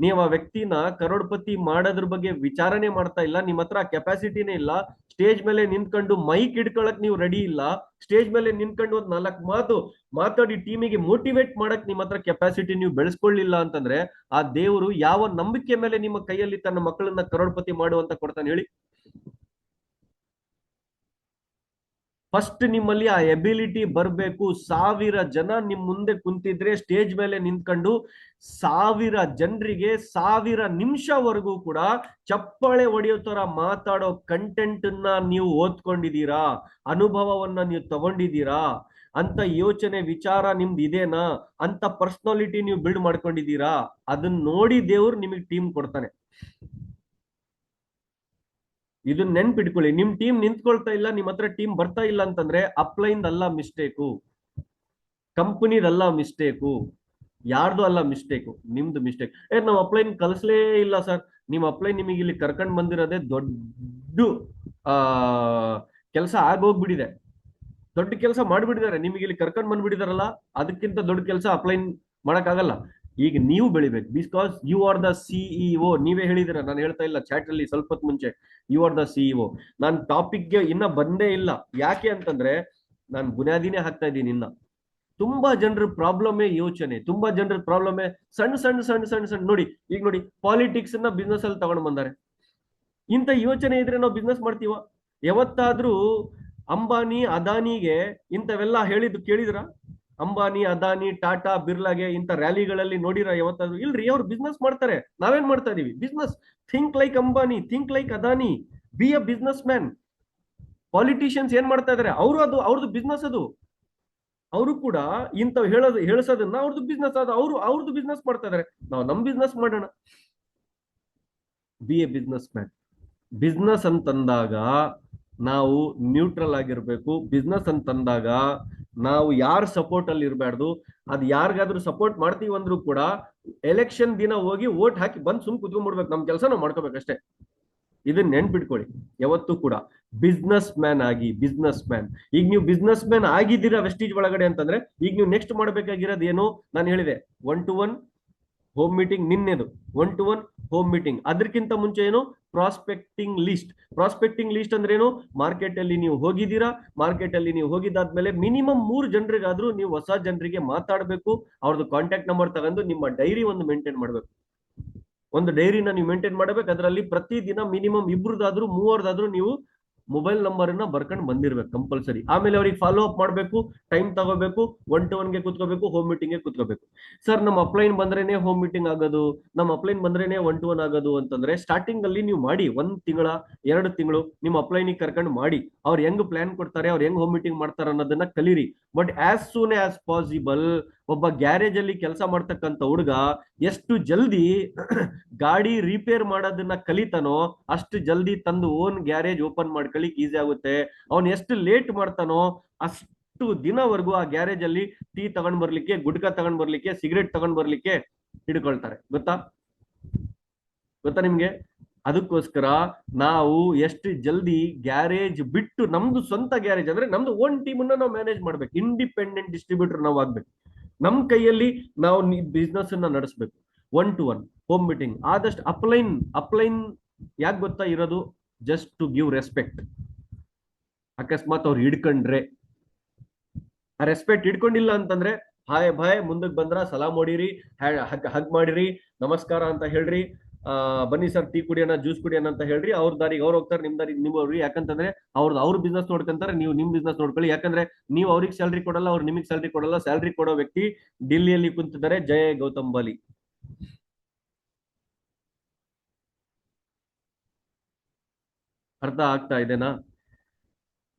ನೀವು ಆ ವ್ಯಕ್ತಿನ ಕರೋಡ್ಪತಿ ಮಾಡೋದ್ರ ಬಗ್ಗೆ ವಿಚಾರಣೆ ಮಾಡ್ತಾ ಇಲ್ಲ, ನಿಮ್ಮ ಹತ್ರ ಕೆಪಾಸಿಟಿನೇ ಇಲ್ಲ, ಸ್ಟೇಜ್ ಮೇಲೆ ನಿಂತ್ಕೊಂಡು ಮೈಕ್ ಹಿಡ್ಕೊಳಕ್ ನೀವು ರೆಡಿ ಇಲ್ಲ, ಸ್ಟೇಜ್ ಮೇಲೆ ನಿಂತ್ಕೊಂಡು ಒಂದ್ 4 ಮಾತು ಮಾತಾಡಿ ಟೀಮಿಗೆ ಮೋಟಿವೇಟ್ ಮಾಡಕ್ ನಿಮ್ಮ ಹತ್ರ ಕೆಪಾಸಿಟಿ ನೀವು ಬೆಳೆಸ್ಕೊಳ್ಳಿಲ್ಲ ಅಂತಂದ್ರೆ, ಆ ದೇವರು ಯಾವ ನಂಬಿಕೆ ಮೇಲೆ ನಿಮ್ಮ ಕೈಯಲ್ಲಿ ತನ್ನ ಮಕ್ಕಳನ್ನ ಕರೋಡ್ಪತಿ ಮಾಡುವಂತ ಕೊಡ್ತಾನೆ ಹೇಳಿ? ಫಸ್ಟ್ ನಿಮ್ಮಲ್ಲಿ ಆ ಎಬಿಲಿಟಿ ಬರಬೇಕು. 1000 ಜನ ನಿಮ್ ಮುಂದೆ ಕುಂತಿದ್ರೆ ಸ್ಟೇಜ್ ಮೇಲೆ ನಿಂತ್ಕೊಂಡು 1000 ಜನರಿಗೆ 1000 ನಿಮಿಷವರೆಗೂ ಕೂಡ ಚಪ್ಪಾಳೆ ಹೊಡೆಯೋ ತರ ಮಾತಾಡೋ ಕಂಟೆಂಟ್ ನೀವು ಓದ್ಕೊಂಡಿದ್ದೀರಾ? ಅನುಭವವನ್ನ ನೀವು ತಗೊಂಡಿದ್ದೀರಾ? ಅಂತ ಯೋಚನೆ ವಿಚಾರ ನಿಮ್ದು ಇದೇನಾ? ಅಂತ ಪರ್ಸನಾಲಿಟಿ ನೀವು ಬಿಲ್ಡ್ ಮಾಡ್ಕೊಂಡಿದ್ದೀರಾ? ಅದನ್ನ ನೋಡಿ ದೇವ್ರು ನಿಮಗೆ ಟೀಮ್ ಕೊಡ್ತಾನೆ. ಇದನ್ನ ನೆನ್ಪಿಟ್ಕೊಳ್ಳಿ. ನಿಮ್ ಟೀಮ್ ನಿಂತ್ಕೊಳ್ತಾ ಇಲ್ಲ, ನಿಮ್ ಹತ್ರ ಟೀಮ್ ಬರ್ತಾ ಇಲ್ಲ ಅಂತಂದ್ರೆ ಅಪ್ಲೈನ್ ಅಲ್ಲ ಮಿಸ್ಟೇಕು, ಕಂಪನಿದಲ್ಲ ಮಿಸ್ಟೇಕು, ಯಾರ್ದು ಅಲ್ಲ ಮಿಸ್ಟೇಕು, ನಿಮ್ದು ಮಿಸ್ಟೇಕ್. ನಾವು ಅಪ್ಲೈನ್ ಕಳಿಸ್ಲೇ ಇಲ್ಲ ಸರ್. ನಿಮ್ ಅಪ್ಲೈನ್ ನಿಮಗೆ ಇಲ್ಲಿ ಕರ್ಕೊಂಡ್ ಬಂದಿರೋದೇ ದೊಡ್ಡ ಕೆಲಸ ಆಗೋಗ್ಬಿಟ್ಟಿದೆ, ದೊಡ್ಡ ಕೆಲಸ ಮಾಡ್ಬಿಟ್ಟಿದ್ದಾರೆ, ನಿಮಗೆ ಇಲ್ಲಿ ಕರ್ಕೊಂಡ್ ಬಂದ್ಬಿಟ್ಟಿದಾರಲ್ಲ, ಅದಕ್ಕಿಂತ ದೊಡ್ಡ ಕೆಲಸ ಅಪ್ಲೈನ್ ಮಾಡಕ್ಕಾಗಲ್ಲ. ಈಗ ನೀವು ಬೆಳಿಬೇಕು, because you are the CEO. ನೀವೇ ಹೇಳಿದಿರ, ನಾನು ಹೇಳ್ತಾ ಇಲ್ಲ, ಚಾಟ್ ಅಲ್ಲಿ ಸ್ವಲ್ಪ ಹೊತ್ತು ಮುಂಚೆ, ಯು ಆರ್ ದ ಸಿಇಒ. ನಾನು ಟಾಪಿಕ್ಗೆ ಇನ್ನ ಬಂದೇ ಇಲ್ಲ. ಯಾಕೆ ಅಂತಂದ್ರೆ ನಾನು ಬುನಾದಿನೇ ಹಾಕ್ತಾ ಇದ್ದೀನಿ. ಇನ್ನ ತುಂಬಾ ಜನರ ಪ್ರಾಬ್ಲಮೇ ಯೋಚನೆ, ತುಂಬಾ ಜನರ ಪ್ರಾಬ್ಲಮೇ ಸಣ್ಣ ಸಣ್ಣ ಸಣ್ಣ ಸಣ್ಣ ಸಣ್ಣ. ನೋಡಿ, ಈಗ ನೋಡಿ, ಪಾಲಿಟಿಕ್ಸ್ ನ ಬಿಸ್ನೆಸ್ ಅಲ್ಲಿ ತಗೊಂಡ್ ಬಂದಾರೆ. ಇಂಥ ಯೋಚನೆ ಇದ್ರೆ ನಾವು ಬಿಸ್ನೆಸ್ ಮಾಡ್ತೀವ? ಯಾವತ್ತಾದ್ರೂ ಅಂಬಾನಿ ಅದಾನಿಗೆ ಇಂಥವೆಲ್ಲ ಹೇಳಿದ್ದು ಕೇಳಿದ್ರ? ಅಂಬಾನಿ ಅದಾನಿ ಟಾಟಾ ಬಿರ್ಲಾಗೆ ಇಂಥ ರ್ಯಾಲಿಗಳಲ್ಲಿ ನೋಡಿರ ಯಾವತ್ತಾದ್ರೂ? ಇಲ್ರಿ, ಅವ್ರು ಬಿಸ್ನೆಸ್ ಮಾಡ್ತಾರೆ. ನಾವೇನ್ ಮಾಡ್ತಾ ಇದೀವಿ? Business. Think like Ambani, think like Adani, be a business man. Politicians ಏನ್ ಮಾಡ್ತಾ ಇದಾರೆ? ಅವ್ರದ್ದು ಬಿಸ್ನೆಸ್ ಅದು. ಅವರು ಕೂಡ ಇಂಥವ್ ಹೇಳಿಸೋದನ್ನ ಅವ್ರದ್ದು ಬಿಸ್ನೆಸ್ ಅದು, ಅವ್ರದ್ದು ಬಿಸ್ನೆಸ್ ಮಾಡ್ತಾ ಇದಾರೆ. ನಾವು ನಮ್ ಬಿಸ್ನೆಸ್ ಮಾಡೋಣ. B A business man. Business ಅಂತಂದಾಗ ನಾವು ನ್ಯೂಟ್ರಲ್ ಆಗಿರ್ಬೇಕು. ಬಿಸ್ನೆಸ್ ಅಂತಂದಾಗ ನಾವು ಯಾರ ಸಪೋರ್ಟ್ ಅಲ್ಲಿ ಇರಬಾರ್ದು. ಅದು ಯಾರಿಗಾದ್ರೂ ಸಪೋರ್ಟ್ ಮಾಡ್ತೀವಿ ಅಂದ್ರೂ ಕೂಡ ಎಲೆಕ್ಷನ್ ದಿನ ಹೋಗಿ ವೋಟ್ ಹಾಕಿ ಬಂದ್ ಸುಮ್ ಕುತ್ಕೊಂಡ್ಬಿಡ್ಬೇಕು, ನಮ್ ಕೆಲಸ ನಾವು ಮಾಡ್ಕೋಬೇಕಷ್ಟೇ. ಇದನ್ನ ನೆನ್ಪಿಟ್ಕೊಳ್ಳಿ ಯಾವತ್ತೂ ಕೂಡ. ಬಿಸ್ನೆಸ್ ಮ್ಯಾನ್ ಆಗಿ, ಬಿಸ್ನೆಸ್ ಮ್ಯಾನ್. ಈಗ ನೀವು ಬಿಸ್ನೆಸ್ ಮ್ಯಾನ್ ಆಗಿದ್ದೀರಾ ವೆಸ್ಟೀಜ್ ಒಳಗಡೆ ಅಂತಂದ್ರೆ, ಈಗ ನೀವು ನೆಕ್ಸ್ಟ್ ಮಾಡ್ಬೇಕಾಗಿರೋದು ಏನು? ನಾನು ಹೇಳಿದೆ 1-to-1 ಹೋಮ್ ಮೀಟಿಂಗ್. ನಿನ್ನೆದು 1-to-1 ಹೋಮ್ ಮೀಟಿಂಗ್. ಅದಕ್ಕಿಂತ ಮುಂಚೆ ಏನು? Prospecting list. ಪ್ರಾಸ್ಪೆಕ್ಟಿಂಗ್ ಲಿಸ್ಟ್ ಅಂದ್ರೆ ಏನು? ಮಾರ್ಕೆಟ್ ಅಲ್ಲಿ ನೀವು ಹೋಗಿದ್ದೀರಾ, ಮಾರ್ಕೆಟ್ ಅಲ್ಲಿ ನೀವು ಹೋಗಿದ್ದಾದ್ಮೇಲೆ ಮಿನಿಮಮ್ 3 ಜನರಿಗಾದ್ರೂ ನೀವು ಹೊಸ ಜನರಿಗೆ ಮಾತಾಡಬೇಕು. ಅವ್ರದ್ದು ಕಾಂಟ್ಯಾಕ್ಟ್ ನಂಬರ್ ತಗೊಂಡು ನಿಮ್ಮ ಡೈರಿ ಒಂದು ಮೇಂಟೈನ್ ಮಾಡಬೇಕು. ಒಂದು ಡೈರಿನ ನೀವು ಮೇಂಟೈನ್ ಮಾಡಬೇಕು. ಅದರಲ್ಲಿ ಪ್ರತಿದಿನ ಮಿನಿಮಮ್ 2 3 ನೀವು ಮೊಬೈಲ್ ನಂಬರ್ ಬರ್ಕೊಂಡು ಬಂದಿರ್ಬೇಕು ಕಂಪಲ್ಸರಿ. ಆಮೇಲೆ ಅವ್ರಿಗೆ ಫಾಲೋ ಅಪ್ ಮಾಡಬೇಕು, ಟೈಮ್ ತಗೋಬೇಕು, 1-to-1 ಗೆ ಕುತ್ಕೋಬೇಕು, ಹೋಮ್ ಮೀಟಿಂಗ್ ಗೆ ಕುತ್ಕೋಬೇಕು. ಸರ್, ನಮ್ಮ ಅಪ್ಲೈನ್ ಬಂದ್ರೇನೆ ಹೋಮ್ ಮೀಟಿಂಗ್ ಆಗೋದು, ನಮ್ಮ ಅಪ್ಲೈನ್ ಬಂದ್ರೇನೆ 1-to-1 ಆಗೋದು ಅಂತಂದ್ರೆ, ಸ್ಟಾರ್ಟಿಂಗ್ ಅಲ್ಲಿ ನೀವು ಮಾಡಿ 1 ತಿಂಗಳ 2 ತಿಂಗಳು ನಿಮ್ಮ ಅಪ್ಲೈನಿಗೆ ಕರ್ಕೊಂಡು ಮಾಡಿ. ಅವ್ರು ಹೆಂಗ್ ಪ್ಲಾನ್ ಕೊಡ್ತಾರೆ, ಅವ್ರು ಹೆಂಗ್ ಹೋಮ್ ಮೀಟಿಂಗ್ ಮಾಡ್ತಾರೆ ಅನ್ನೋದನ್ನ ಕಲೀರಿ. But as soon as possible ಒಬ್ಬ ಗ್ಯಾರೇಜ್ ಅಲ್ಲಿ ಕೆಲಸ ಮಾಡ್ತಕ್ಕಂಥ ಹುಡುಗ ಎಷ್ಟು ಜಲ್ದಿ ಗಾಡಿ ರಿಪೇರ್ ಮಾಡೋದನ್ನ ಕಲಿತಾನೋ ಅಷ್ಟು ಜಲ್ದಿ ತಂದು ಓನ್ ಗ್ಯಾರೇಜ್ ಓಪನ್ ಮಾಡ್ಕೊಳ್ಳಿಕ್ ಈಸಿ ಆಗುತ್ತೆ. ಅವನ್ ಎಷ್ಟು ಲೇಟ್ ಮಾಡ್ತಾನೋ ಅಷ್ಟು ದಿನವರೆಗೂ ಆ ಗ್ಯಾರೇಜ್ ಅಲ್ಲಿ ಟೀ ತಗೊಂಡ್ ಬರ್ಲಿಕ್ಕೆ, ಗುಡ್ಕಾ ತಗೊಂಡ್ ಬರ್ಲಿಕ್ಕೆ, ಸಿಗರೇಟ್ ತಗೊಂಡ್ ಬರ್ಲಿಕ್ಕೆ ಹಿಡ್ಕೊಳ್ತಾರೆ. ಗೊತ್ತಾ ನಿಮ್ಗೆ? ಅದಕ್ಕೋಸ್ಕರ ನಾವು ಎಷ್ಟು ಜಲ್ದಿ ಗ್ಯಾರೇಜ್ ಬಿಟ್ಟು ನಮ್ದು ಸ್ವಂತ ಗ್ಯಾರೇಜ್ ಅಂದ್ರೆ ನಮ್ದು ಓನ್ ಟೀಮ್ ಅನ್ನ ನಾವು ಮ್ಯಾನೇಜ್ ಮಾಡ್ಬೇಕು. ಇಂಡಿಪೆಂಡೆಂಟ್ ಡಿಸ್ಟ್ರಿಬ್ಯೂಟರ್ ನಾವು ಆಗ್ಬೇಕು. ನಮ್ ಕೈಯಲ್ಲಿ ನಾವು ಬಿಸ್ನೆಸ್ ಅನ್ನ ನಡೆಸಬೇಕು. 1-to-1 home meeting. ಆದಷ್ಟು ಅಪ್ಲೈನ್ ಯಾಕೆ ಗೊತ್ತಾ ಇರೋದು? Just to give respect. ಅಕಸ್ಮಾತ್ ಅವ್ರು ಹಿಡ್ಕೊಂಡ್ರೆ, ಆ ರೆಸ್ಪೆಕ್ಟ್ ಹಿಡ್ಕೊಂಡಿಲ್ಲ ಅಂತಂದ್ರೆ ಹಾಯ್ ಬಾಯ್ ಮುಂದಕ್ಕೆ ಬಂದ್ರ ಸಲಾಮ್ ಹೊಡೀರಿ, ಹಗ್ ಮಾಡಿರಿ, ನಮಸ್ಕಾರ ಅಂತ ಹೇಳ್ರಿ, ಬನ್ನಿ ಸರ್ ಟೀ ಕುಡಿಯೋಣ, ಜ್ಯೂಸ್ ಕುಡಿಯೋಣ ಅಂತ ಹೇಳ್ರಿ. ಅವ್ರ ದಾರಿಗೆ ಅವ್ರು ಹೋಗ್ತಾರೆ, ನಿಮ್ ದಾರಿಗೆ ನೀವು ಹೋಗ್ರಿ. ಯಾಕಂತಂದ್ರೆ ಅವ್ರ ಬಿಸ್ನೆಸ್ ನೋಡ್ಕೊಂತಾರೆ, ನೀವು ನಿಮ್ ಬಿಸ್ನೆಸ್ ನೋಡ್ಕೊಳ್ಳಿ. ಯಾಕಂದ್ರೆ ನೀವು ಅವ್ರಿಗೆ ಸ್ಯಾಲ್ರಿ ಕೊಡಲ್ಲ, ಅವ್ರು ನಿಮಗೆ ಸ್ಯಾಲ್ರಿ ಕೊಡಲ್ಲ. ಸ್ಯಾಲ್ರಿ ಕೊಡೋ ವ್ಯಕ್ತಿ ಡಿಲ್ಲಿಯಲ್ಲಿ ಕುಂತಿದ್ದಾರೆ, ಜಯ ಗೌತಮ್ ಬಾಲಿ. ಅರ್ಥ ಆಗ್ತಾ ಇದೆನಾ?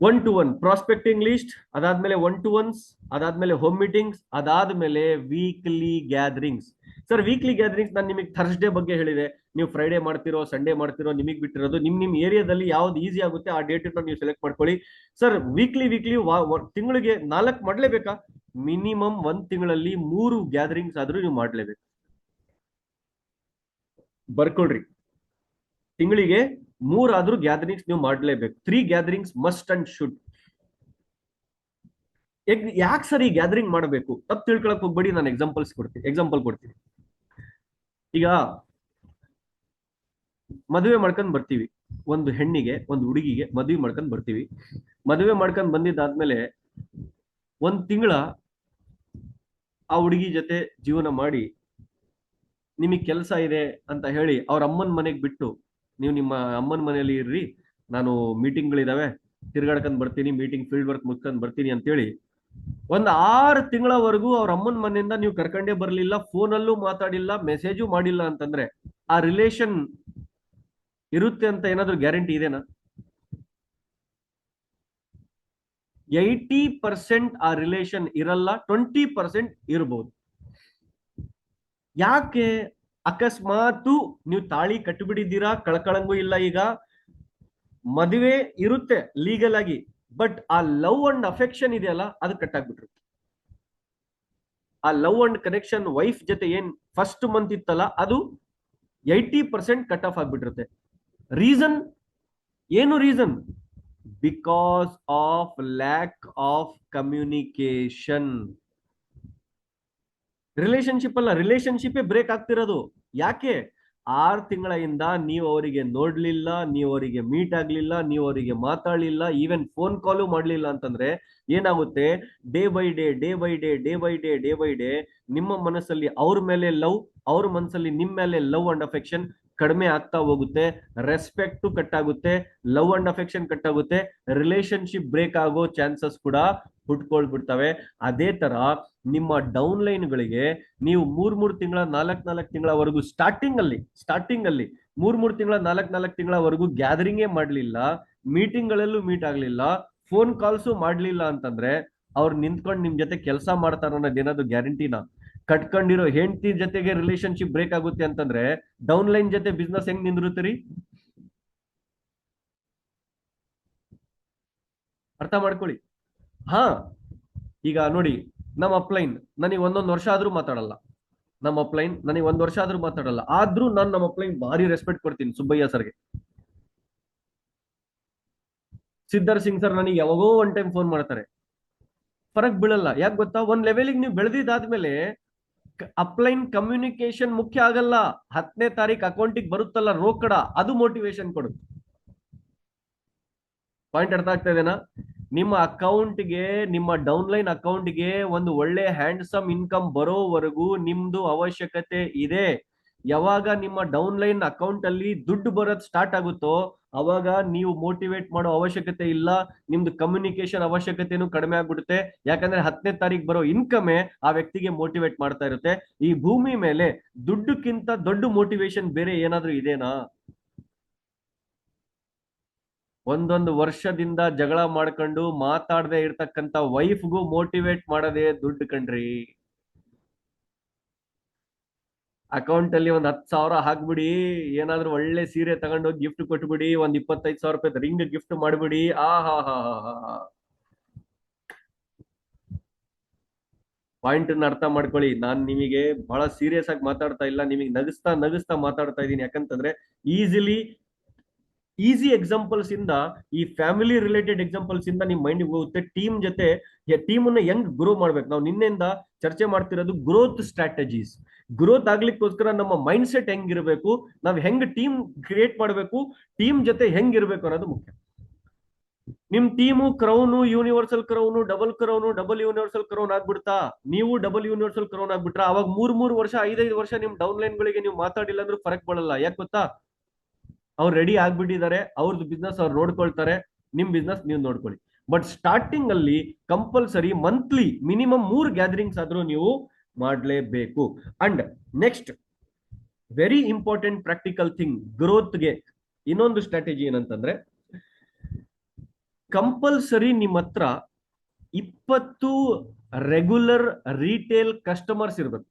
1-to-1 ಪ್ರಾಸ್ಪೆಕ್ಟಿಂಗ್ ಲಿಸ್ಟ್, ಅದಾದ್ಮೇಲೆ 1-to-1s, ಅದಾದ್ಮೇಲೆ ಹೋಮ್ ಮೀಟಿಂಗ್ಸ್, ಅದಾದ್ಮೇಲೆ weekly gatherings. Sir, weekly gatherings ನಾನು ನಿಮಗೆ ಥರ್ಸ್ಡೇ ಬಗ್ಗೆ ಹೇಳಿದೆ. ನೀವು ಫ್ರೈಡೇ ಮಾಡ್ತಿರೋ, ಸಂಡೇ ಮಾಡ್ತಿರೋ, ನಿಮಗೆ ಬಿಟ್ಟಿರೋದು. ನಿಮ್ ಏರಿಯಾದಲ್ಲಿ ಯಾವ್ದು ಈಸಿ ಆಗುತ್ತೆ ಆ ಡೇಟ್ ನೀವು ಸೆಲೆಕ್ಟ್ ಮಾಡ್ಕೊಳ್ಳಿ. ಸರ್, ವೀಕ್ಲಿ ತಿಂಗಳಿಗೆ 4 ಮಾಡ್ಲೇಬೇಕಾ? ಮಿನಿಮಮ್ 1 ತಿಂಗಳಲ್ಲಿ 3 ಗ್ಯಾದರಿಂಗ್ಸ್ ಆದ್ರೂ ನೀವು ಮಾಡ್ಲೇಬೇಕು. ಬರ್ಕೊಳ್ರಿ, ತಿಂಗಳಿಗೆ 3 ಆದ್ರೂ ಗ್ಯಾದರಿಂಗ್ಸ್ ನೀವು ಮಾಡ್ಲೇಬೇಕು. 3 ಗ್ಯಾದರಿಂಗ್ಸ್ ಮಸ್ಟ್ ಅಂಡ್ ಶುಡ್. ಯಾಕೆ ಸರ್ ಈ ಗ್ಯಾದರಿಂಗ್ ಮಾಡಬೇಕು? ತಪ್ಪು ತಿಳ್ಕೊಳಕ್ ಹೋಗ್ಬೇಡಿ, ನಾನು ಎಕ್ಸಾಂಪಲ್ ಕೊಡ್ತೀನಿ. ಈಗ ಮದುವೆ ಮಾಡ್ಕೊಂಡ್ ಬರ್ತೀವಿ, ಒಂದು ಹೆಣ್ಣಿಗೆ ಒಂದು ಹುಡುಗಿಗೆ ಮದುವೆ ಮಾಡ್ಕೊಂಡ್ ಬರ್ತೀವಿ. ಮದುವೆ ಮಾಡ್ಕೊಂಡ್ ಬಂದಿದ್ದಾದ್ಮೇಲೆ 1 ತಿಂಗಳ ಆ ಹುಡುಗಿ ಜೊತೆ ಜೀವನ ಮಾಡಿ, ನಿಮಗೆ ಕೆಲಸ ಇದೆ ಅಂತ ಹೇಳಿ ಅವ್ರ ಅಮ್ಮನ ಮನೆಗೆ ಬಿಟ್ಟು ನೀವು ನಿಮ್ಮ ಅಮ್ಮನ ಮನೆಯಲ್ಲಿ ಇರ್ರಿ, ನಾನು ಮೀಟಿಂಗ್ಗಳಿದಾವೆ ತಿರ್ಗಾಡ್ಕೊಂಡ್ ಬರ್ತೀನಿ, ಮೀಟಿಂಗ್ ಫೀಲ್ಡ್ ವರ್ಕ್ ಮುಗ್ಕೊಂಡ್ ಬರ್ತೀನಿ ಅಂತೇಳಿ 6 ತಿಂಗಳವರೆಗೂ ಅವ್ರ ಅಮ್ಮನ ಮನೆಯಿಂದ ನೀವು ಕರ್ಕೊಂಡೇ ಬರ್ಲಿಲ್ಲ, ಫೋನಲ್ಲೂ ಮಾತಾಡಿಲ್ಲ, ಮೆಸೇಜು ಮಾಡಿಲ್ಲ ಅಂತಂದ್ರೆ ಆ ರಿಲೇಶನ್ ಇರುತ್ತೆ ಅಂತ ಏನಾದ್ರೂ ಗ್ಯಾರಂಟಿ ಇದೆನಾ? 80% ಆ ರಿಲೇಶನ್ ಇರಲ್ಲ, 20% ಇರಬಹುದು. ಯಾಕೆ? ಅಕಸ್ಮಾತ್ ನೀವು ತಾಳಿ ಕಟ್ಟಿಬಿಟ್ಟಿದ್ದೀರಾ, ಕಳ್ಕೊಳಂಗೂ ಇಲ್ಲ, ಈಗ ಮದುವೆ ಇರುತ್ತೆ ಲೀಗಲ್ ಆಗಿ, ಬಟ್ ಆ ಲವ್ ಅಂಡ್ ಅಫೆಕ್ಷನ್ ಇದೆಯಲ್ಲ ಅದು ಕಟ್ಟಾಗ್ಬಿಟ್ಟಿರುತ್ತೆ. ಆ ಲವ್ ಅಂಡ್ ಕನೆಕ್ಷನ್ ವೈಫ್ ಜೊತೆ ಏನ್ ಫಸ್ಟ್ ಮಂತ್ ಇತ್ತಲ್ಲ ಅದು 80% ಕಟ್ ಆಫ್ ಆಗ್ಬಿಟ್ಟಿರುತ್ತೆ. ರೀಸನ್ ಏನು? Reason because of lack of communication. Relationship ಅಲ್ಲ, ರಿಲೇಶನ್ಶಿಪ್ ಬ್ರೇಕ್ ಆಗ್ತಿರೋದು. ಯಾಕೆ? 6 ತಿಂಗಳಿಂದ ನೀವು ಅವರಿಗೆ ನೋಡ್ಲಿಲ್ಲ, ನೀವು ಅವರಿಗೆ ಮೀಟ್ ಆಗ್ಲಿಲ್ಲ, ನೀವು ಅವರಿಗೆ ಮಾತಾಡ್ಲಿಲ್ಲ, ಈವನ್ ಫೋನ್ ಕಾಲು ಮಾಡ್ಲಿಲ್ಲ ಅಂತಂದ್ರೆ ಏನಾಗುತ್ತೆ? Day by day day by day day by day day by day ನಿಮ್ಮ ಮನಸ್ಸಲ್ಲಿ ಅವ್ರ ಮೇಲೆ ಲವ್, ಅವ್ರ ಮನಸ್ಸಲ್ಲಿ ನಿಮ್ಮ ಮೇಲೆ ಲವ್ ಅಂಡ್ ಅಫೆಕ್ಷನ್ ಕಡಿಮೆ ಆಗ್ತಾ ಹೋಗುತ್ತೆ. ರೆಸ್ಪೆಕ್ಟ್ ಕಟ್ ಆಗುತ್ತೆ, ಲವ್ ಅಂಡ್ ಅಫೆಕ್ಷನ್ ಕಟ್ ಆಗುತ್ತೆ, ರಿಲೇಶನ್ಶಿಪ್ ಬ್ರೇಕ್ ಆಗೋ ಚಾನ್ಸಸ್ ಕೂಡ ಹುಟ್ಕೊಳ್ಬಿಡ್ತವೆ. ಅದೇ ತರ ನಿಮ್ಮ ಡೌನ್ ಲೈನ್ಗಳಿಗೆ ನೀವು 3-3 ತಿಂಗಳ 4-4 ತಿಂಗಳವರೆಗೂ ಸ್ಟಾರ್ಟಿಂಗ್ ಅಲ್ಲಿ 3-3 ತಿಂಗಳ 4-4 ತಿಂಗಳವರೆಗೂ ಗ್ಯಾದರಿಂಗೇ ಮಾಡ್ಲಿಲ್ಲ, ಮೀಟಿಂಗ್ ಗಳಲ್ಲೂ ಮೀಟ್ ಆಗ್ಲಿಲ್ಲ, ಫೋನ್ ಕಾಲ್ಸು ಮಾಡ್ಲಿಲ್ಲ ಅಂತಂದ್ರೆ ಅವ್ರು ನಿಂತ್ಕೊಂಡು ನಿಮ್ ಜೊತೆ ಕೆಲಸ ಮಾಡ್ತಾರ ಅನ್ನೋದೇನಾದ್ರು ಗ್ಯಾರಂಟಿನಾ? ಕಟ್ಕೊಂಡಿರೋ ಹೆಂಡತಿ ಜೊತೆಗೆ ರಿಲೇಶನ್ಶಿಪ್ ಬ್ರೇಕ್ ಆಗುತ್ತೆ ಅಂತಂದ್ರೆ ಡೌನ್ ಲೈನ್ ಜೊತೆ ಬಿಸ್ನೆಸ್ ಹೆಂಗ್ ನಿಂದಿರುತ್ತೀರಿ? ಅರ್ಥ ಮಾಡ್ಕೊಳ್ಳಿ. ಹಾ, ಈಗ ನೋಡಿ, ನಮ್ಮ ಅಪ್ಲೈನ್ ನನಗೆ 1 ವರ್ಷ ಆದ್ರೂ ಮಾತಾಡಲ್ಲ, ನಮ್ಮ ಅಪ್ಲೈನ್ ನನಗೆ 1 ವರ್ಷ ಆದ್ರೂ ಮಾತಾಡಲ್ಲ, ಆದ್ರೂ ನಾನು ನಮ್ಮ ಅಪ್ಲೈನ್ ಭಾರಿ ರೆಸ್ಪೆಕ್ಟ್ ಕೊಡ್ತೀನಿ. ಸುಬ್ಬಯ್ಯ ಸರ್ಗೆ, ಸಿದ್ದರ್ ಸಿಂಗ್ ಸರ್ ನನಗೆ ಯಾವಾಗೋ ಒನ್ ಟೈಮ್ ಫೋನ್ ಮಾಡ್ತಾರೆ, ಫರಕ್ ಬೀಳಲ್ಲ. ಯಾಕೆ ಗೊತ್ತಾ? ಒಂದ್ ಲೆವೆಲ್ಗೆ ನೀವು ಬೆಳೆದಿದ್ದಾದ್ಮೇಲೆ ಅಪ್ಲೈನ್ ಕಮ್ಯುನಿಕೇಶನ್ ಮುಖ್ಯ ಆಗಲ್ಲ. 10ನೇ ತಾರೀಕು ಅಕೌಂಟಿಗೆ ಬರುತ್ತಲ್ಲ ರೋಕಡ, ಅದು ಮೋಟಿವೇಶನ್ ಕೊಡುತ್ತೆ. ಪಾಯಿಂಟ್ ಅರ್ಥ ಆಗ್ತಾ ಇದೆನಾ? ನಿಮ್ಮ ಅಕೌಂಟ್ಗೆ, ನಿಮ್ಮ ಡೌನ್ಲೈನ್ ಅಕೌಂಟ್ಗೆ ಒಂದು ಒಳ್ಳೆ ಹ್ಯಾಂಡ್ಸಮ್ ಇನ್ಕಮ್ ಬರೋವರೆಗೂ ನಿಮ್ದು ಅವಶ್ಯಕತೆ ಇದೆ. ಯಾವಾಗ ನಿಮ್ಮ ಡೌನ್ಲೈನ್ ಅಕೌಂಟ್ ಅಲ್ಲಿ ದುಡ್ಡು ಬರೋದು ಸ್ಟಾರ್ಟ್ ಆಗುತ್ತೋ ಅವಾಗ ನೀವು ಮೋಟಿವೇಟ್ ಮಾಡೋ ಅವಶ್ಯಕತೆ ಇಲ್ಲ, ನಿಮ್ದು ಕಮ್ಯುನಿಕೇಶನ್ ಅವಶ್ಯಕತೆನೂ ಕಡಿಮೆ ಆಗ್ಬಿಡುತ್ತೆ. ಯಾಕಂದ್ರೆ 10ನೇ ತಾರೀಕು ಬರೋ ಇನ್ಕಮೇ ಆ ವ್ಯಕ್ತಿಗೆ ಮೋಟಿವೇಟ್ ಮಾಡ್ತಾ ಇರುತ್ತೆ. ಈ ಭೂಮಿ ಮೇಲೆ ದುಡ್ಡುಕ್ಕಿಂತ ದೊಡ್ಡ ಮೋಟಿವೇಶನ್ ಬೇರೆ ಏನಾದ್ರೂ ಇದೆನಾ? ಒಂದೊಂದು ವರ್ಷದಿಂದ ಜಗಳ ಮಾಡ್ಕೊಂಡು ಮಾತಾಡದೆ ಇರ್ತಕ್ಕಂತ ವೈಫ್ಗೂ ಮೋಟಿವೇಟ್ ಮಾಡದೆ ದುಡ್ಡು ಕಣ್ರಿ. ಅಕೌಂಟ್ ಅಲ್ಲಿ 10,000 ಹಾಕ್ಬಿಡಿ, ಏನಾದ್ರೂ ಒಳ್ಳೆ ಸೀರೆ ತಗೊಂಡೋಗಿ ಗಿಫ್ಟ್ ಕೊಟ್ಬಿಡಿ, 25,000 ರೂಪಾಯಿ ರಿಂಗ್ ಗಿಫ್ಟ್ ಮಾಡ್ಬಿಡಿ. ಹಾ ಪಾಯಿಂಟ್ ಅರ್ಥ ಮಾಡ್ಕೊಳ್ಳಿ. ನಾನ್ ನಿಮಗೆ ಬಹಳ ಸೀರಿಯಸ್ ಆಗಿ ಮಾತಾಡ್ತಾ ಇಲ್ಲ, ನಿಮಗೆ ನಗಿಸ್ತಾ ನಗಿಸ್ತಾ ಮಾತಾಡ್ತಾ ಇದ್ದೀನಿ. ಯಾಕಂತಂದ್ರೆ ಈಸಿ ಎಕ್ಸಾಂಪಲ್ಸ್ ಇಂದ, ಈ ಫ್ಯಾಮಿಲಿ ರಿಲೇಟೆಡ್ ಎಕ್ಸಾಂಪಲ್ಸ್ ಇಂದ ನಿಮ್ ಮೈಂಡ್ ಹೋಗುತ್ತೆ. ಟೀಮ್ ಜೊತೆ ಟೀಮ್ ಅನ್ನ ಹೆಂಗ್ ಗ್ರೋ ಮಾಡ್ಬೇಕು, ನಾವು ನಿನ್ನೆಯಿಂದ ಚರ್ಚೆ ಮಾಡ್ತಿರೋದು ಗ್ರೋತ್ ಸ್ಟ್ರಾಟಜೀಸ್. ಗ್ರೋತ್ ಆಗ್ಲಿಕ್ಕೋಸ್ಕರ ನಮ್ಮ ಮೈಂಡ್ ಸೆಟ್ ಹೆಂಗಿರ್ಬೇಕು, ನಾವ್ ಹೆಂಗ್ ಟೀಮ್ ಕ್ರಿಯೇಟ್ ಮಾಡ್ಬೇಕು, ಟೀಮ್ ಜೊತೆ ಹೆಂಗಿರ್ಬೇಕು ಅನ್ನೋದು ಮುಖ್ಯ. ನಿಮ್ team crown, universal crown, double universal crown ಆಗ್ಬಿಡ್ತಾ? ನೀವು ಡಬಲ್ ಯೂನಿವರ್ಸಲ್ ಕ್ರೌನ್ ಆಗ್ಬಿಟ್ರ ಅವಾಗ 3 ವರ್ಷ 5 ವರ್ಷ ನಿಮ್ ಡೌನ್ ಲೈನ್ ಗಳಿಗೆ ನೀವು ಮಾತಾಡಿಲ್ಲ ಅಂದ್ರೂ ಫರಕ್ ಬೀಳಲ್ಲ. ಯಾಕೆ ಗೊತ್ತಾ? ಅವ್ರು ರೆಡಿ ಆಗ್ಬಿಟ್ಟಿದ್ದಾರೆ, ಅವ್ರದ್ದು ಬಿಸ್ನೆಸ್ ಅವ್ರು ನೋಡ್ಕೊಳ್ತಾರೆ, ನಿಮ್ ಬಿಸ್ನೆಸ್ ನೀವು ನೋಡ್ಕೊಳ್ಳಿ. ಬಟ್ ಸ್ಟಾರ್ಟಿಂಗ್ ಅಲ್ಲಿ ಕಂಪಲ್ಸರಿ ಮಂತ್ಲಿ ಮಿನಿಮಮ್ 3 ಗ್ಯಾದರಿಂಗ್ಸ್ ಆದ್ರೂ ನೀವು ಮಾಡ್ಲೇಬೇಕು. And next very important practical thing ಗ್ರೋತ್ಗೆ ಇನ್ನೊಂದು ಸ್ಟ್ರಾಟಜಿ ಏನಂತಂದ್ರೆ, ಕಂಪಲ್ಸರಿ ನಿಮ್ಮ ಹತ್ರ 20 ರೆಗ್ಯುಲರ್ ರಿಟೇಲ್ ಕಸ್ಟಮರ್ಸ್ ಇರ್ಬೇಕು.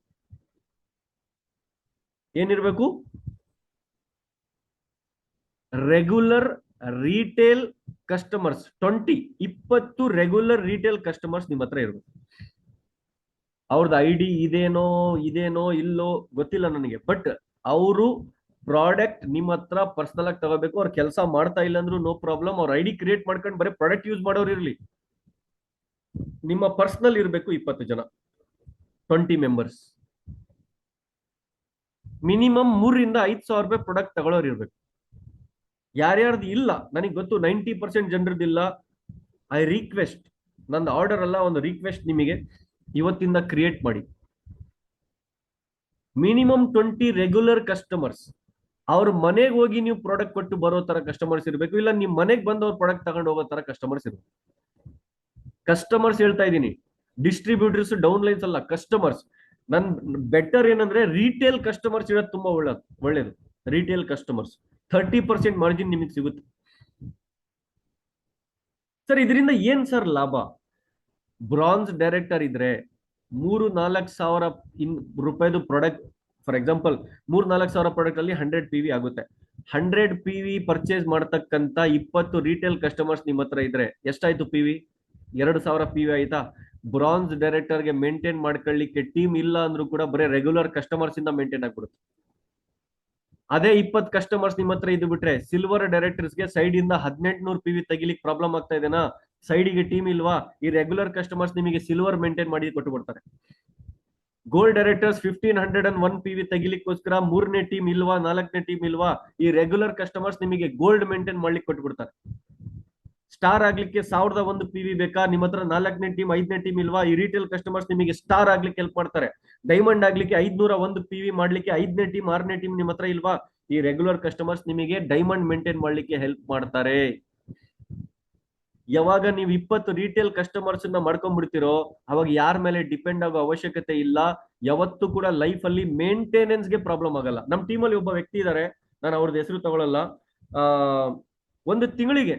ಏನಿರ್ಬೇಕು? Regular retail customers 20 regular retail customers ನಿಮ್ಮ ಹತ್ರ ಇರ್ಬೇಕು. ಅವ್ರದ್ದು ID ಇದೇನೋ ಇಲ್ಲೋ ಗೊತ್ತಿಲ್ಲ ನನಗೆ, ಬಟ್ ಅವರು ಪ್ರಾಡಕ್ಟ್ ನಿಮ್ಮ ಹತ್ರ ಪರ್ಸನಲ್ ಆಗಿ ತಗೋಬೇಕು. ಅವ್ರ ಕೆಲಸ ಮಾಡ್ತಾ ಇಲ್ಲ ಅಂದ್ರೂ ನೋ ಪ್ರಾಬ್ಲಮ್, ಅವ್ರ ID ಕ್ರಿಯೇಟ್ ಮಾಡ್ಕೊಂಡು ಬರೀ ಪ್ರಾಡಕ್ಟ್ ಯೂಸ್ ಮಾಡೋರು ಇರ್ಲಿ. ನಿಮ್ಮ ಪರ್ಸನಲ್ ಇರಬೇಕು 20 ಜನ, 20 ಮೆಂಬರ್ಸ್, ಮಿನಿಮಮ್ 3,000-5,000 ರೂಪಾಯಿ ಪ್ರಾಡಕ್ಟ್ ತಗೊಳ್ಳೋರು ಇರ್ಬೇಕು. ಯಾರ್ಯಾರ್ದು ಇಲ್ಲ ನನಗೆ ಗೊತ್ತು, 90% ಜನರದ್ದು ಇಲ್ಲ. ಐ ರಿಕ್ವೆಸ್ಟ್, ನಂದು ಆರ್ಡರ್ ಅಲ್ಲ, ಒಂದು ರಿಕ್ವೆಸ್ಟ್ ನಿಮಗೆ, ಇವತ್ತಿಂದ ಕ್ರಿಯೇಟ್ ಮಾಡಿ. ಮಿನಿಮಮ್ 20 ರೆಗ್ಯುಲರ್ ಕಸ್ಟಮರ್ಸ್, ಅವ್ರ ಮನೆಗೆ ಹೋಗಿ ನೀವು ಪ್ರಾಡಕ್ಟ್ ಕೊಟ್ಟು ಬರೋ ತರ ಕಸ್ಟಮರ್ಸ್ ಇರಬೇಕು, ಇಲ್ಲ ನಿಮ್ ಮನೆಗೆ ಬಂದು ಅವ್ರ ಪ್ರಾಡಕ್ಟ್ ತಗೊಂಡು ಹೋಗೋ ತರ ಕಸ್ಟಮರ್ಸ್ ಇರಬೇಕು. ಕಸ್ಟಮರ್ಸ್ ಹೇಳ್ತಾ ಇದ್ದೀನಿ, ಡಿಸ್ಟ್ರಿಬ್ಯೂಟರ್ಸ್ ಡೌನ್ ಲೈನ್ಸ್ ಅಲ್ಲ, ಕಸ್ಟಮರ್ಸ್. ನನ್ ಬೆಟರ್ ಏನಂದ್ರೆ ರಿಟೇಲ್ ಕಸ್ಟಮರ್ಸ್ ಇರೋದು ತುಂಬಾ ಒಳ್ಳೇದು. ರಿಟೇಲ್ ಕಸ್ಟಮರ್ಸ್ 30% ಮಾರ್ಜಿನ್ ನಿಮಗೆ ಸಿಗುತ್ತೆ. ಸರ್ ಇದರಿಂದ ಏನ್ ಸರ್ ಲಾಭ? ಬ್ರಾನ್ಸ್ ಡೈರೆಕ್ಟರ್ ಇದ್ರೆ 3-4 ಸಾವಿರ ರೂಪಾಯಿದು ಪ್ರಾಡಕ್ಟ್, ಫಾರ್ ಎಕ್ಸಾಂಪಲ್ 3-4 ಸಾವಿರ ಪ್ರಾಡಕ್ಟ್ ಅಲ್ಲಿ 100 PV ಆಗುತ್ತೆ. 100 PV ಪರ್ಚೇಸ್ ಮಾಡ್ತಕ್ಕಂತ 20 ರಿಟೇಲ್ ಕಸ್ಟಮರ್ಸ್ ನಿಮ್ಮ ಹತ್ರ ಇದ್ರೆ ಎಷ್ಟಾಯ್ತು PV? 2,000 PV ಆಯ್ತಾ? ಬ್ರಾನ್ಸ್ ಡೈರೆಕ್ಟರ್ಗೆ ಮೇಂಟೈನ್ ಮಾಡ್ಕೊಳ್ಳಿಕ್ಕೆ ಟೀಮ್ ಇಲ್ಲ ಅಂದ್ರೂ ಕೂಡ ಬರೀ ರೆಗ್ಯುಲರ್ ಕಸ್ಟಮರ್ಸ್ ಇಂದ ಮೇಂಟೈನ್ ಆಗ್ಬಿಡುತ್ತೆ. ಅದೇ 20 ಕಸ್ಟಮರ್ಸ್ ನಿಮ್ಮ ಹತ್ರ ಇದ್ದು ಬಿಟ್ರೆ ಸಿಲ್ವರ್ ಡೈರೆಕ್ಟರ್ಸ್ಗೆ ಸೈಡ್ ಇಂದ 1800 PV ತೆಗಿಲಿಕ್ಕೆ ಪ್ರಾಬ್ಲಮ್ ಆಗ್ತಾ ಇದೆನಾ? ಸೈಡಿಗೆ ಟೀಮ್ ಇಲ್ವಾ? ಈ ರೆಗ್ಯುಲರ್ ಕಸ್ಟಮರ್ಸ್ ನಿಮಗೆ ಸಿಲ್ವರ್ ಮೇಂಟೈನ್ ಮಾಡಿ ಕೊಟ್ಟು ಬಿಡ್ತಾರೆ. ಗೋಲ್ಡ್ ಡೈರೆಕ್ಟರ್ಸ್ 1501 PV ತೆಗಿಲಿಕ್ಕೋಸ್ಕರ 3ನೇ ಟೀಮ್ ಇಲ್ವಾ, 4ನೇ ಟೀಮ್ ಇಲ್ವಾ? ಈ ರೆಗ್ಯುಲರ್ ಕಸ್ಟಮರ್ಸ್ ನಿಮಗೆ ಗೋಲ್ಡ್ ಮೇಂಟೈನ್ ಮಾಡ್ಲಿಕ್ಕೆ ಕೊಟ್ಟು ಬಿಡ್ತಾರೆ. ಸ್ಟಾರ್ ಆಗ್ಲಿಕ್ಕೆ 1001 PV ಬೇಕಾ? ನಿಮ್ಮ ಹತ್ರ 4ನೇ ಟೀಮ್ 5ನೇ ಟೀಮ್ ಇಲ್ವಾ? ಈ ರಿಟೇಲ್ ಕಸ್ಟಮರ್ಸ್ ನಿಮಗೆ ಸ್ಟಾರ್ ಆಗ್ಲಿಕ್ಕೆ ಹೆಲ್ಪ್ ಮಾಡ್ತಾರೆ. ಡೈಮಂಡ್ ಆಗ್ಲಿಕ್ಕೆ 501 PV ಮಾಡ್ಲಿಕ್ಕೆ 5ನೇ ಟೀಮ್ 6ನೇ ಟೀಮ್ ನಿಮ್ಮ ಹತ್ರ ಇಲ್ವಾ? ಈ ರೆಗ್ಯುಲರ್ ಕಸ್ಟಮರ್ಸ್ ನಿಮಗೆ ಡೈಮಂಡ್ ಮೇಂಟೈನ್ ಮಾಡ್ಲಿಕ್ಕೆ ಹೆಲ್ಪ್ ಮಾಡ್ತಾರೆ. ಯಾವಾಗ ನೀವು 20 ರಿಟೇಲ್ ಕಸ್ಟಮರ್ಸ್ ಮಾಡ್ಕೊಂಡ್ಬಿಡ್ತಿರೋ ಅವಾಗ ಯಾರ ಮೇಲೆ ಡಿಪೆಂಡ್ ಆಗೋ ಅವಶ್ಯಕತೆ ಇಲ್ಲ. ಯಾವತ್ತೂ ಕೂಡ ಲೈಫ್ ಅಲ್ಲಿ ಮೇಂಟೆನೆನ್ಸ್ ಗೆ ಪ್ರಾಬ್ಲಮ್ ಆಗಲ್ಲ. ನಮ್ಮ ಟೀಮ್ ಅಲ್ಲಿ ಒಬ್ಬ ವ್ಯಕ್ತಿ ಇದ್ದಾರೆ, ನಾನು ಅವ್ರದ್ದು ಹೆಸರು ತಗೊಳ್ಳಲ್ಲ. ಒಂದು ತಿಂಗಳಿಗೆ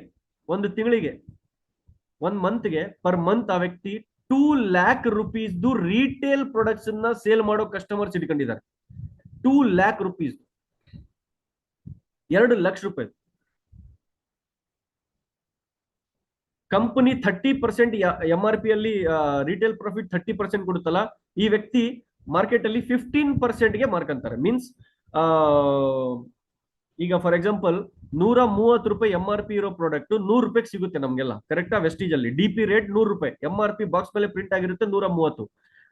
1 ಮಂತ್ಗೆ ಪರ್ ಮಂತ್ ಆ ವ್ಯಕ್ತಿ 2 lakh rupees retail products sale ಮಾಡೋ ಕಸ್ಟಮರ್ಸ್ ಇಟ್ಕೊಂಡಿದ್ದಾರೆ. 2 lakh rupees, 2 ಲಕ್ಷ ರೂಪಾಯಿ. ಕಂಪನಿ 30% MRP ಅಲ್ಲಿ ರಿಟೇಲ್ ಪ್ರಾಫಿಟ್ 30% ಕೊಡುತ್ತಲ್ಲ, ಈ ವ್ಯಕ್ತಿ ಮಾರ್ಕೆಟ್ ಅಲ್ಲಿ 15%ಗೆ ಮಾರ್ಕಂತಾರೆ. ಮೀನ್ಸ್ ಈಗ ಫಾರ್ ಎಕ್ಸಾಂಪಲ್ 130 ರೂಪಾಯಿ MRP ಇರೋ ಪ್ರಾಡಕ್ಟ್ 100 ರೂಪಾಯಿಗೆ ಸಿಗುತ್ತೆ ನಮ್ಗೆಲ್ಲ, ಕರೆಕ್ಟಾ? ವೆಸ್ಟೀಜ್ ಅಲ್ಲಿ DP ರೇಟ್ 100 ರೂಪಾಯಿ, MRP ಬಾಕ್ಸ್ ಮೇಲೆ ಪ್ರಿಂಟ್ ಆಗಿರುತ್ತೆ 130.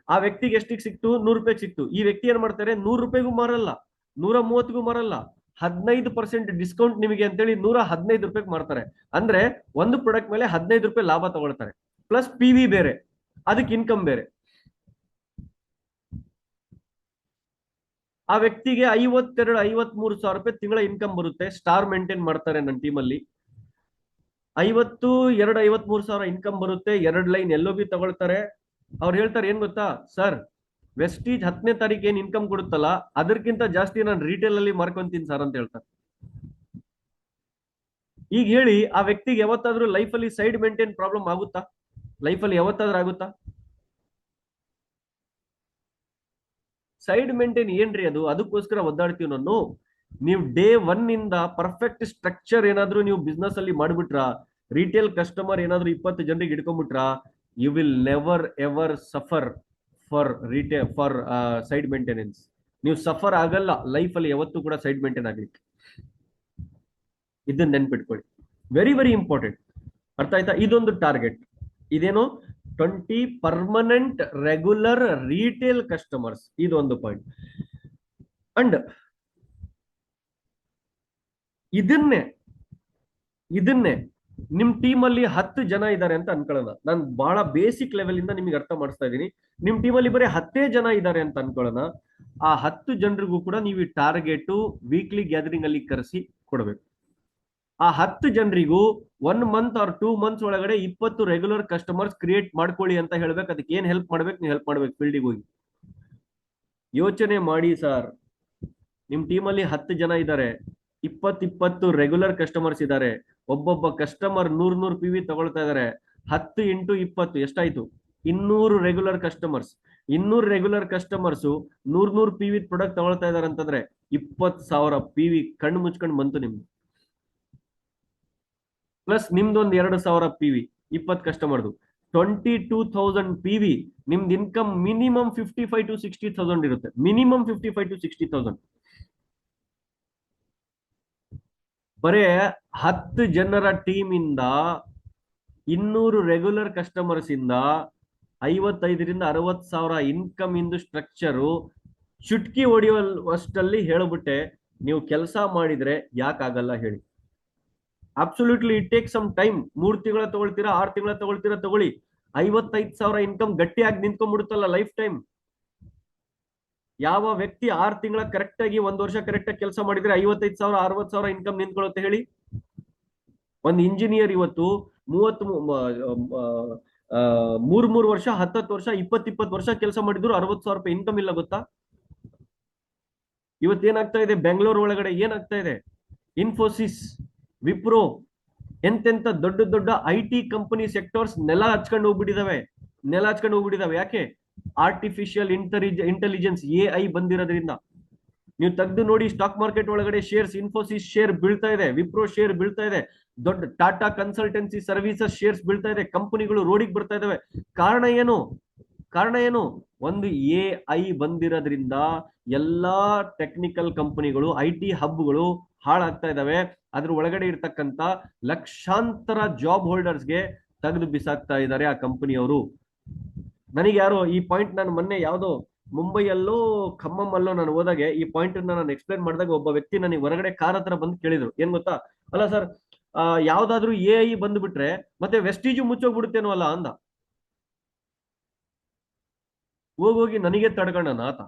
ಆ ವ್ಯಕ್ತಿಗೆ ಎಷ್ಟಿಗೆ ಸಿಕ್ತು? 100 ರೂಪಾಯಿಗೆ ಸಿಕ್ತು. ಈ ವ್ಯಕ್ತಿ ಏನ್ ಮಾಡ್ತಾರೆ, 100 ರೂಪಾಯಿಗೂ ಮಾರಲ್ಲ, 130ಗೂ ಮಾರಲ್ಲ, 15% ಡಿಸ್ಕೌಂಟ್ ನಿಮಗೆ ಅಂತೇಳಿ 115 ರೂಪಾಯಿಗೆ ಮಾರ್ತಾರೆ. ಅಂದ್ರೆ ಒಂದು ಪ್ರಾಡಕ್ಟ್ ಮೇಲೆ 15 ರೂಪಾಯಿ ಲಾಭ ತಗೊಳ್ತಾರೆ, ಪ್ಲಸ್ PV ಬೇರೆ, ಅದಕ್ಕೆ ಇನ್ಕಮ್ ಬೇರೆ. ಆ ವ್ಯಕ್ತಿಗೆ 52-53 ಸಾವಿರ ರೂಪಾಯಿ ತಿಂಗಳ ಇನ್ಕಮ್ ಬರುತ್ತೆ. ಸ್ಟಾರ್ ಮೇಂಟೈನ್ ಮಾಡ್ತಾರೆ ನನ್ನ ಟೀಮಲ್ಲಿ. 52-53 ಸಾವಿರ ಇನ್ಕಮ್ ಬರುತ್ತೆ. 2 ಲೈನ್ LOB ತಗೊಳ್ತಾರೆ. ಅವ್ರು ಹೇಳ್ತಾರೆ ಏನ್ ಗೊತ್ತಾ ಸರ್, ವೆಸ್ಟೀಜ್ 10ನೇ ತಾರೀಕು ಏನ್ ಇನ್ಕಮ್ ಕೊಡುತ್ತಲ್ಲ ಅದಕ್ಕಿಂತ ಜಾಸ್ತಿ ನಾನು ರಿಟೇಲ್ ಅಲ್ಲಿ ಮಾರ್ಕೊಂತೀನಿ ಸರ್ ಅಂತ ಹೇಳ್ತಾರೆ. ಈಗ ಹೇಳಿ, ಆ ವ್ಯಕ್ತಿಗೆ ಯಾವತ್ತಾದ್ರೂ ಲೈಫ್ ಅಲ್ಲಿ ಸೈಡ್ ಮೇಂಟೈನ್ ಪ್ರಾಬ್ಲಮ್ ಆಗುತ್ತಾ? ಲೈಫ್ ಅಲ್ಲಿ ಯಾವತ್ತಾದ್ರೂ ಆಗುತ್ತಾ? ಸೈಡ್ ಮೇಂಟೈನ್ ಏನ್ರಿ ಅದು? ಅದಕ್ಕೋಸ್ಕರ ಒದ್ದಾಡ್ತೀವಿ ನಾನು. ನೀವು ಡೇ 1 ಇಂದ ಪರ್ಫೆಕ್ಟ್ ಸ್ಟ್ರಕ್ಚರ್ ಏನಾದ್ರೂ ನೀವು ಬಿಸ್ನೆಸ್ ಅಲ್ಲಿ ಮಾಡ್ಬಿಟ್ರ, ರಿಟೇಲ್ ಕಸ್ಟಮರ್ ಏನಾದ್ರೂ 20 ಜನರಿಗೆ ಇಟ್ಕೊಂಡ್ಬಿಟ್ರ, you will never ever suffer for side maintenance. ನೀವು ಸಫರ್ ಆಗಲ್ಲ ಲೈಫ್ ಅಲ್ಲಿ ಯಾವತ್ತೂ ಕೂಡ ಸೈಡ್ ಮೇಂಟೈನ್ ಆಗ್ಲಿಕ್ಕೆ. ಇದನ್ನ ನೆನ್ಪಿಟ್ಕೊಳ್ಳಿ, ವೆರಿ ವೆರಿ ಇಂಪಾರ್ಟೆಂಟ್. ಅರ್ಥ ಆಯ್ತಾ? ಇದೊಂದು ಟಾರ್ಗೆಟ್. ಇದೇನು 20 ಪರ್ಮನೆಂಟ್ ರೆಗ್ಯುಲರ್ ರಿಟೇಲ್ ಕಸ್ಟಮರ್ಸ್, ಇದೊಂದು ಪಾಯಿಂಟ್. ಅಂಡ್ ಇದನ್ನೇ ನಿಮ್ ಟೀಮ್ ಅಲ್ಲಿ 10 ಜನ ಇದ್ದಾರೆ ಅಂತ ಅನ್ಕೊಳ್ಳೋಣ. ನಾನು ಬಹಳ ಬೇಸಿಕ್ ಲೆವೆಲ್ ಇಂದ ನಿಮಗೆ ಅರ್ಥ ಮಾಡಿಸ್ತಾ ಇದ್ದೀನಿ. ನಿಮ್ ಟೀಮ್ ಅಲ್ಲಿ ಬರೀ 10 ಜನ ಇದ್ದಾರೆ ಅಂತ ಅನ್ಕೊಳ್ಳೋಣ. ಆ 10 ಜನರಿಗೂ ಕೂಡ ನೀವು ಟಾರ್ಗೆಟ್ ವೀಕ್ಲಿ ಗ್ಯಾದರಿಂಗ್ ಅಲ್ಲಿ ಕರೆಸಿ ಕೊಡಬೇಕು. ಆ 10 ಜನರಿಗೂ 1 ಮಂತ್ ಆರ್ 2 ಮಂತ್ಸ್ ಒಳಗಡೆ 20 ರೆಗ್ಯುಲರ್ ಕಸ್ಟಮರ್ಸ್ ಕ್ರಿಯೇಟ್ ಮಾಡ್ಕೊಳ್ಳಿ ಅಂತ ಹೇಳ್ಬೇಕು. ಅದಕ್ಕೆ ಏನ್ ಹೆಲ್ಪ್ ಮಾಡ್ಬೇಕು? ನೀವು ಹೆಲ್ಪ್ ಮಾಡ್ಬೇಕು. ಫೀಲ್ಡಿಗೆ ಹೋಗಿ ಯೋಚನೆ ಮಾಡಿ ಸರ್, ನಿಮ್ ಟೀಮಲ್ಲಿ 10 ಜನ ಇದ್ದಾರೆ, 20 ರೆಗ್ಯುಲರ್ ಕಸ್ಟಮರ್ಸ್ ಇದ್ದಾರೆ. ಒಬ್ಬೊಬ್ಬ ಕಸ್ಟಮರ್ 100 PV ತಗೊಳ್ತಾ ಇದಾರೆ. 10 × 20 ಎಷ್ಟಾಯ್ತು? 200 regular customers. 200 regular customers 100 PV product ತಗೊಳ್ತಾ ಇದಾರೆ ಅಂತಂದ್ರೆ 20,000 PV ಕಣ್ಣು ಮುಚ್ಕೊಂಡು ಬಂತು ನಿಮ್ದು. ಪ್ಲಸ್ ನಿಮ್ದೊಂದು 2,000 PV 20 ಕಸ್ಟಮರ್ದು. 22,000 PV, ನಿಮ್ದು ಇನ್ಕಮ್ ಮಿನಿಮಮ್ 55 to 60,000 ಇರುತ್ತೆ. Minimum 55 to 60,000. ಬರೇ 10 ಜನರ ಟೀಮ್ ಇಂದ 200 ರೆಗ್ಯುಲರ್ ಕಸ್ಟಮರ್ಸ್ ಇಂದ 55ರಿಂದ 60,000 ಇನ್ಕಮ್ ಇಂದು ಸ್ಟ್ರಕ್ಚರು ಚುಟ್ಕಿ ಹೊಡೆಯುವಷ್ಟಲ್ಲಿ ಹೇಳ್ಬಿಟ್ಟೆ. ನೀವು ಕೆಲಸ ಮಾಡಿದ್ರೆ ಯಾಕಾಗಲ್ಲ ಹೇಳಿ? Absolutely it take some time. 3 ತಿಂಗಳ ತಗೊಳ್ತೀರಾ, 6 ತಿಂಗಳ ತಗೊಳ್ತೀರಾ, ತಗೊಳ್ಳಿ. 55,000 ಇನ್ಕಮ್ ಗಟ್ಟಿಯಾಗಿ ನಿಂತ್ಕೊಂಡ್ಬಿಡುತ್ತಲ್ಲ ಲೈಫ್ ಟೈಮ್. ಯಾವ ವ್ಯಕ್ತಿ 6 ತಿಂಗಳ ಕರೆಕ್ಟ್ ಆಗಿ 1 ವರ್ಷ ಕರೆಕ್ಟ್ ಆಗಿ ಕೆಲಸ ಮಾಡಿದ್ರೆ 55,000 60,000 ಇನ್ಕಮ್ ನಿಂತ್ಕೊಳ್ಳುತ್ತೆ ಹೇಳಿ? ಒಂದು ಇಂಜಿನಿಯರ್ ಇವತ್ತು 3 ವರ್ಷ 10 ವರ್ಷ 20 ವರ್ಷ ಕೆಲಸ ಮಾಡಿದ್ರು 60,000 ರೂಪಾಯಿ ಇನ್ಕಮ್ ಇಲ್ಲ ಗೊತ್ತಾ? ಇವತ್ತೇನಾಗ್ತಾ ಇದೆ ಬೆಂಗಳೂರು ಒಳಗಡೆ? ಏನಾಗ್ತಾ ಇದೆ? ಇನ್ಫೋಸಿಸ್, ವಿಪ್ರೋ, ಎಂತೆಂತ ದೊಡ್ಡ ದೊಡ್ಡ IT ಕಂಪನಿ ಸೆಕ್ಟರ್ಸ್ ನೆಲ ಹಚ್ಕೊಂಡು ಹೋಗ್ಬಿಟ್ಟಿದಾವೆ. ಯಾಕೆ? ಆರ್ಟಿಫಿಷಿಯಲ್ ಇಂಟೆಲಿಜೆನ್ಸ್ AI ಬಂದಿರೋದ್ರಿಂದ. ನೀವು ತೆಗೆದು ನೋಡಿ ಸ್ಟಾಕ್ ಮಾರ್ಕೆಟ್ ಒಳಗಡೆ ಶೇರ್ಸ್, ಇನ್ಫೋಸಿಸ್ ಶೇರ್ ಬೀಳ್ತಾ ಇದೆ, ವಿಪ್ರೋ ಶೇರ್ ಬೀಳ್ತಾ ಇದೆ, ದೊಡ್ಡ ಟಾಟಾ ಕನ್ಸಲ್ಟೆನ್ಸಿ ಸರ್ವಿಸಸ್ ಶೇರ್ಸ್ ಬೀಳ್ತಾ ಇದೆ, ಕಂಪನಿಗಳು ರೋಡಿಗೆ ಬರ್ತಾ ಇದಾವೆ. ಕಾರಣ ಏನು? ಒಂದು AI ಬಂದಿರೋದ್ರಿಂದ ಎಲ್ಲಾ ಟೆಕ್ನಿಕಲ್ ಕಂಪನಿಗಳು, IT ಹಬ್ಗಳು ಹಾಳಾಗ್ತಾ ಇದಾವೆ. ಅದ್ರ ಒಳಗಡೆ ಇರ್ತಕ್ಕಂತ ಲಕ್ಷಾಂತರ ಜಾಬ್ ಹೋಲ್ಡರ್ಸ್ಗೆ ತೆಗೆದು ಬಿಸಾಕ್ತಾ ಇದ್ದಾರೆ ಆ ಕಂಪನಿಯವರು. ನನಗೆ ಯಾರೋ ಈ ಪಾಯಿಂಟ್, ನಾನು ಮೊನ್ನೆ ಯಾವ್ದೋ ಮುಂಬೈಯಲ್ಲೋ ಖಮ್ಮಮ್ಮಲ್ಲೋ ನಾನು ಹೋದಾಗೆ ಈ ಪಾಯಿಂಟ್ ನಾನು ಎಕ್ಸ್ಪ್ಲೈನ್ ಮಾಡಿದಾಗ ಒಬ್ಬ ವ್ಯಕ್ತಿ ನನಗೆ ಹೊರಗಡೆ ಕಾರ್ ಹತ್ರ ಬಂದು ಕೇಳಿದ್ರು, ಏನ್ ಗೊತ್ತಾ, ಅಲ್ಲ ಸರ್, ಯಾವ್ದಾದ್ರು AI ಬಂದ್ಬಿಟ್ರೆ ಮತ್ತೆ ವೆಸ್ಟೀಜು ಮುಚ್ಚೋಗ್ಬಿಡುತ್ತೇನೋ ಅಲ್ಲ ಅಂದ. ಹೋಗಿ ನನಗೆ ತಡ್ಕೊಂಡ ಆತ.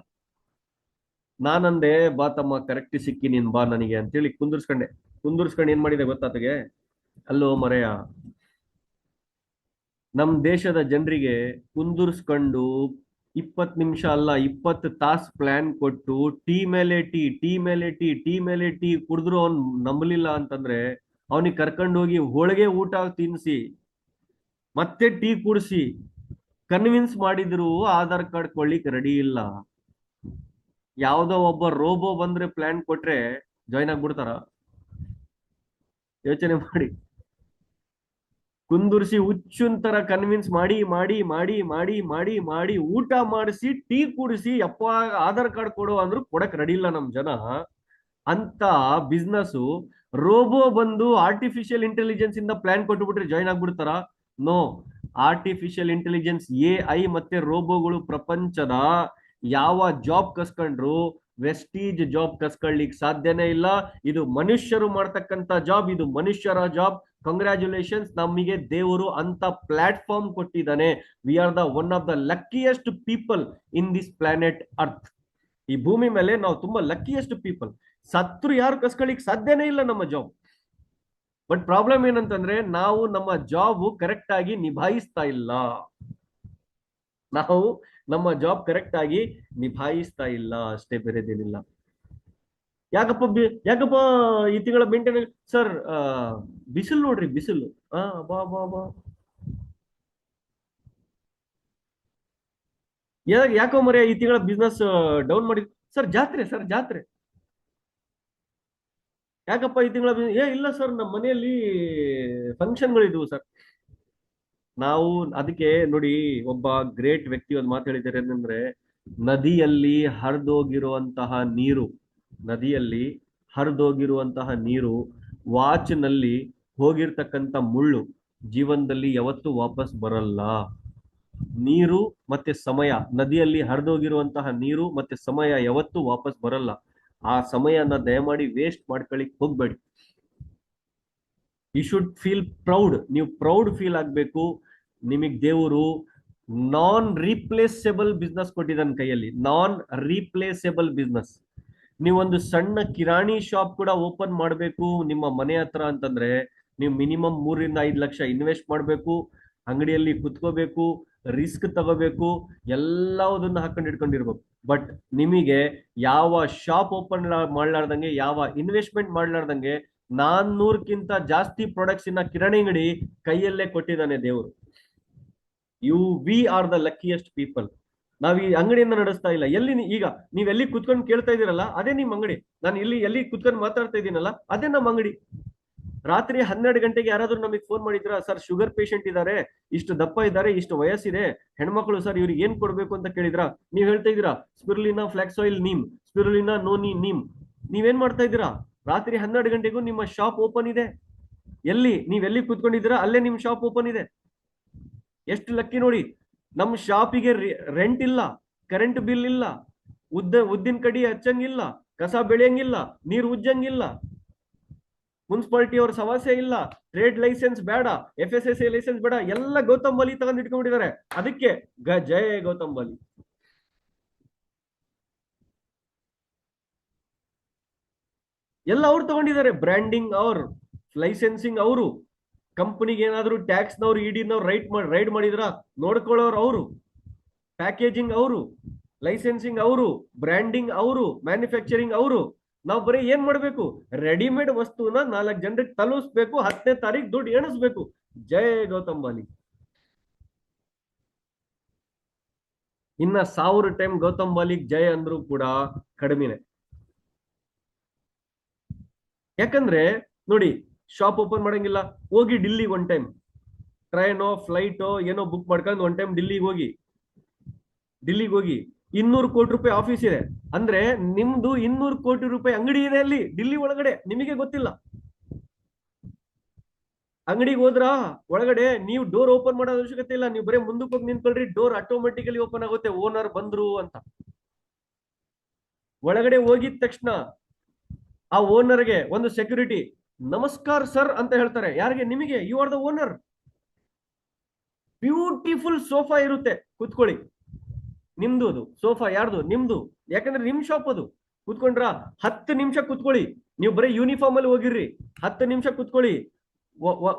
ನಾನಂದೆ, ಬಾ ತಮ್ಮ ಕರೆಕ್ಟ್ ಸಿಕ್ಕಿ ನೀನ್ ಬಾ ನನಗೆ ಅಂತೇಳಿ ಕುಂದರ್ಸ್ಕೊಂಡು ಏನ್ ಮಾಡಿದೆ ಗೊತ್ತಾತಗೆ? ಅಲ್ಲೋ ಮರೆಯ, ನಮ್ ದೇಶದ ಜನರಿಗೆ ಕುಂದರ್ಸ್ಕೊಂಡು 20 ನಿಮಿಷ ಅಲ್ಲ 20 ತಾಸು ಪ್ಲಾನ್ ಕೊಟ್ಟು ಟೀ ಮೇಲೆ ಟೀ ಕುಡಿದ್ರು ಅವ್ನ್ ನಂಬಲಿಲ್ಲ ಅಂತಂದ್ರೆ ಅವನಿಗೆ ಕರ್ಕೊಂಡೋಗಿ ಹೋಳಿಗೆ ಊಟ ತಿನ್ಸಿ ಮತ್ತೆ ಟೀ ಕುಡಿಸಿ ಕನ್ವಿನ್ಸ್ ಮಾಡಿದ್ರು ಆಧಾರ್ ಕಾರ್ಡ್ ಕೊಳ್ಳಿಕ್ ರೆಡಿ ಇಲ್ಲ. ಯಾವ್ದೋ ಒಬ್ಬ ರೋಬೋ ಬಂದ್ರೆ ಪ್ಲಾನ್ ಕೊಟ್ರೆ ಜಾಯ್ನ್ ಆಗ್ಬಿಡ್ತಾರ? ಯೋಚನೆ ಮಾಡಿ. ಕುಂದುರ್ಸಿ ಹುಚ್ಚುಂತರ ಕನ್ವಿನ್ಸ್ ಮಾಡಿ ಊಟ ಮಾಡಿಸಿ ಟೀ ಕುಡಿಸಿ ಯಪ್ಪ ಆಧಾರ್ ಕಾರ್ಡ್ ಕೊಡು ಅಂದ್ರು ಕೊಡಕ್ ರೆಡಿ ಇಲ್ಲ ನಮ್ ಜನ. ಅಂತ ಬಿಸ್ನೆಸ್ ರೋಬೋ ಬಂದು ಆರ್ಟಿಫಿಷಿಯಲ್ ಇಂಟೆಲಿಜೆನ್ಸ್ ಇಂದ ಪ್ಲಾನ್ ಕೊಟ್ಟುಬಿಟ್ರೆ ಜಾಯ್ನ್ ಆಗ್ಬಿಡ್ತಾರ? ನೋ. ಆರ್ಟಿಫಿಷಿಯಲ್ ಇಂಟೆಲಿಜೆನ್ಸ್ AI ಮತ್ತೆ ರೋಬೋಗಳು ಪ್ರಪಂಚದ ಯಾವ ಜಾಬ್ ಕಸ್ಕೊಂಡ್ರು ವೆಸ್ಟೀಜ್ ಜಾಬ್ ಕಸ್ಕೊಳ್ಳಿಕ್ ಸಾಧ್ಯನೇ ಇಲ್ಲ. ಇದು ಮನುಷ್ಯರು ಮಾಡ್ತಕ್ಕಂತ ಜಾಬ್, ಇದು ಮನುಷ್ಯರ ಜಾಬ್. ಕಂಗ್ರ್ಯಾಚುಲೇಷನ್ಸ್, ನಮಗೆ ದೇವರು ಅಂತ ಪ್ಲಾಟ್ಫಾರ್ಮ್ ಕೊಟ್ಟಿದ್ದಾನೆ. We are the one of the luckiest people in this planet earth. ಈ ಭೂಮಿ ಮೇಲೆ ನಾವು ತುಂಬಾ ಲಕ್ಕಿಯೆಸ್ಟ್ ಪೀಪಲ್. ಸತ್ರು ಯಾರು ಕಸ್ಕೊಳ್ಳಿಕ್ ಸಾಧ್ಯನೇ ಇಲ್ಲ ನಮ್ಮ ಜಾಬ್. ಬಟ್ ಪ್ರಾಬ್ಲಮ್ ಏನಂತಂದ್ರೆ ನಾವು ನಮ್ಮ ಜಾಬ್ ಕರೆಕ್ಟ್ ಆಗಿ ನಿಭಾಯಿಸ್ತಾ ಇಲ್ಲ. ನಾವು ನಮ್ಮ ಜಾಬ್ ಕರೆಕ್ಟ್ ಆಗಿ ನಿಭಾಯಿಸ್ತಾ ಇಲ್ಲ ಅಷ್ಟೇ, ಬೇರೆದೇನಿಲ್ಲ. ಯಾಕಪ್ಪ ಈ ತಿಂಗಳ ಮೇಂಟೆನೆನ್ಸ್ ಸರ್? ಬಿಸಿಲು ನೋಡ್ರಿ, ಬಿಸಿಲು. ಬಾ ಬಾ ಬಾ ಯಾಕೋ ಮರೆ ಈ ತಿಂಗಳ ಬಿಸ್ನೆಸ್ ಡೌನ್ ಮಾಡಿ ಸರ್? ಜಾತ್ರೆ ಯಾಕಪ್ಪ ಈ ತಿಂಗಳ? ಇಲ್ಲ ಸರ್, ನಮ್ಮ ಮನೆಯಲ್ಲಿ ಫಂಕ್ಷನ್ಗಳಿದ್ವು ಸರ್. ನಾವು ಅದಕ್ಕೆ ನೋಡಿ, ಒಬ್ಬ ಗ್ರೇಟ್ ವ್ಯಕ್ತಿ ಒಂದು ಮಾತು ಹೇಳಿದ್ದಾರೆ ಏನಂದ್ರೆ, ನದಿಯಲ್ಲಿ ಹರಿದೋಗಿರುವಂತಹ ನೀರು ವಾಚ್ ನಲ್ಲಿ ಹೋಗಿರ್ತಕ್ಕಂಥ ಮುಳ್ಳು ಜೀವನದಲ್ಲಿ ಯಾವತ್ತೂ ವಾಪಸ್ ಬರಲ್ಲ. ನೀರು ಮತ್ತೆ ಸಮಯ, ನದಿಯಲ್ಲಿ ಹರಿದೋಗಿರುವಂತಹ ನೀರು ಮತ್ತೆ ಸಮಯ ಯಾವತ್ತೂ ವಾಪಸ್ ಬರಲ್ಲ. ಆ ಸಮಯನ ದಯಮಾಡಿ ವೇಸ್ಟ್ ಮಾಡ್ಕೊಳ್ಳಿಕ್ ಹೋಗ್ಬೇಡಿ. You should feel proud. ನೀವು ಪ್ರೌಡ್ ಫೀಲ್ ಆಗ್ಬೇಕು. ನಿಮಗ್ ದೇವರು ನಾನ್ ರೀಪ್ಲೇಸಬಲ್ ಬಿಸ್ನೆಸ್ ಕೊಟ್ಟಿದ್ದಾನೆ ಕೈಯಲ್ಲಿ, ನಾನ್ ರೀಪ್ಲೇಸಬಲ್ ಬಿಸ್ನೆಸ್. ನೀವೊಂದು ಸಣ್ಣ ಕಿರಾಣಿ ಶಾಪ್ ಕೂಡ ಓಪನ್ ಮಾಡಬೇಕು ನಿಮ್ಮ ಮನೆ ಹತ್ರ ಅಂತಂದ್ರೆ ನೀವು ಮಿನಿಮಮ್ 3 ರಿಂದ 5 ಲಕ್ಷ ಇನ್ವೆಸ್ಟ್ ಮಾಡಬೇಕು. ಅಂಗಡಿಯಲ್ಲಿ ಕುತ್ಕೋಬೇಕು, ರಿಸ್ಕ್ ತಗೋಬೇಕು, ಎಲ್ಲದನ್ನ ಹಾಕೊಂಡು ಇಟ್ಕೊಂಡಿರ್ಬೇಕು. ಬಟ್ ನಿಮಗೆ ಯಾವ ಶಾಪ್ ಓಪನ್ ಮಾಡ್ಲಾರ್ದಂಗೆ, ಯಾವ ಇನ್ವೆಸ್ಟ್ಮೆಂಟ್ ಮಾಡ್ಲಾರ್ದಂಗೆ 400ಕ್ಕಿಂತ ಜಾಸ್ತಿ ಪ್ರಾಡಕ್ಟ್ಸ್ ಇನ್ನ ಕಿರಾಣಿ ಅಂಗಡಿ ಕೈಯಲ್ಲೇ ಕೊಟ್ಟಿದ್ದಾನೆ ದೇವರು. We are the luckiest people. ನಾವ್ ಈ ಅಂಗಡಿಯನ್ನ ನಡೆಸ್ತಾ ಇಲ್ಲ. ಈಗ ನೀವೆಲ್ಲಿ ಕುತ್ಕೊಂಡು ಕೇಳ್ತಾ ಇದೀರಲ್ಲ, ಅದೇ ನಿಮ್ ಅಂಗಡಿ. ನಾನು ಎಲ್ಲಿ ಕುತ್ಕೊಂಡು ಮಾತಾಡ್ತಾ ಇದ್ದೀನಲ್ಲ, ಅದೇ ನಮ್ಮ ಅಂಗಡಿ. ರಾತ್ರಿ 12 ಗಂಟೆಗೆ ಯಾರಾದ್ರೂ ನಮಗೆ ಫೋನ್ ಮಾಡಿದ್ರ, ಸರ್ ಶುಗರ್ ಪೇಷಂಟ್ ಇದ್ದಾರೆ, ಇಷ್ಟು ದಪ್ಪ ಇದ್ದಾರೆ, ಇಷ್ಟು ವಯಸ್ಸಿದೆ, ಹೆಣ್ಮಕ್ಳು ಸರ್ ಇವ್ರಿಗೆ ಏನ್ ಕೊಡ್ಬೇಕು ಅಂತ ಕೇಳಿದ್ರ, ನೀವ್ ಹೇಳ್ತಾ ಇದೀರಾ spirulina flax oil neem, spirulina noni neem. ನೀವೇನ್ ಮಾಡ್ತಾ ಇದ್ದೀರಾ? ರಾತ್ರಿ 12 ಗಂಟೆಗೂ ನಿಮ್ಮ ಶಾಪ್ ಓಪನ್ ಇದೆ. ನೀವೆಲ್ಲಿ ಕೂತ್ಕೊಂಡಿದ್ದೀರಾ ಅಲ್ಲೇ ನಿಮ್ ಶಾಪ್ ಓಪನ್ ಇದೆ. ಎಷ್ಟು ಲಕ್ಕಿ ನೋಡಿ. ನಮ್ ಶಾಪಿಗೆ ರೆಂಟ್ ಇಲ್ಲ, ಕರೆಂಟ್ ಬಿಲ್ ಇಲ್ಲ, ಉದ್ದಿನ ಕಡಿ ಹಚ್ಚಂಗಿಲ್ಲ, ಕಸ ಬೆಳೆಯಂಗಿಲ್ಲ, ನೀರು ಉಜ್ಜಂಗಿಲ್ಲ, ಮುನ್ಸಿಪಾಲಿಟಿ ಅವ್ರ ಸಮಸ್ಯೆ ಇಲ್ಲ, ಟ್ರೇಡ್ ಲೈಸೆನ್ಸ್ ಬೇಡ, FSSAI ಲೈಸೆನ್ಸ್ ಬೇಡ, ಎಲ್ಲ ಗೌತಮ್ ಬಲಿ ತಗೊಂಡ್ ಇಟ್ಕೊಂಡಿದ್ದಾರೆ. ಅದಕ್ಕೆ ಜಯ ಗೌತಮ್ ಬಲಿ. ಎಲ್ಲ ಅವ್ರು ತಗೊಂಡಿದ್ದಾರೆ. ಬ್ರ್ಯಾಂಡಿಂಗ್ ಅವ್ರು, ಲೈಸೆನ್ಸಿಂಗ್ ಅವರು, ಕಂಪನಿಗೆ ಏನಾದ್ರು ಟ್ಯಾಕ್ಸ್ ನವ್ರು ಇಡಿನವ್ರು ರೈಡ್ ಮಾಡಿದ್ರ ನೋಡ್ಕೊಳ್ಳೋರು ಅವರು, ಪ್ಯಾಕೇಜಿಂಗ್ ಅವರು, ಲೈಸೆನ್ಸಿಂಗ್ ಅವರು, ಬ್ರ್ಯಾಂಡಿಂಗ್ ಅವರು, ಮ್ಯಾನುಫ್ಯಾಕ್ಚರಿಂಗ್ ಅವರು. ನಾವು ಬರೀ ಏನ್ ಮಾಡ್ಬೇಕು? ರೆಡಿಮೇಡ್ ವಸ್ತುನ 4 ಜನರಿಗೆ ತಲುಪಿಸ್ಬೇಕು, 10ನೇ ತಾರೀಕು ದುಡ್ಡು ಎಣಿಸ್ಬೇಕು. ಜಯ ಗೌತಮ್ ಬಾಲಿ. ಇನ್ನ 1000 ಟೈಮ್ ಗೌತಮ್ ಬಾಲಿಗ್ ಜಯ ಅಂದ್ರೂ ಕೂಡ ಕಡಿಮೆನೆ. ಯಾಕಂದ್ರೆ ನೋಡಿ, ಶಾಪ್ ಓಪನ್ ಮಾಡಂಗಿಲ್ಲ, ಹೋಗಿ ಡಿಲ್ಲಿಗೆ ಒನ್ ಟೈಮ್ ಟ್ರೈನೋ ಫ್ಲೈಟೋ ಏನೋ ಬುಕ್ ಮಾಡ್ಕೊಂಡು ಒನ್ ಟೈಮ್ ಡಿಲ್ಲಿಗೆ ಹೋಗಿ 200 ಕೋಟಿ ರೂಪಾಯಿ ಆಫೀಸ್ ಇದೆ ಅಂದ್ರೆ ನಿಮ್ದು 200 ಕೋಟಿ ರೂಪಾಯಿ ಅಂಗಡಿ ಇದೆ ಅಲ್ಲಿ ಡಿಲ್ಲಿ ಒಳಗಡೆ, ನಿಮಗೆ ಗೊತ್ತಿಲ್ಲ. ಅಂಗಡಿಗೆ ಹೋದ್ರ ಒಳಗಡೆ ನೀವು ಡೋರ್ ಓಪನ್ ಮಾಡೋ ಅವಶ್ಯಕತೆ ಇಲ್ಲ, ನೀವು ಬರೀ ಮುಂದಕ್ಕೆ ಹೋಗಿ ನಿಂತ್ಕೊಳ್ರಿ, ಡೋರ್ ಆಟೋಮೆಟಿಕಲಿ ಓಪನ್ ಆಗುತ್ತೆ, ಓನರ್ ಬಂದ್ರು ಅಂತ. ಒಳಗಡೆ ಹೋಗಿದ ತಕ್ಷಣ ಆ ಓನರ್ಗೆ ಒಂದು ಸೆಕ್ಯೂರಿಟಿ ನಮಸ್ಕಾರ ಸರ್ ಅಂತ ಹೇಳ್ತಾರೆ. ಯಾರಿಗೆ? ನಿಮಗೆ. You are the owner. Beautiful sofa ಇರುತ್ತೆ, ಕುತ್ಕೊಳ್ಳಿ. ನಿಮ್ದು ಅದು ಸೋಫಾ, ಯಾರ್ದು? ನಿಮ್ದು. ಯಾಕಂದ್ರೆ ನಿಮ್ ಶಾಪ್ ಅದು. ಕುತ್ಕೊಂಡ್ರ 10 ನಿಮಿಷ ಕುತ್ಕೊಳ್ಳಿ. ನೀವು ಬರೀ ಯೂನಿಫಾರ್ಮ್ ಅಲ್ಲಿ ಹೋಗಿರ್ರಿ, 10 ನಿಮಿಷ ಕುತ್ಕೊಳ್ಳಿ.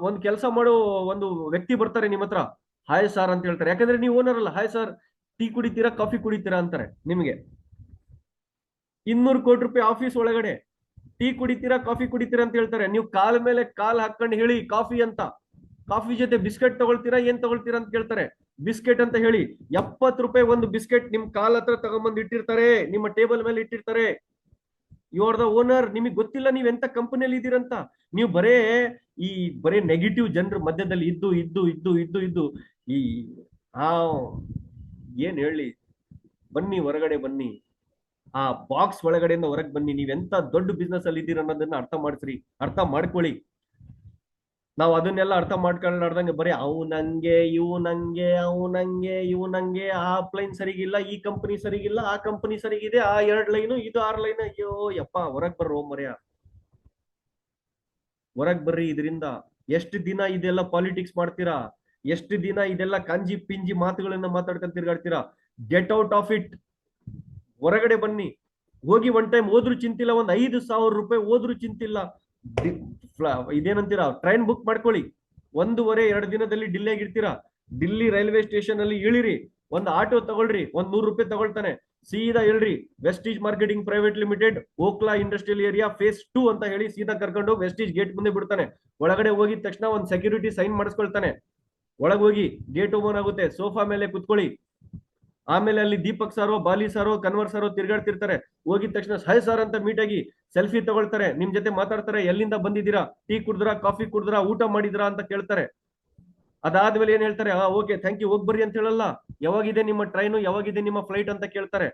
ಒಂದ್ ಕೆಲಸ ಮಾಡೋ ಒಂದು ವ್ಯಕ್ತಿ ಬರ್ತಾರೆ ನಿಮ್ಮ ಹತ್ರ, ಹಾಯ್ ಸರ್ ಅಂತ ಹೇಳ್ತಾರೆ. ಯಾಕಂದ್ರೆ ನೀವು ಓನರ್ ಅಲ್ಲ. ಹಾಯ್ ಸರ್, ಟೀ ಕುಡಿತೀರಾ, ಕಾಫಿ ಕುಡಿತೀರಾ ಅಂತಾರೆ ನಿಮಗೆ. 200 ಕೋಟಿ ರೂಪಾಯಿ ಆಫೀಸ್ ಒಳಗಡೆ ಟೀ ಕುಡಿತೀರಾ, ಕಾಫಿ ಕುಡಿತೀರಾ ಅಂತ ಹೇಳ್ತಾರೆ. ನೀವು ಕಾಲ್ ಮೇಲೆ ಕಾಲ್ ಹಾಕೊಂಡು ಹೇಳಿ ಕಾಫಿ ಅಂತ. ಕಾಫಿ ಜೊತೆ ಬಿಸ್ಕೆಟ್ ತಗೊಳ್ತೀರಾ, ಏನ್ ತಗೊಳ್ತೀರಾ ಅಂತ ಕೇಳ್ತಾರೆ. ಬಿಸ್ಕೆಟ್ ಅಂತ ಹೇಳಿ. 70 ರೂಪಾಯಿ ಒಂದು ಬಿಸ್ಕೆಟ್ ನಿಮ್ ಕಾಲ್ ಹತ್ರ ತಗೊಂಡ್ಬಂದು ಇಟ್ಟಿರ್ತಾರೆ, ನಿಮ್ಮ ಟೇಬಲ್ ಮೇಲೆ ಇಟ್ಟಿರ್ತಾರೆ. You are the owner. ನಿಮಗೆ ಗೊತ್ತಿಲ್ಲ ನೀವ್ ಎಂತ ಕಂಪನಿಯಲ್ಲಿ ಇದ್ದೀರಂತ. ನೀವು ಬರೇ ನೆಗೆಟಿವ್ ಜನರ ಮಧ್ಯದಲ್ಲಿ ಇದ್ದು ಇದ್ದು ಇದ್ದು ಇದ್ದು ಇದ್ದು ಈ ಆ ಏನ್ ಹೇಳಿ, ಬನ್ನಿ ಹೊರಗಡೆ ಬನ್ನಿ, ಆ ಬಾಕ್ಸ್ ಒಳಗಡೆಯಿಂದ ಹೊರಗೆ ಬನ್ನಿ. ನೀವೆಂತ ದೊಡ್ಡ ಬಿಸ್ನೆಸ್ ಅಲ್ಲಿ ಇದ್ದೀರ ಅನ್ನೋದನ್ನ ಅರ್ಥ ಮಾಡ್ಕೊಳ್ಳಿ. ನಾವು ಅದನ್ನೆಲ್ಲ ಅರ್ಥ ಮಾಡ್ಕೊಂಡ್ಲಾರ್ದಂಗೆ ಬರೀ ಅವನಂಗೆ ಇವು ನಂಗೆ ಆ ಪ್ಲೈನ್ ಸರಿಗಿಲ್ಲ, ಈ ಕಂಪನಿ ಸರಿಗಿಲ್ಲ, ಆ ಕಂಪನಿ ಸರಿಗಿದೆ, ಆ 2 ಲೈನು, ಇದು 6 ಲೈನ್. ಅಯ್ಯೋ ಯಪ್ಪ, ಹೊರಗ್ ಬರ್ರೋ ಮರ್ಯ, ಹೊರಗ್ ಬರ್ರಿ ಇದರಿಂದ. ಎಷ್ಟು ದಿನ ಇದೆಲ್ಲ ಪಾಲಿಟಿಕ್ಸ್ ಮಾಡ್ತೀರಾ? ಎಷ್ಟು ದಿನ ಇದೆಲ್ಲ ಕಾಂಜಿ ಪಿಂಜಿ ಮಾತುಗಳನ್ನ ಮಾತಾಡ್ಕೊಂಡ್ ತಿರ್ಗಾಡ್ತೀರಾ? Get out of it. ಹೊರಗಡೆ ಬನ್ನಿ. ಹೋಗಿ ಒನ್ ಟೈಮ್ ಹೋದ್ರು ಚಿಂತಿಲ್ಲ, ಒಂದ್ 5,000 ರೂಪಾಯಿ ಹೋದ್ರು ಚಿಂತಿಲ್ಲ. ಇದೇನಂತೀರಾ, ಟ್ರೈನ್ ಬುಕ್ ಮಾಡ್ಕೊಳ್ಳಿ. 1.5-2 ದಿನದಲ್ಲಿ ಡಿಲ್ಲಿಯಾಗಿ ಇರ್ತೀರಾ. ಡಿಲ್ಲಿ ರೈಲ್ವೆ ಸ್ಟೇಷನ್ ಅಲ್ಲಿ ಇಳಿರಿ, ಒಂದು ಆಟೋ ತಗೊಳ್ರಿ, ಒಂದ್ 100 ರೂಪಾಯಿ ತಗೊಳ್ತಾನೆ. ಸೀದಾ ಹೇಳ್ರಿ Vestige marketing private limited, Okhla industrial area phase 2 ಅಂತ ಹೇಳಿ ಸೀದಾ ಕರ್ಕೊಂಡು ವೆಸ್ಟೀಜ್ ಗೇಟ್ ಮುಂದೆ ಬಿಡ್ತಾನೆ. ಒಳಗಡೆ ಹೋಗಿದ ತಕ್ಷಣ ಒಂದ್ ಸೆಕ್ಯೂರಿಟಿ ಸೈನ್ ಮಾಡಿಸ್ಕೊಳ್ತಾನೆ. ಒಳಗೆ ಹೋಗಿ ಗೇಟ್ ಓಪನ್ ಆಗುತ್ತೆ, ಸೋಫಾ ಮೇಲೆ ಕುತ್ಕೊಳ್ಳಿ. ಆಮೇಲೆ ಅಲ್ಲಿ ದೀಪಕ್ ಸಾರೋ, ಬಾಲಿ ಸಾರೋ, ಕನ್ವರ್ ಸಾರೋ ತಿರ್ಗಾಡ್ತಿರ್ತಾರೆ. ಹೋಗಿದ ತಕ್ಷಣ ಹಾಯ್ ಸರ್ ಅಂತ ಮೀಟ್ ಆಗಿ ಸೆಲ್ಫಿ ತಗೊಳ್ತಾರೆ, ನಿಮ್ ಜೊತೆ ಮಾತಾಡ್ತಾರೆ. ಎಲ್ಲಿಂದ ಬಂದಿದ್ದೀರಾ, ಟೀ ಕುಡಿದ್ರಾ, ಕಾಫಿ ಕುಡಿದ್ರಾ, ಊಟ ಮಾಡಿದ್ರಾ ಅಂತ ಕೇಳ್ತಾರೆ. ಅದಾದ್ಮೇಲೆ ಏನ್ ಹೇಳ್ತಾರೆ, ಓಕೆ ಥ್ಯಾಂಕ್ ಯು, ಹೋಗ್ಬರ್ರಿ ಅಂತ ಹೇಳಲ್ಲ. ಯಾವಾಗಿದೆ ನಿಮ್ಮ ಟ್ರೈನು, ಯಾವಾಗಿದೆ ನಿಮ್ಮ ಫ್ಲೈಟ್ ಅಂತ ಕೇಳ್ತಾರೆ.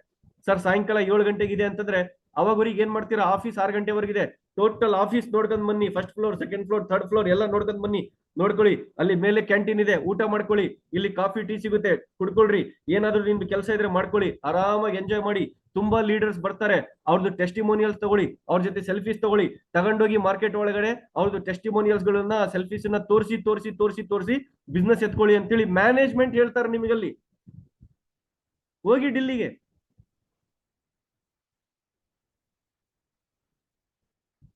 ಸರ್ ಸಾಯಂಕಾಲ 7 ಗಂಟೆಗಿದೆ ಅಂತಂದ್ರೆ ಅವಾಗವರಿಗೆ ಏನ್ ಮಾಡ್ತೀರಾ, ಆಫೀಸ್ 6 ಗಂಟೆವರೆಗಿದೆ. ಟೋಟಲ್ ಆಫೀಸ್ ನೋಡ್ಕೊಂಡ್ ಬನ್ನಿ, first floor, second floor, third floor ಎಲ್ಲ ನೋಡ್ಕೊಂಡ್ ಬನ್ನಿ. ನೋಡ್ಕೊಳ್ಳಿ, ಅಲ್ಲಿ ಮೇಲೆ ಕ್ಯಾಂಟೀನ್ ಇದೆ, ಊಟ ಮಾಡ್ಕೊಳ್ಳಿ. ಇಲ್ಲಿ ಕಾಫಿ ಟೀ ಸಿಗುತ್ತೆ, ಕುಡ್ಕೊಳ್ರಿ. ಏನಾದ್ರೂ ನಿಮ್ದು ಕೆಲಸ ಇದ್ರೆ ಮಾಡ್ಕೊಳ್ಳಿ, ಆರಾಮಾಗಿ ಎಂಜಾಯ್ ಮಾಡಿ. ತುಂಬಾ ಲೀಡರ್ಸ್ ಬರ್ತಾರೆ, ಅವ್ರದ್ದು ಟೆಸ್ಟಿಮೋನಿಯಲ್ಸ್ ತಗೊಳ್ಳಿ, ಅವ್ರ ಜೊತೆ ಸೆಲ್ಫೀಸ್ ತಗೊಳ್ಳಿ. ತಗೊಂಡೋಗಿ ಮಾರ್ಕೆಟ್ ಒಳಗಡೆ ಅವ್ರದ್ದು ಟೆಸ್ಟಿಮೋನಿಯಲ್ಸ್ ಗಳನ್ನ, ಸೆಲ್ಫೀಸ್ ನ ತೋರಿಸಿ ಬಿಸ್ನೆಸ್ ಎತ್ಕೊಳ್ಳಿ ಅಂತೇಳಿ ಮ್ಯಾನೇಜ್ಮೆಂಟ್ ಹೇಳ್ತಾರೆ ನಿಮಗಲ್ಲಿ. ಹೋಗಿ ಡಿಲ್ಲಿಗೆ.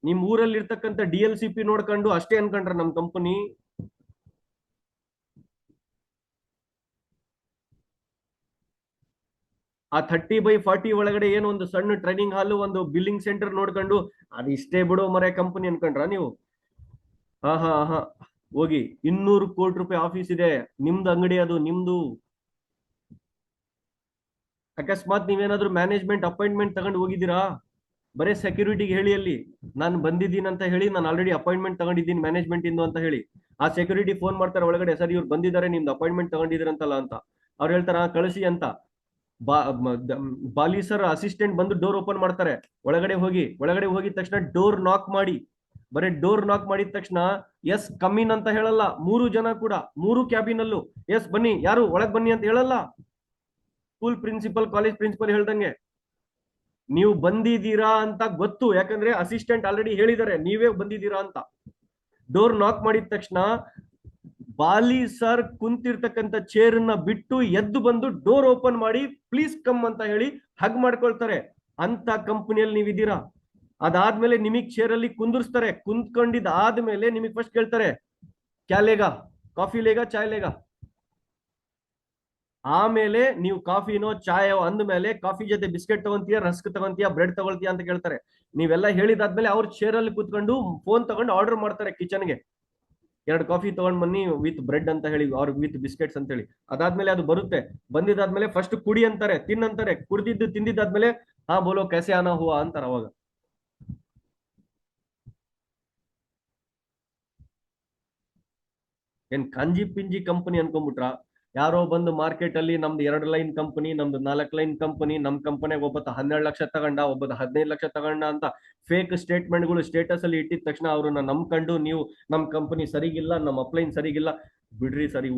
ನಿಮ್ ಊರಲ್ಲಿ ಇರ್ತಕ್ಕಂಥ DLCP ನೋಡ್ಕೊಂಡು ಅಷ್ಟೇ ಅನ್ಕೊಂಡ್ರ ನಮ್ ಕಂಪನಿ. ಆ 30/40 ಒಳಗಡೆ ಏನು ಒಂದು ಸಣ್ಣ ಟ್ರೈನಿಂಗ್ ಹಾಲ್, ಒಂದು ಬಿಲ್ಲಿಂಗ್ ಸೆಂಟರ್ ನೋಡ್ಕೊಂಡು ಅದು ಇಷ್ಟೇ ಬಿಡೋ ಮರೆ ಕಂಪನಿ ಅನ್ಕೊಂಡ್ರ ನೀವು? ಹಾ ಹೋಗಿ 200 ಕೋಟಿ ರೂಪಾಯಿ ಆಫೀಸ್ ಇದೆ, ನಿಮ್ದು ಅಂಗಡಿ, ಅದು ನಿಮ್ದು. ಅಕಸ್ಮಾತ್ ನೀವೇನಾದ್ರೂ ಮ್ಯಾನೇಜ್ಮೆಂಟ್ ಅಪಾಯಿಂಟ್ಮೆಂಟ್ ತಗೊಂಡು ಹೋಗಿದ್ದೀರಾ, ಬರೀ ಸೆಕ್ಯೂರಿಟಿಗೆ ಹೇಳಿ ಅಲ್ಲಿ ನಾನು ಬಂದಿದ್ದೀನಿ ಅಂತ ಹೇಳಿ, ನಾನು ಆಲ್ರೆಡಿ ಅಪಾಯಿಂಟ್ಮೆಂಟ್ ತಗೊಂಡಿದ್ದೀನಿ ಮ್ಯಾನೇಜ್ಮೆಂಟ್ ಇಂದು ಅಂತ ಹೇಳಿ. ಆ ಸೆಕ್ಯೂರಿಟಿ ಫೋನ್ ಮಾಡ್ತಾರೆ ಒಳಗಡೆ, ಸರ್ ಇವ್ರು ಬಂದಿದ್ದಾರೆ, ನಿಮ್ದು ಅಪಾಯಿಂಟ್ಮೆಂಟ್ ತಗೊಂಡಿದ್ದೀರಂತಲ್ಲ ಅಂತ. ಅವ್ರು ಹೇಳ್ತಾರ ಕಳಿಸಿ ಅಂತ. ಬಾಲಿ ಸರ್ ಅಸಿಸ್ಟೆಂಟ್ ಬಂದು ಡೋರ್ ಓಪನ್ ಮಾಡ್ತಾರೆ. ಒಳಗಡೆ ಹೋಗಿದ ತಕ್ಷಣ ಡೋರ್ ನಾಕ್ ಮಾಡಿ, ಬರೀ ಡೋರ್ ನಾಕ್ ಮಾಡಿದ ತಕ್ಷಣ ಎಸ್ ಕಮ್ಮಿನ್ ಅಂತ ಹೇಳಲ್ಲ. 3 ಜನ ಕೂಡ 3 ಕ್ಯಾಬಿನ್ ಅಲ್ಲೂ ಎಸ್ ಬನ್ನಿ, ಯಾರು ಒಳಗ್ ಬನ್ನಿ ಅಂತ ಹೇಳಲ್ಲ. ಸ್ಕೂಲ್ ಪ್ರಿನ್ಸಿಪಲ್, ಕಾಲೇಜ್ ಪ್ರಿನ್ಸಿಪಲ್ ಹೇಳ್ದಂಗೆ ನೀವು ಬಂದಿದ್ದೀರಾ ಅಂತ ಗೊತ್ತು, ಯಾಕಂದ್ರೆ ಅಸಿಸ್ಟೆಂಟ್ ಆಲ್ರೆಡಿ ಹೇಳಿದ್ದಾರೆ ನೀವೇ ಬಂದಿದ್ದೀರಾ ಅಂತ. ಡೋರ್ ನಾಕ್ ಮಾಡಿದ ತಕ್ಷಣ ಬಾಲಿ ಸರ್ ಕುಂತಿರ್ತಕ್ಕಂಥ ಚೇರ್ ನ ಬಿಟ್ಟು ಎದ್ದು ಬಂದು ಡೋರ್ ಓಪನ್ ಮಾಡಿ ಪ್ಲೀಸ್ ಕಮ್ ಅಂತ ಹೇಳಿ ಹಗ್ ಮಾಡ್ಕೊಳ್ತಾರೆ. ಅಂತ ಕಂಪನಿಯಲ್ಲಿ ನೀವಿದ್ದೀರಾ. ಅದಾದ್ಮೇಲೆ ನಿಮಗ್ ಚೇರ್ ಅಲ್ಲಿ ಕುಂದಿರ್ಸ್ತಾರೆ. ಕುಂತ್ಕೊಂಡಿದ್ ಆದ್ಮೇಲೆ ನಿಮಗ್ ಫಸ್ಟ್ ಕೇಳ್ತಾರೆ ಕ್ಯಾ ಲೇಗಾ, ಕಾಫಿ ಲೇಗಾ ಚಾಯ್ ಲೇಗಾ. ಆಮೇಲೆ ನೀವು ಕಾಫಿನೋ ಚಾಯೋ ಅಂದ್ಮೇಲೆ ಕಾಫಿ ಜೊತೆ ಬಿಸ್ಕೆಟ್ ತಗೊಂತೀಯ, ರಸ್ಕ್ ತಗೊಂತೀಯ, ಬ್ರೆಡ್ ತಗೊಳ್ತೀಯ ಅಂತ ಕೇಳ್ತಾರೆ. ನೀವೆಲ್ಲ ಹೇಳಿದಾದ್ಮೇಲೆ ಅವ್ರ ಚೇರ್ ಅಲ್ಲಿ ಕುತ್ಕೊಂಡು ಫೋನ್ ತಗೊಂಡು ಆರ್ಡರ್ ಮಾಡ್ತಾರೆ ಕಿಚನ್ಗೆ, 2 ಕಾಫಿ ತಗೊಂಡ್ ಬನ್ನಿ ವಿತ್ ಬ್ರೆಡ್ ಅಂತ ಹೇಳಿ, ಅವ್ರ ವಿತ್ ಬಿಸ್ಕೆಟ್ಸ್ ಅಂತ ಹೇಳಿ. ಅದಾದ್ಮೇಲೆ ಅದು ಬರುತ್ತೆ. ಬಂದಿದ್ದಾದ್ಮೇಲೆ ಫಸ್ಟ್ ಕುಡಿ ಅಂತಾರೆ, ತಿನ್ನಂತಾರೆ. ಕುಡ್ದಿದ್ದು ತಿಂದಿದ್ದಾದ್ಮೇಲೆ ಹಾ ಬೋಲೋ ಕೈಸೆ ಆನಾ ಹುವಾ ಅಂತಾರೆ. ಅವಾಗ ಏನ್ ಕಾಂಜಿ ಪಿಂಜಿ ಕಂಪನಿ ಅನ್ಕೊಂಡ್ಬಿಟ್ರ? ಯಾರೋ ಬಂದು ಮಾರ್ಕೆಟ್ ಅಲ್ಲಿ ನಮ್ದು 2 ಲೈನ್ ಕಂಪನಿ, ನಮ್ದು 4 ಲೈನ್ ಕಂಪನಿ, ನಮ್ ಕಂಪನಿಗೆ ಒಬ್ಬ 12 ಲಕ್ಷ ತಗೊಂಡ, ಒಬ್ಬ 15 ಲಕ್ಷ ತಗೊಂಡ ಅಂತ ಫೇಕ್ ಸ್ಟೇಟ್ಮೆಂಟ್ಗಳು ಸ್ಟೇಟಸ್ ಅಲ್ಲಿ ಇಟ್ಟಿದ ತಕ್ಷಣ ಅವ್ರನ್ನ ನಂಬ್ಕೊಂಡು ನೀವು ನಮ್ ಕಂಪನಿ ಸರಿಗಿಲ್ಲ, ನಮ್ ಅಪ್ಲೈನ್ ಸರಿಗಿಲ್ಲ. ಬಿಡ್ರಿ ಸರಿ.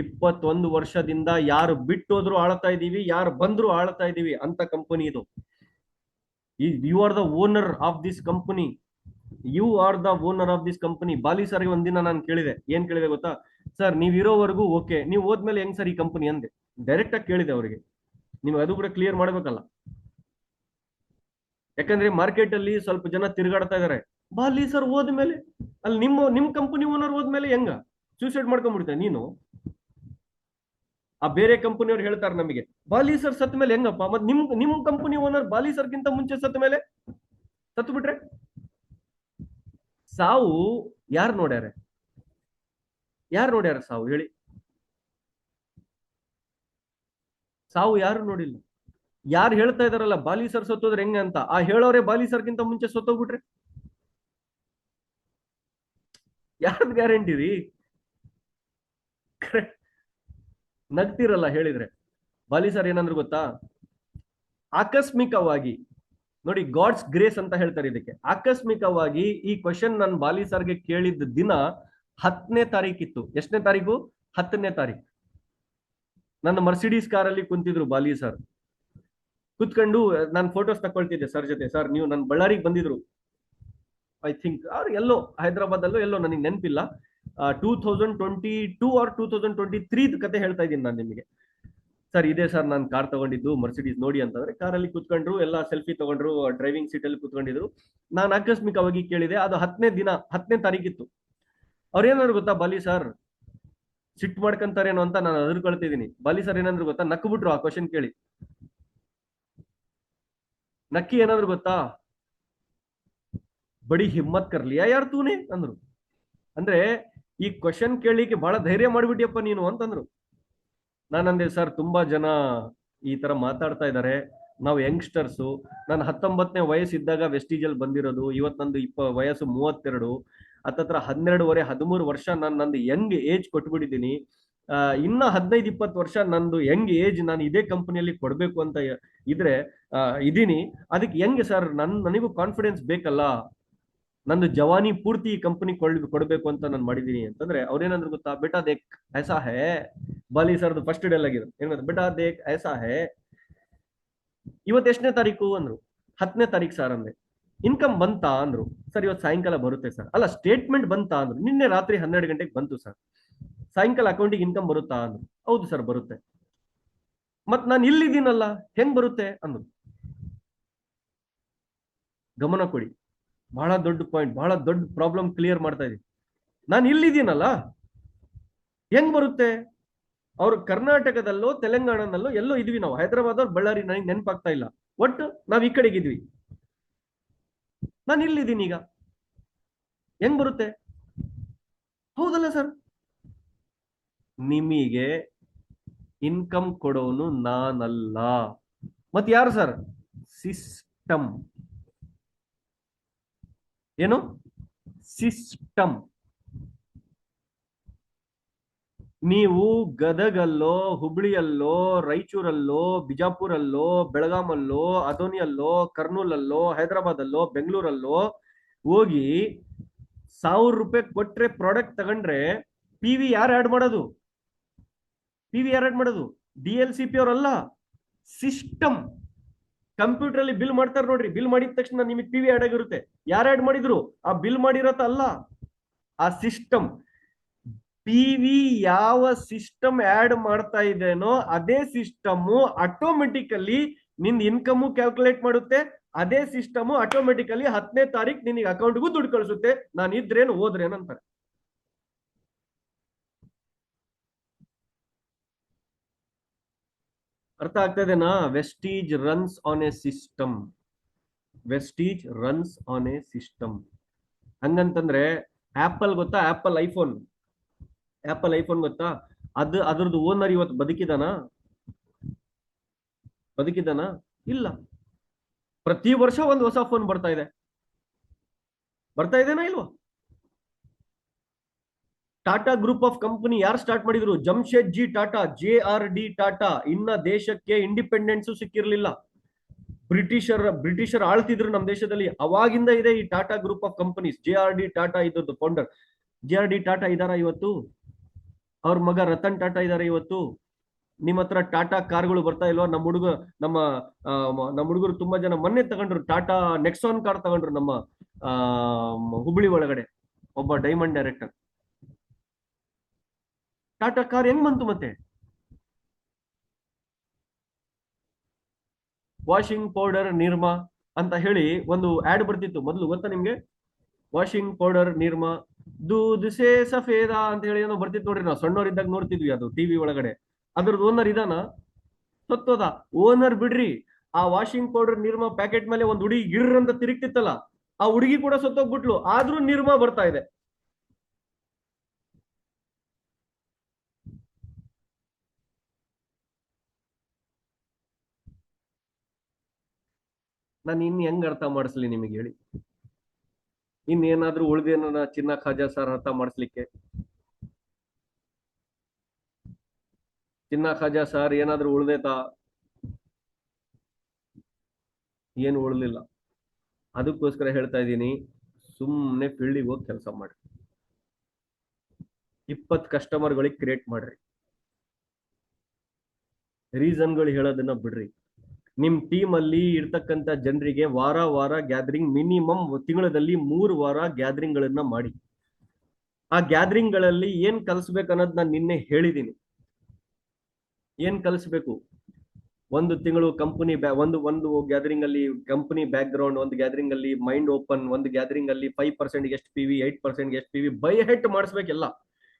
21 ವರ್ಷದಿಂದ ಯಾರು ಬಿಟ್ಟೋದ್ರು ಆಳ್ತಾ ಇದೀವಿ, ಯಾರು ಬಂದ್ರು ಆಳ್ತಾ ಇದೀವಿ ಅಂತ ಕಂಪನಿ ಇದು. You are the owner of this company. You are the owner of this company. Bali ಸರ್ಗೆ ಒಂದಿನ ನಾನು ಕೇಳಿದೆ, ಏನ್ ಕೇಳಿದೆ ಗೊತ್ತಾ? ಸರ್ ನೀವ್ ಇರೋವರೆಗೂ ಓಕೆ, ನೀವು ಹೋದ್ಮೇಲೆ ಹೆಂಗ್ ಸರ್ ಈ ಕಂಪನಿ ಅಂದೆ. ಡೈರೆಕ್ಟ್ ಆಗಿ ಕೇಳಿದೆ ಅವರಿಗೆ. ನೀವು ಅದು ಕೂಡ ಕ್ಲಿಯರ್ ಮಾಡ್ಬೇಕಲ್ಲ. ಯಾಕಂದ್ರೆ ಮಾರ್ಕೆಟ್ ಅಲ್ಲಿ ಸ್ವಲ್ಪ ಜನ ತಿರುಗಾಡ್ತಾ ಇದಾರೆ. ಬಾಲಿ ಸರ್ ಹೋದ್ಮೇಲೆ ಅಲ್ಲಿ ನಿಮ್ ಕಂಪನಿ ಓನರ್ ಹೋದ್ಮೇಲೆ ಹೆಂಗ ಸೂಸೈಡ್ ಮಾಡ್ಕೊಂಡ್ಬಿಡ್ತೇನೆ ನೀನು? ಆ ಬೇರೆ ಕಂಪನಿಯವ್ರು ಹೇಳ್ತಾರೆ ನಮಗೆ, ಬಾಲಿ ಸರ್ ಸತ್ ಮೇಲೆ ಹೆಂಗಪ್ಪ? ಮತ್ ನಿಮ್ ಕಂಪನಿ ಓನರ್ ಬಾಲಿ ಸರ್ಗಿಂತ ಮುಂಚೆ ಸತ್ ಮೇಲೆ ಸತ್ತು ಬಿಟ್ರೆ ಸಾವು ಯಾರು ನೋಡ್ಯಾರ? ಸಾವು ಹೇಳಿ? ಸಾವು ಯಾರು ನೋಡಿಲ್ಲ. ಯಾರು ಹೇಳ್ತಾ ಇದಾರಲ್ಲ ಬಾಲಿ ಸರ್ ಸತ್ತೋದ್ರೆ ಹೆಂಗ ಅಂತ, ಆ ಹೇಳೋರೆ ಬಾಲಿ ಸರ್ಗಿಂತ ಮುಂಚೆ ಸತ್ತೋಗ್ಬಿಟ್ರೆ ಯಾರ್ದು ಗ್ಯಾರಂಟಿ ರೀ? ನಗ್ತಿರಲ್ಲ ಹೇಳಿದ್ರೆ. ಬಾಲಿ ಸರ್ ಏನಂದ್ರು ಗೊತ್ತಾ? ಆಕಸ್ಮಿಕವಾಗಿ ನೋಡಿ, ಗಾಡ್ಸ್ ಗ್ರೇಸ್ ಅಂತ ಹೇಳ್ತಾರೆ ಇದಕ್ಕೆ. ಆಕಸ್ಮಿಕವಾಗಿ ಈ ಕ್ವಶನ್ ನಾನು ಬಾಲಿ ಸರ್ಗೆ ಕೇಳಿದ ದಿನ 10ನೇ ತಾರೀಕಿತ್ತು. ಎಷ್ಟನೇ ತಾರೀಕು? 10ನೇ ತಾರೀಕು. ನನ್ನ ಮರ್ಸಿಡೀಸ್ ಕಾರಲ್ಲಿ ಕುಂತಿದ್ರು ಬಾಲಿ ಸರ್. ಕುತ್ಕೊಂಡು ನಾನು ಫೋಟೋಸ್ ತಕೊಳ್ತಿದ್ದೆ ಸರ್ ಜೊತೆ. ಸರ್ ನೀವು ನನ್ನ ಬಳ್ಳಾರಿಗೆ ಬಂದಿದ್ರು, ಐ ಥಿಂಕ್ ಅವ್ರು ಎಲ್ಲೋ ಹೈದರಾಬಾದ್ ಅಲ್ಲೋ ಎಲ್ಲೋ, ನನಗೆ ನೆನಪಿಲ್ಲ. 2022 ಆರ್ 2023 ಕತೆ ಹೇಳ್ತಾ ಇದ್ದೀನಿ ನಾನು ನಿಮಗೆ. ಸರ್ ಇದೆ ಸರ್ ನಾನು ಕಾರ್ ತಗೊಂಡಿದ್ದು ಮರ್ಸಿಡೀಸ್ ನೋಡಿ ಅಂತಂದ್ರೆ, ಕಾರಲ್ಲಿ ಕುತ್ಕೊಂಡ್ರು, ಎಲ್ಲ ಸೆಲ್ಫಿ ತಗೊಂಡ್ರು, ಡ್ರೈವಿಂಗ್ ಸೀಟ್ ಅಲ್ಲಿ ಕುತ್ಕೊಂಡಿದ್ರು. ನಾನು ಆಕಸ್ಮಿಕವಾಗಿ ಕೇಳಿದೆ. ಅದು 10ನೇ ತಾರೀಕಿತ್ತು. ಅವ್ರೇನಾದ್ರು ಗೊತ್ತಾ ಬಾಲಿ ಸರ್ ಸಿಟ್ಟು ಮಾಡ್ಕೊಂತಾರೇನೋ ಅಂತ ನಾನು ಅದ್ರಕೊಳ್ತಿದ್ದೀನಿ. ಬಾಲಿ ಸರ್ ಏನಂದ್ರು ಗೊತ್ತಾ? ನಕ್ಬಿಟ್ರು ಆ ಕ್ವಶನ್ ಕೇಳಿ. ನಕ್ಕಿ ಏನಾದ್ರು ಗೊತ್ತಾ? ಬಡಿ ಹಿಮ್ಮತ್ ಕರ್ಲಿಯಾ ಯಾರ್ ತೂನೆ ಅಂದ್ರು. ಅಂದ್ರೆ ಈ ಕ್ವಶನ್ ಕೇಳಿಕ್ಕೆ ಬಹಳ ಧೈರ್ಯ ಮಾಡ್ಬಿಟ್ಟಿಯಪ್ಪ ನೀನು ಅಂತಂದ್ರು. ನಾನಂದೆ ಸರ್ ತುಂಬಾ ಜನ ಈ ತರ ಮಾತಾಡ್ತಾ ಇದ್ದಾರೆ, ನಾವು ಯಂಗ್ಸ್ಟರ್ಸು. ನಾನು 19ನೇ ವಯಸ್ಸಿದ್ದಾಗ ವೆಸ್ಟಿಜಲ್ ಬಂದಿರೋದು. ಇವತ್ತು ನಂದು ವಯಸ್ಸು 32. ಹತ್ತತ್ರ 12-13 ವರ್ಷ ನಾನು ನಂದು ಯಂಗ್ ಏಜ್ ಕೊಟ್ಬಿಟ್ಟಿದ್ದೀನಿ. ಇನ್ನ 15-20 ವರ್ಷ ನಂದು ಯಂಗ್ ಏಜ್ ನಾನು ಇದೇ ಕಂಪನಿಯಲ್ಲಿ ಕೊಡ್ಬೇಕು ಅಂತ ಇದ್ರೆ ಇದೀನಿ. ಅದಕ್ಕೆ ಹೆಂಗೆ ಸರ್ ನನಗೂ ಕಾನ್ಫಿಡೆನ್ಸ್ ಬೇಕಲ್ಲ, ನಂದು ಜವಾನಿ ಪೂರ್ತಿ ಈ ಕಂಪನಿ ಕೊಡ್ಬೇಕು ಅಂತ ನಾನು ಮಾಡಿದೀನಿ ಅಂತಂದ್ರೆ, ಅವ್ರೇನಂದ್ರು ಗೊತ್ತಾ? ಬೇಟಾ ದೇಕ್ ಐಸಾ ಹೇ. ಬಾಲಿ ಸರ್ದು ಫಸ್ಟ್ ಡೇಲ್ ಆಗಿರೋ ಏನ್ ಗೊತ್ತಾ? ಬೇಟಾ ದೇಕ್ ಐಸಾ ಹೇ. ಇವತ್ತು ಎಷ್ಟನೇ ತಾರೀಕು ಅಂದ್ರು? 10ನೇ ತಾರೀಕು ಸರ್ ಅಂದೆ. ಇನ್ಕಮ್ ಬಂತಾ ಅಂದ್ರು. ಸರ್ ಇವತ್ತು ಸಾಯಂಕಾಲ ಬರುತ್ತೆ ಸರ್. ಅಲ್ಲ ಸ್ಟೇಟ್ಮೆಂಟ್ ಬಂತಾ ಅಂದ್ರು. ನಿನ್ನೆ ರಾತ್ರಿ 12 ಗಂಟೆಗೆ ಬಂತು ಸರ್. ಸಾಯಂಕಾಲ ಅಕೌಂಟಿಗೆ ಇನ್ಕಮ್ ಬರುತ್ತಾ ಅಂದ್ರು. ಹೌದು ಸರ್ ಬರುತ್ತೆ. ಮತ್ ನಾನು ಇಲ್ಲಿದ್ದೀನಲ್ಲ ಹೆಂಗ್ ಬರುತ್ತೆ ಅಂದ್ರು. ಗಮನ ಕೊಡಿ, ಬಹಳ ದೊಡ್ಡ ಪಾಯಿಂಟ್, ಬಹಳ ದೊಡ್ಡ ಪ್ರಾಬ್ಲಮ್ ಕ್ಲಿಯರ್ ಮಾಡ್ತಾ ಇದೀನಿ. ನಾನು ಇಲ್ಲಿದ್ದೀನಲ್ಲ ಹೆಂಗ್ ಬರುತ್ತೆ? ಅವ್ರು ಕರ್ನಾಟಕದಲ್ಲೋ ತೆಲಂಗಾಣದಲ್ಲೋ ಎಲ್ಲೋ ಇದ್ವಿ ನಾವು. ಹೈದರಾಬಾದ್ ಅವ್ರು ಬಳ್ಳಾರಿ ನನಗೆ ನೆನಪಾಗ್ತಾ ಇಲ್ಲ. ಒಟ್ಟು ನಾವ್ ಈ ಕಡೆಗಿದ್ವಿ. ನಾನು ಇಲ್ಲಿದ್ದೀನಿ ಈಗ, ಹೆಂಗ್ ಬರುತ್ತೆ? ಹೌದಲ್ಲ ಸರ್? ನಿಮಗೆ ಇನ್ಕಮ್ ಕೊಡೋನು ನಾನಲ್ಲ. ಮತ್ ಯಾರು ಸರ್? ಸಿಸ್ಟಮ್. ಏನು ಸಿಸ್ಟಮ್. ನೀವು ಗದಗಲ್ಲೋ, ಹುಬ್ಳಿಯಲ್ಲೋ, ರಾಯಚೂರಲ್ಲೋ, ಬಿಜಾಪುರಲ್ಲೋ, ಬೆಳಗಾಮಲ್ಲೋ, ಅದೋನಿಯಲ್ಲೋ, ಕರ್ನೂಲಲ್ಲೋ, ಹೈದರಾಬಾದಲ್ಲೋ, ಬೆಂಗಳೂರಲ್ಲೋ ಹೋಗಿ 1000 ರೂಪಾಯಿ ಕೊಟ್ರೆ ಪ್ರಾಡಕ್ಟ್ ತಗೊಂಡ್ರೆ ಪಿ ವಿ ಯಾರು ಆಡ್ ಮಾಡೋದು? DLCP ಅವರಲ್ಲ, ಸಿಸ್ಟಮ್. ಕಂಪ್ಯೂಟರ್ ಅಲ್ಲಿ ಬಿಲ್ ಮಾಡ್ತಾರೆ ನೋಡ್ರಿ, ಬಿಲ್ ಮಾಡಿದ ತಕ್ಷಣ ನಿಮಗೆ ಪಿ ವಿ ಆಡ್ ಆಗಿರುತ್ತೆ. ಯಾರು ಆಡ್ ಮಾಡಿದ್ರು? ಆ ಬಿಲ್ ಮಾಡಿರತ್ತ ಅಲ್ಲ, ಆ ಸಿಸ್ಟಮ್. ಪಿ ವಿ ಯಾವ ಸಿಸ್ಟಮ್ ಆಡ್ ಮಾಡ್ತಾ ಇದೇನೋ ಅದೇ ಸಿಸ್ಟಮ್ ಆಟೋಮೆಟಿಕಲಿ ನಿನ್ ಇನ್ಕಮ್ ಕ್ಯಾಲ್ಕುಲೇಟ್ ಮಾಡುತ್ತೆ. ಅದೇ ಸಿಸ್ಟಮ್ ಆಟೋಮೆಟಿಕಲಿ 10ನೇ ತಾರೀಕು ನಿನಗೆ ಅಕೌಂಟ್ಗೂ ದುಡ್ಡು ಕಳಿಸುತ್ತೆ. ನಾನು ಇದ್ರೇನು ಹೋದ್ರೇನು ಅಂತಾರೆ. ಅರ್ಥ ಆಗ್ತದೇನಾ? Vestige runs on a system. Vestige runs on a system. ಹಂಗಂತಂದ್ರೆ ಆಪಲ್ ಗೊತ್ತಾ? ಆಪಲ್ ಐಫೋನ್ ಗೊತ್ತಾ? ಅದ್ರದ್ದು ಓನರ್ ಇವತ್ತು ಬದುಕಿದಾನ? ಇಲ್ಲ. ಪ್ರತಿ ವರ್ಷ ಒಂದು ಹೊಸ ಫೋನ್ ಬರ್ತಾ ಇದೆನಾ ಇಲ್ವಾ? ಟಾಟಾ ಗ್ರೂಪ್ ಆಫ್ ಕಂಪನಿ ಯಾರು ಸ್ಟಾರ್ಟ್ ಮಾಡಿದ್ರು? ಜಮ್ಶೆಡ್ಜಿ ಟಾಟಾ, JRD ಟಾಟಾ. ಇನ್ನ ದೇಶಕ್ಕೆ ಇಂಡಿಪೆಂಡೆನ್ಸ್ ಸಿಕ್ಕಿರ್ಲಿಲ್ಲ. ಬ್ರಿಟಿಷರ್ ಆಳ್ತಿದ್ರು ನಮ್ಮ ದೇಶದಲ್ಲಿ. ಅವಾಗಿಂದ ಇದೆ ಈ Tata group of companies. JRD Tata ಇದ್ದದ್ದು ಫೌಂಡರ್. JRD ಟಾಟಾ ಇದಾರ ಇವತ್ತು? ಅವ್ರ ಮಗ ರತನ್ ಟಾಟಾ ಇದಾರೆ ಇವತ್ತು? ನಿಮ್ಮ ಹತ್ರ ಟಾಟಾ ಕಾರ್ಗಳು ಬರ್ತಾ ಇಲ್ವಾ? ನಮ್ಮ ಹುಡುಗರು ತುಂಬಾ ಜನ ಮೊನ್ನೆ ತಗೊಂಡ್ರು ಟಾಟಾ ನೆಕ್ಸಾನ್ ಕಾರ್ ತಗೊಂಡ್ರು. ನಮ್ಮ ಹುಬ್ಳಿ ಒಳಗಡೆ ಒಬ್ಬ ಡೈಮಂಡ್ ಡೈರೆಕ್ಟರ್. ಟಾಟಾ ಕಾರ್ ಹೆಂಗ್ ಬಂತು ಮತ್ತೆ? ವಾಷಿಂಗ್ ಪೌಡರ್ ನಿರ್ಮಾ ಅಂತ ಹೇಳಿ ಒಂದು ಆಡ್ ಬರ್ತಿತ್ತು ಮೊದಲು, ಗೊತ್ತಾ ನಿಮ್ಗೆ? ವಾಷಿಂಗ್ ಪೌಡರ್ ನಿರ್ಮಾ ದೂದ್ ಸೇ ಸಫೇದಾ ಅಂತ ಹೇಳಿ ಏನೋ ಬರ್ತಿತ್ತು ನೋಡ್ರಿ. ನಾವು ಸಣ್ಣವರಿದ್ದಾಗ ನೋಡ್ತಿದ್ವಿ ಅದು ಟಿವಿ ಒಳಗಡೆ. ಅದ್ರದ್ದು ಓನರ್ ಇದಾನ? ಸತ್ತೋದ. ಓನರ್ ಬಿಡ್ರಿ, ಆ ವಾಷಿಂಗ್ ಪೌಡರ್ ನಿರ್ಮಾ ಪ್ಯಾಕೆಟ್ ಮೇಲೆ ಒಂದು ಹುಡುಗಿ ಗಿರ್ ಅಂತ ತಿರುಗ್ತಿತ್ತಲ್ಲ, ಆ ಹುಡುಗಿ ಕೂಡ ಸತ್ತೋಗ್ಬಿಟ್ಲು. ಆದ್ರೂ ನಿರ್ಮಾ ಬರ್ತಾ ಇದೆ. ನಾನು ಹೆಂಗ್ ಅರ್ಥ ಮಾಡಿಸ್ಲಿ ನಿಮಗೆ ಹೇಳಿ? ಇನ್ನೇನಾದ್ರೂ ಉಳ್ದೇನ ಚಿನ್ನ ಖಾಜಾ ಸರ್ ಅರ್ಥ ಮಾಡಿಸ್ಲಿಕ್ಕೆ? ಚಿನ್ನ ಖಾಜಾ ಸರ್ ಏನಾದ್ರೂ ಉಳ್ದೇತಾ? ಏನು ಉಳ್ಲಿಲ್ಲ. ಅದಕ್ಕೋಸ್ಕರ ಹೇಳ್ತಾ ಇದ್ದೀನಿ, ಸುಮ್ಮನೆ ಫೀಲ್ಡಿಗೆ ಹೋಗಿ ಕೆಲಸ ಮಾಡಿ. 20 ಕಸ್ಟಮರ್ಗಳಿಗೆ ಕ್ರಿಯೇಟ್ ಮಾಡ್ರಿ. ರೀಸನ್ಗಳು ಹೇಳೋದನ್ನ ಬಿಡ್ರಿ. ನಿಮ್ ಟೀಮ್ ಅಲ್ಲಿ ಇರ್ತಕ್ಕಂಥ ಜನರಿಗೆ ವಾರ ಗ್ಯಾದರಿಂಗ್, ಮಿನಿಮಮ್ ತಿಂಗಳಲ್ಲಿ 3 ವಾರ ಗ್ಯಾದರಿಂಗ್ ಗಳನ್ನ ಮಾಡಿ. ಆ ಗ್ಯಾದರಿಂಗ್ ಗಳಲ್ಲಿ ಏನ್ ಕಲಿಸ್ಬೇಕು ಅನ್ನೋದು ನಾನು ನಿನ್ನೆ ಹೇಳಿದ್ದೀನಿ. ಏನ್ ಕಲಿಸ್ಬೇಕು? ಒಂದು ತಿಂಗಳು ಕಂಪನಿ ಒಂದು ಗ್ಯಾದರಿಂಗ್ ಅಲ್ಲಿ ಕಂಪನಿ ಬ್ಯಾಕ್ ಗ್ರೌಂಡ್, ಒಂದು ಗ್ಯಾದರಿಂಗ್ ಅಲ್ಲಿ ಮೈಂಡ್ ಓಪನ್, ಒಂದು ಗ್ಯಾದರಿಂಗ್ ಅಲ್ಲಿ 5% ಎಷ್ಟು PV, 8% ಎಷ್ಟು PV ಬೈ ಹೆಟ್ ಮಾಡಿಸ್ಬೇಕೆಲ್ಲ.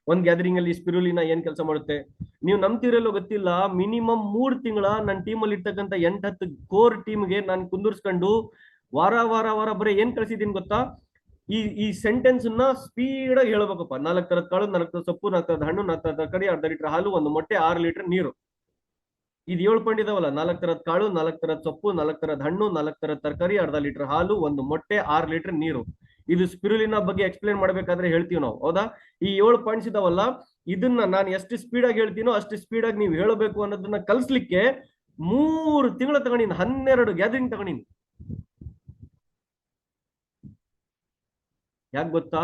ಒಂದ್ ಗ್ಯಾದರಿಂಗ್ ಅಲ್ಲಿ ಸ್ಪಿರುಲಿನ ಏನ್ ಕೆಲಸ ಮಾಡುತ್ತೆ ನೀವು ನಂಬ್ತಿರಲ್ಲೋ ಗೊತ್ತಿಲ್ಲ. ಮಿನಿಮಮ್ 3 ತಿಂಗಳ ನನ್ನ ಟೀಮಲ್ಲಿ ಇರ್ತಕ್ಕಂಥ 8-10 ಕೋರ್ ಟೀಮ್ಗೆ ನಾನು ಕುಂದಿರ್ಸ್ಕೊಂಡು ವಾರ ಬರೀ ಏನ್ ಕಳ್ಸಿದೀನಿ ಗೊತ್ತಾ? ಈ ಸೆಂಟೆನ್ಸ್ ನ ಸ್ಪೀಡ್ ಆಗಿ ಹೇಳ್ಬೇಕಪ್ಪ. 4 ತರದ ಕಾಳು, 4 ತರದ ಸೊಪ್ಪು, 4 ತರದ ಹಣ್ಣು, 4 ತರದ ತರಕಾರಿ, 1/2 ಲೀಟರ್ ಹಾಲು, 1 ಮೊಟ್ಟೆ, 6 ಲೀಟರ್ ನೀರು. ಇದು 7 ಪಾಯಿಂಟ್ ಇದಾವಲ್ಲ: 4 ತರದ ಕಾಳು, 4 ತರದ ಸೊಪ್ಪು, 4 ತರದ ಹಣ್ಣು, 4 ತರದ ತರಕಾರಿ, 1/2 ಲೀಟರ್ ಹಾಲು, 1 ಮೊಟ್ಟೆ, 6 ಲೀಟರ್ ನೀರು. ಇದು ಸ್ಪಿರುಲಿನ ಬಗ್ಗೆ ಎಕ್ಸ್ಪ್ಲೇನ್ ಮಾಡ್ಬೇಕಾದ್ರೆ ಹೇಳ್ತೀವಿ ನಾವು, ಹೌದಾ? ಈ 7 ಪಾಯಿಂಟ್ಸ್ ಇದಾವಲ್ಲ, ಇದನ್ನ ನಾನು ಎಷ್ಟು ಸ್ಪೀಡ್ ಆಗಿ ಹೇಳ್ತೀನೋ ಅಷ್ಟು ಸ್ಪೀಡ್ ಆಗಿ ನೀವು ಹೇಳಬೇಕು ಅನ್ನೋದನ್ನ ಕಲಿಸ್ಲಿಕ್ಕೆ 3 ತಿಂಗಳು ತಗೊಂಡಿನಿ. 12 ಗ್ಯಾದರಿಂಗ್ ತಗೊಂಡಿನಿ. ಯಾಕೆ ಗೊತ್ತಾ?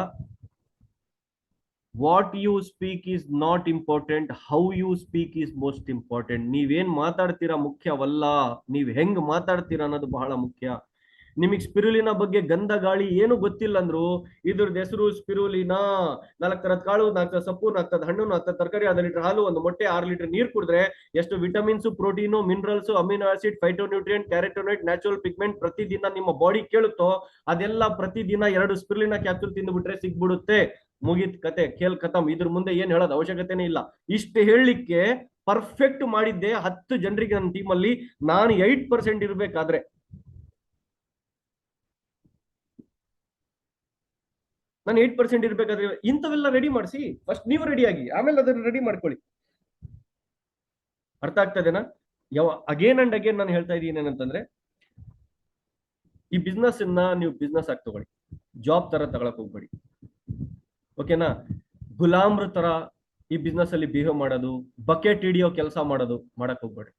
What you speak is not important, how you speak is most important. ನೀವೇನ್ ಮಾತಾಡ್ತೀರಾ ಮುಖ್ಯವಲ್ಲ, ನೀವ್ ಹೆಂಗ್ ಮಾತಾಡ್ತೀರಾ ಅನ್ನೋದು ಬಹಳ ಮುಖ್ಯ. ನಿಮಗೆ ಸ್ಪಿರುಲಿನ ಬಗ್ಗೆ ಗಂಧ ಗಾಳಿ ಏನು ಗೊತ್ತಿಲ್ಲ ಅಂದ್ರು ಇದ್ರದ್ದು ಹೆಸರು ಸ್ಪಿರುಲಿನಾ. 4 ತರದ ಕಾಳು, 4 ತರದ ಸೊಪ್ಪು, 4 ತರದ ಹಣ್ಣು, 4 ತರದ ತರಕಾರಿ, 1/2 ಲೀಟರ್ ಹಾಲು, 1 ಮೊಟ್ಟೆ, 6 ಲೀಟರ್ ನೀರು ಕುಡಿದ್ರೆ ಎಷ್ಟು vitamins, protein, minerals, amino acid, phytonutrient, carotenoid, natural pigment ಪ್ರತಿದಿನ ನಿಮ್ಮ ಬಾಡಿ ಕೇಳುತ್ತೋ ಅದೆಲ್ಲ ಪ್ರತಿದಿನ 2 ಸ್ಪಿರುಲಿನ ಕ್ಯಾಪ್ಸೂಲ್ ತಿಂದುಬಿಟ್ರೆ ಸಿಗ್ಬಿಡುತ್ತೆ. ಮುಗಿತ್ ಕತೆ, ಖೇಲ್ ಖತಮ್. ಇದ್ರ ಮುಂದೆ ಏನ್ ಹೇಳೋದು ಅವಶ್ಯಕತೆನೇ ಇಲ್ಲ. ಇಷ್ಟು ಹೇಳಲಿಕ್ಕೆ ಪರ್ಫೆಕ್ಟ್ ಮಾಡಿದ್ದೆ 10 ಜನರಿಗೆ ನನ್ನ ಟೀಮಲ್ಲಿ. ನಾನು 8% ಇರ್ಬೇಕಾದ್ರೆ, ನಾನು 8% ಇರ್ಬೇಕಾದ್ರೆ ಇಂಥವೆಲ್ಲ ರೆಡಿ ಮಾಡಿಸಿ. ಫಸ್ಟ್ ನೀವು ರೆಡಿ ಆಗಿ, ಆಮೇಲೆ ಅದನ್ನ ರೆಡಿ ಮಾಡ್ಕೊಳ್ಳಿ. ಅರ್ಥ ಆಗ್ತದೇನಾ? ಅಗೇನ್ ಅಂಡ್ ಅಗೇನ್ ನಾನು ಹೇಳ್ತಾ ಇದ್ದೀನಿ ಏನಂತಂದ್ರೆ, ಈ ಬಿಸ್ನೆಸ್ ನೀವು ಬಿಸ್ನೆಸ್ ಆಗಿ ತಗೊಳ್ಳಿ. ಜಾಬ್ ತರ ತಗೊಳಕ್ ಹೋಗ್ಬೇಡಿ. ಓಕೆನಾ? ಗುಲಾಮ್ರ ತರ ಈ ಬಿಸ್ನೆಸ್ ಅಲ್ಲಿ ಬಿಹೇವ್ ಮಾಡೋದು, ಬಕೆಟ್ ಹಿಡಿಯೋ ಕೆಲಸ ಮಾಡೋದು ಮಾಡಕ್ ಹೋಗ್ಬೇಡಿ.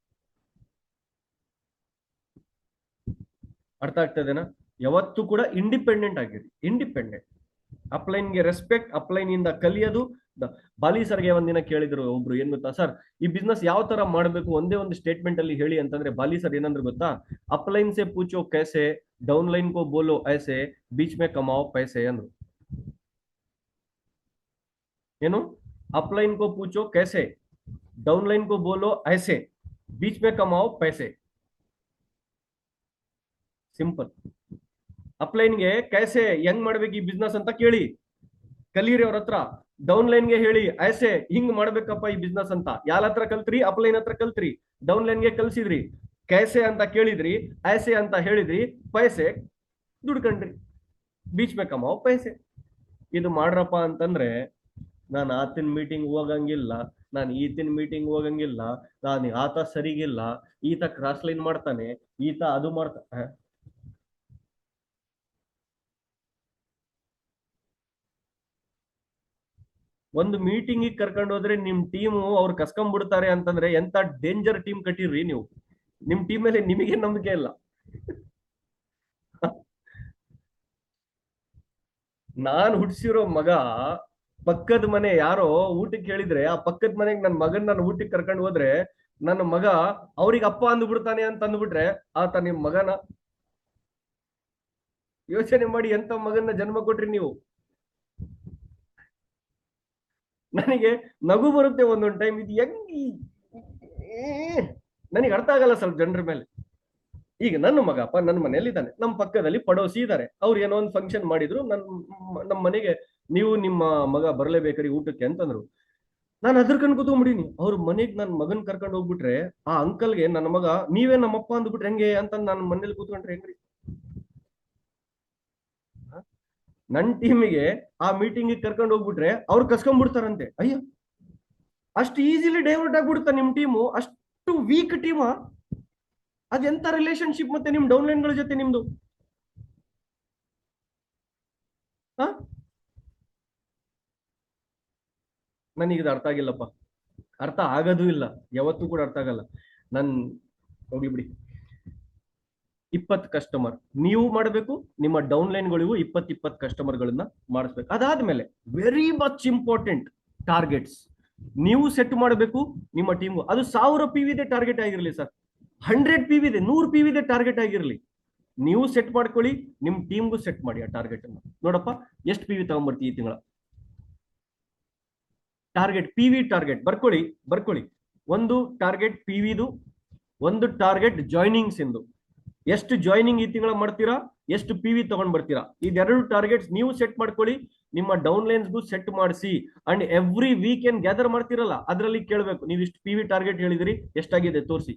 ಅರ್ಥ ಆಗ್ತದೇನಾ? ಯಾವತ್ತೂ ಕೂಡ ಇಂಡಿಪೆಂಡೆಂಟ್ ಆಗಿರಿ. ಇಂಡಿಪೆಂಡೆಂಟ್. ಅಪ್ಲೈನ್ಗೆ ರೆಸ್ಪೆಕ್ಟ್, ಅಪ್ಲೈನ್ ಇಂದ ಕಲಿಯೋದು. ಬಾಲಿ ಸರ್ಗೆ ಒಂದಿನ ಕೇಳಿದ್ರು ಒಬ್ರು, ಏನ್ ಗೊತ್ತಾ ಸರ್, ಈ ಬಿಸ್ನೆಸ್ ಯಾವ ತರ ಮಾಡಬೇಕು ಒಂದೇ ಒಂದು ಸ್ಟೇಟ್ಮೆಂಟ್ ಅಲ್ಲಿ ಹೇಳಿ ಅಂತಂದ್ರೆ, ಬಾಲಿ ಸರ್ ಏನಂದ್ರೆ ಗೊತ್ತಾ, ಅಪ್ಲೈನ್ ಸೆ ಪೂಚೋ ಕೈಸೆ, ಡೌನ್ ಲೈನ್ ಕೋ ಬೋಲೋ ಐಸೆ, ಬೀಚ್ ಮೇ ಕಮಾओ ಪೈಸೆ ಅಂದ್ರು. ಏನು? ಅಪ್ಲೈನ್ ಕೋ ಪೂಚೋ ಕೈಸೆ, ಡೌನ್ ಲೈನ್ ಕೋ ಬೋಲೋ ಐಸೆ, ಬೀಚ್ ಮೇ ಕಮಾओ ಪೈಸೆ. ಸಿಂಪಲ್. ಅಪ್ಲೈನ್ಗೆ ಕೈಸೆ ಹೆಂಗ್ ಮಾಡ್ಬೇಕು ಈ ಬಿಸ್ನೆಸ್ ಅಂತ ಕೇಳಿ ಕಲೀರಿ ಅವ್ರ ಹತ್ರ. ಡೌನ್ ಲೈನ್ಗೆ ಹೇಳಿ ಐಸೆ ಹಿಂಗ್ ಮಾಡ್ಬೇಕಪ್ಪ ಈ ಬಿಸ್ನೆಸ್ ಅಂತ. ಯಾರ ಹತ್ರ ಕಲ್ತ್ರಿ? ಅಪ್ಲೈನ್ ಹತ್ರ ಕಲ್ತ್ರಿ. ಡೌನ್ ಲೈನ್ಗೆ ಕಲ್ಸಿದ್ರಿ. ಕೈಸೆ ಅಂತ ಕೇಳಿದ್ರಿ, ಐಸೆ ಅಂತ ಹೇಳಿದ್ರಿ, ಪೈಸೆ ದುಡ್ಕಂಡ್ರಿ. ಬೀಚ್ ಮೇ ಕಮಾओ ಪೈಸೆ. ಇದು ಮಾಡ್ರಪ್ಪ ಅಂತಂದ್ರೆ, ನಾನು ಆತಿನ ಮೀಟಿಂಗ್ ಹೋಗಂಗಿಲ್ಲ, ನಾನು ಈತಿನ ಮೀಟಿಂಗ್ ಹೋಗಂಗಿಲ್ಲ, ನಾನು ಆತ ಸರಿಗಿಲ್ಲ, ಈತ ಕ್ರಾಸ್ ಲೈನ್ ಮಾಡ್ತಾನೆ, ಈತ ಅದು ಮಾಡ್ತಾನೆ. ಒಂದು ಮೀಟಿಂಗ್ ಕರ್ಕೊಂಡು ಹೋದ್ರೆ ನಿಮ್ ಟೀಮು ಅವ್ರು ಕಸ್ಕೊಂಡ್ಬಿಡ್ತಾರೆ ಅಂತಂದ್ರೆ ಎಂತ ಡೇಂಜರ್ ಟೀಮ್ ಕಟ್ಟಿರ್ರಿ ನೀವು. ನಿಮ್ ಟೀಮ್ ಮೇಲೆ ನಿಮಗೆ ನಂಬಿಕೆ ಇಲ್ಲ. ನಾನ್ ಹುಡ್ಸಿರೋ ಮಗ ಪಕ್ಕದ ಮನೆ ಯಾರೋ ಊಟಕ್ಕೆ ಹೇಳಿದ್ರೆ, ಆ ಪಕ್ಕದ ಮನೆಗೆ ನನ್ನ ಮಗನ್ ನಾನು ಊಟಕ್ಕೆ ಕರ್ಕೊಂಡು ಹೋದ್ರೆ ನನ್ನ ಮಗ ಅವ್ರಿಗೆ ಅಪ್ಪ ಅಂದ್ಬಿಡ್ತಾನೆ ಅಂತ ಅಂದ್ಬಿಟ್ರೆ, ಆತ ನಿಮ್ ಮಗನ? ಯೋಚನೆ ಮಾಡಿ, ಎಂತ ಮಗನ್ನ ಜನ್ಮ ಕೊಟ್ರಿ ನೀವು. ನನಗೆ ನಗು ಬರುತ್ತೆ ಒಂದೊಂದು ಟೈಮ್. ಇದು ಹೆಂಗ್ ನನಗೆ ಅರ್ಥ ಆಗಲ್ಲ ಸ್ವಲ್ಪ ಜನರ ಮೇಲೆ. ಈಗ ನನ್ನ ಮಗಪ್ಪ ನನ್ನ ಮನೆಯಲ್ಲಿದ್ದಾನೆ, ನಮ್ಮ ಪಕ್ಕದಲ್ಲಿ ಪಡೋಸಿ ಇದ್ದಾರೆ, ಅವ್ರು ಏನೋ ಒಂದು ಫಂಕ್ಷನ್ ಮಾಡಿದ್ರು, ನಮ್ಮ ಮನೆಗೆ ನೀವು ನಿಮ್ಮ ಮಗ ಬರ್ಲೇಬೇಕ್ರಿ ಊಟಕ್ಕೆ ಅಂತಂದ್ರು. ನಾನು ಅದ್ರಕಂಡ್ ಕೂತ್ಕೊಂಡ್ಬಿಡೀನಿ. ಅವ್ರ ಮನೆಗ್ ನನ್ನ ಮಗನ್ ಕರ್ಕೊಂಡು ಹೋಗ್ಬಿಟ್ರೆ, ಆ ಅಂಕಲ್ಗೆ ನನ್ನ ಮಗ ನೀವೇ ನಮ್ಮಪ್ಪ ಅಂದ್ಬಿಟ್ರೆ ಹೆಂಗೆ ಅಂತ ನಾನು ಮನೇಲಿ ಕೂತ್ಕೊಂಡ್ರೆ ಹೆಂಗ್ರಿ? ನನ್ನ ಟೀಮಿಗೆ ಆ ಮೀಟಿಂಗ್ ಕರ್ಕೊಂಡು ಹೋಗ್ಬಿಟ್ರೆ ಅವ್ರು ಕಸ್ಕೊಂಡ್ಬಿಡ್ತಾರಂತೆ. ಅಯ್ಯೋ, ಅಷ್ಟು ಈಸಿಲಿ ಡೈವರ್ಟ್ ಆಗ್ಬಿಡುತ್ತಾ ನಿಮ್ ಟೀಮು? ಅಷ್ಟು ವೀಕ್ ಟೀಮಾ? ಅದೆಂತ ರಿಲೇಶನ್ಶಿಪ್ ಮತ್ತೆ ನಿಮ್ ಡೌನ್ಲೈನ್ಗಳ ಜೊತೆ ನಿಮ್ದು? ನನಗಿದು ಅರ್ಥ ಆಗಿಲ್ಲಪ್ಪ. ಅರ್ಥ ಆಗೋದು ಇಲ್ಲ, ಯಾವತ್ತೂ ಕೂಡ ಅರ್ಥ ಆಗಲ್ಲ. ನನ್ ಹೋಗ್ಲಿ ಬಿಡಿ. 20 ಕಸ್ಟಮರ್ ನೀವು ಮಾಡಬೇಕು, ನಿಮ್ಮ ಡೌನ್ಲೈನ್ಗಳಿಗೂ 20 ಕಸ್ಟಮರ್ಗಳನ್ನ ಮಾಡಿಸ್ಬೇಕು. ಅದಾದ್ಮೇಲೆ ವೆರಿ ಮಚ್ ಇಂಪಾರ್ಟೆಂಟ್, ಟಾರ್ಗೆಟ್ಸ್ ನೀವು ಸೆಟ್ ಮಾಡಬೇಕು ನಿಮ್ಮ ಟೀಮ್ಗೂ. ಅದು 1000 PV ಇದೆ ಟಾರ್ಗೆಟ್ ಆಗಿರ್ಲಿ ಸರ್, 100 PV ಇದೆ, 100 PV ಇದೆ ಟಾರ್ಗೆಟ್ ಆಗಿರ್ಲಿ, ನೀವು ಸೆಟ್ ಮಾಡ್ಕೊಳ್ಳಿ, ನಿಮ್ ಟೀಮ್ಗೂ ಸೆಟ್ ಮಾಡಿ ಆ ಟಾರ್ಗೆಟ್ ಅನ್ನ. ನೋಡಪ್ಪ ಎಷ್ಟು PV ತಗೊಂಡ್ಬರ್ತೀವಿ ಈ ತಿಂಗಳ ಟಾರ್ಗೆಟ್, PV ಟಾರ್ಗೆಟ್ ಬರ್ಕೊಳ್ಳಿ. ಒಂದು ಟಾರ್ಗೆಟ್ PVದು, ಒಂದು ಟಾರ್ಗೆಟ್ ಜಾಯ್ನಿಂಗ್ಸ್ ಇಂದು. ಎಷ್ಟು ಜಾಯ್ನಿಂಗ್ ಈ ತಿಂಗಳ ಮಾಡ್ತೀರಾ, ಎಷ್ಟು PV ತಗೊಂಡ್ ಬರ್ತೀರಾ, ಇದೆರಡು ಟಾರ್ಗೆಟ್ಸ್ ನೀವು ಸೆಟ್ ಮಾಡ್ಕೊಳ್ಳಿ, ನಿಮ್ಮ ಡೌನ್ಲೈನ್ಸ್ಗೂ ಸೆಟ್ ಮಾಡಿಸಿ. ಅಂಡ್ ಎವ್ರಿ ವೀಕೆಂಡ್ ಗ್ಯಾದರ್ ಮಾಡ್ತಿರಲ್ಲ, ಅದರಲ್ಲಿ ಕೇಳಬೇಕು, ನೀವು ಇಷ್ಟು PV ಟಾರ್ಗೆಟ್ ಹೇಳಿದ್ರಿ, ಎಷ್ಟಾಗಿದೆ ತೋರಿಸಿ.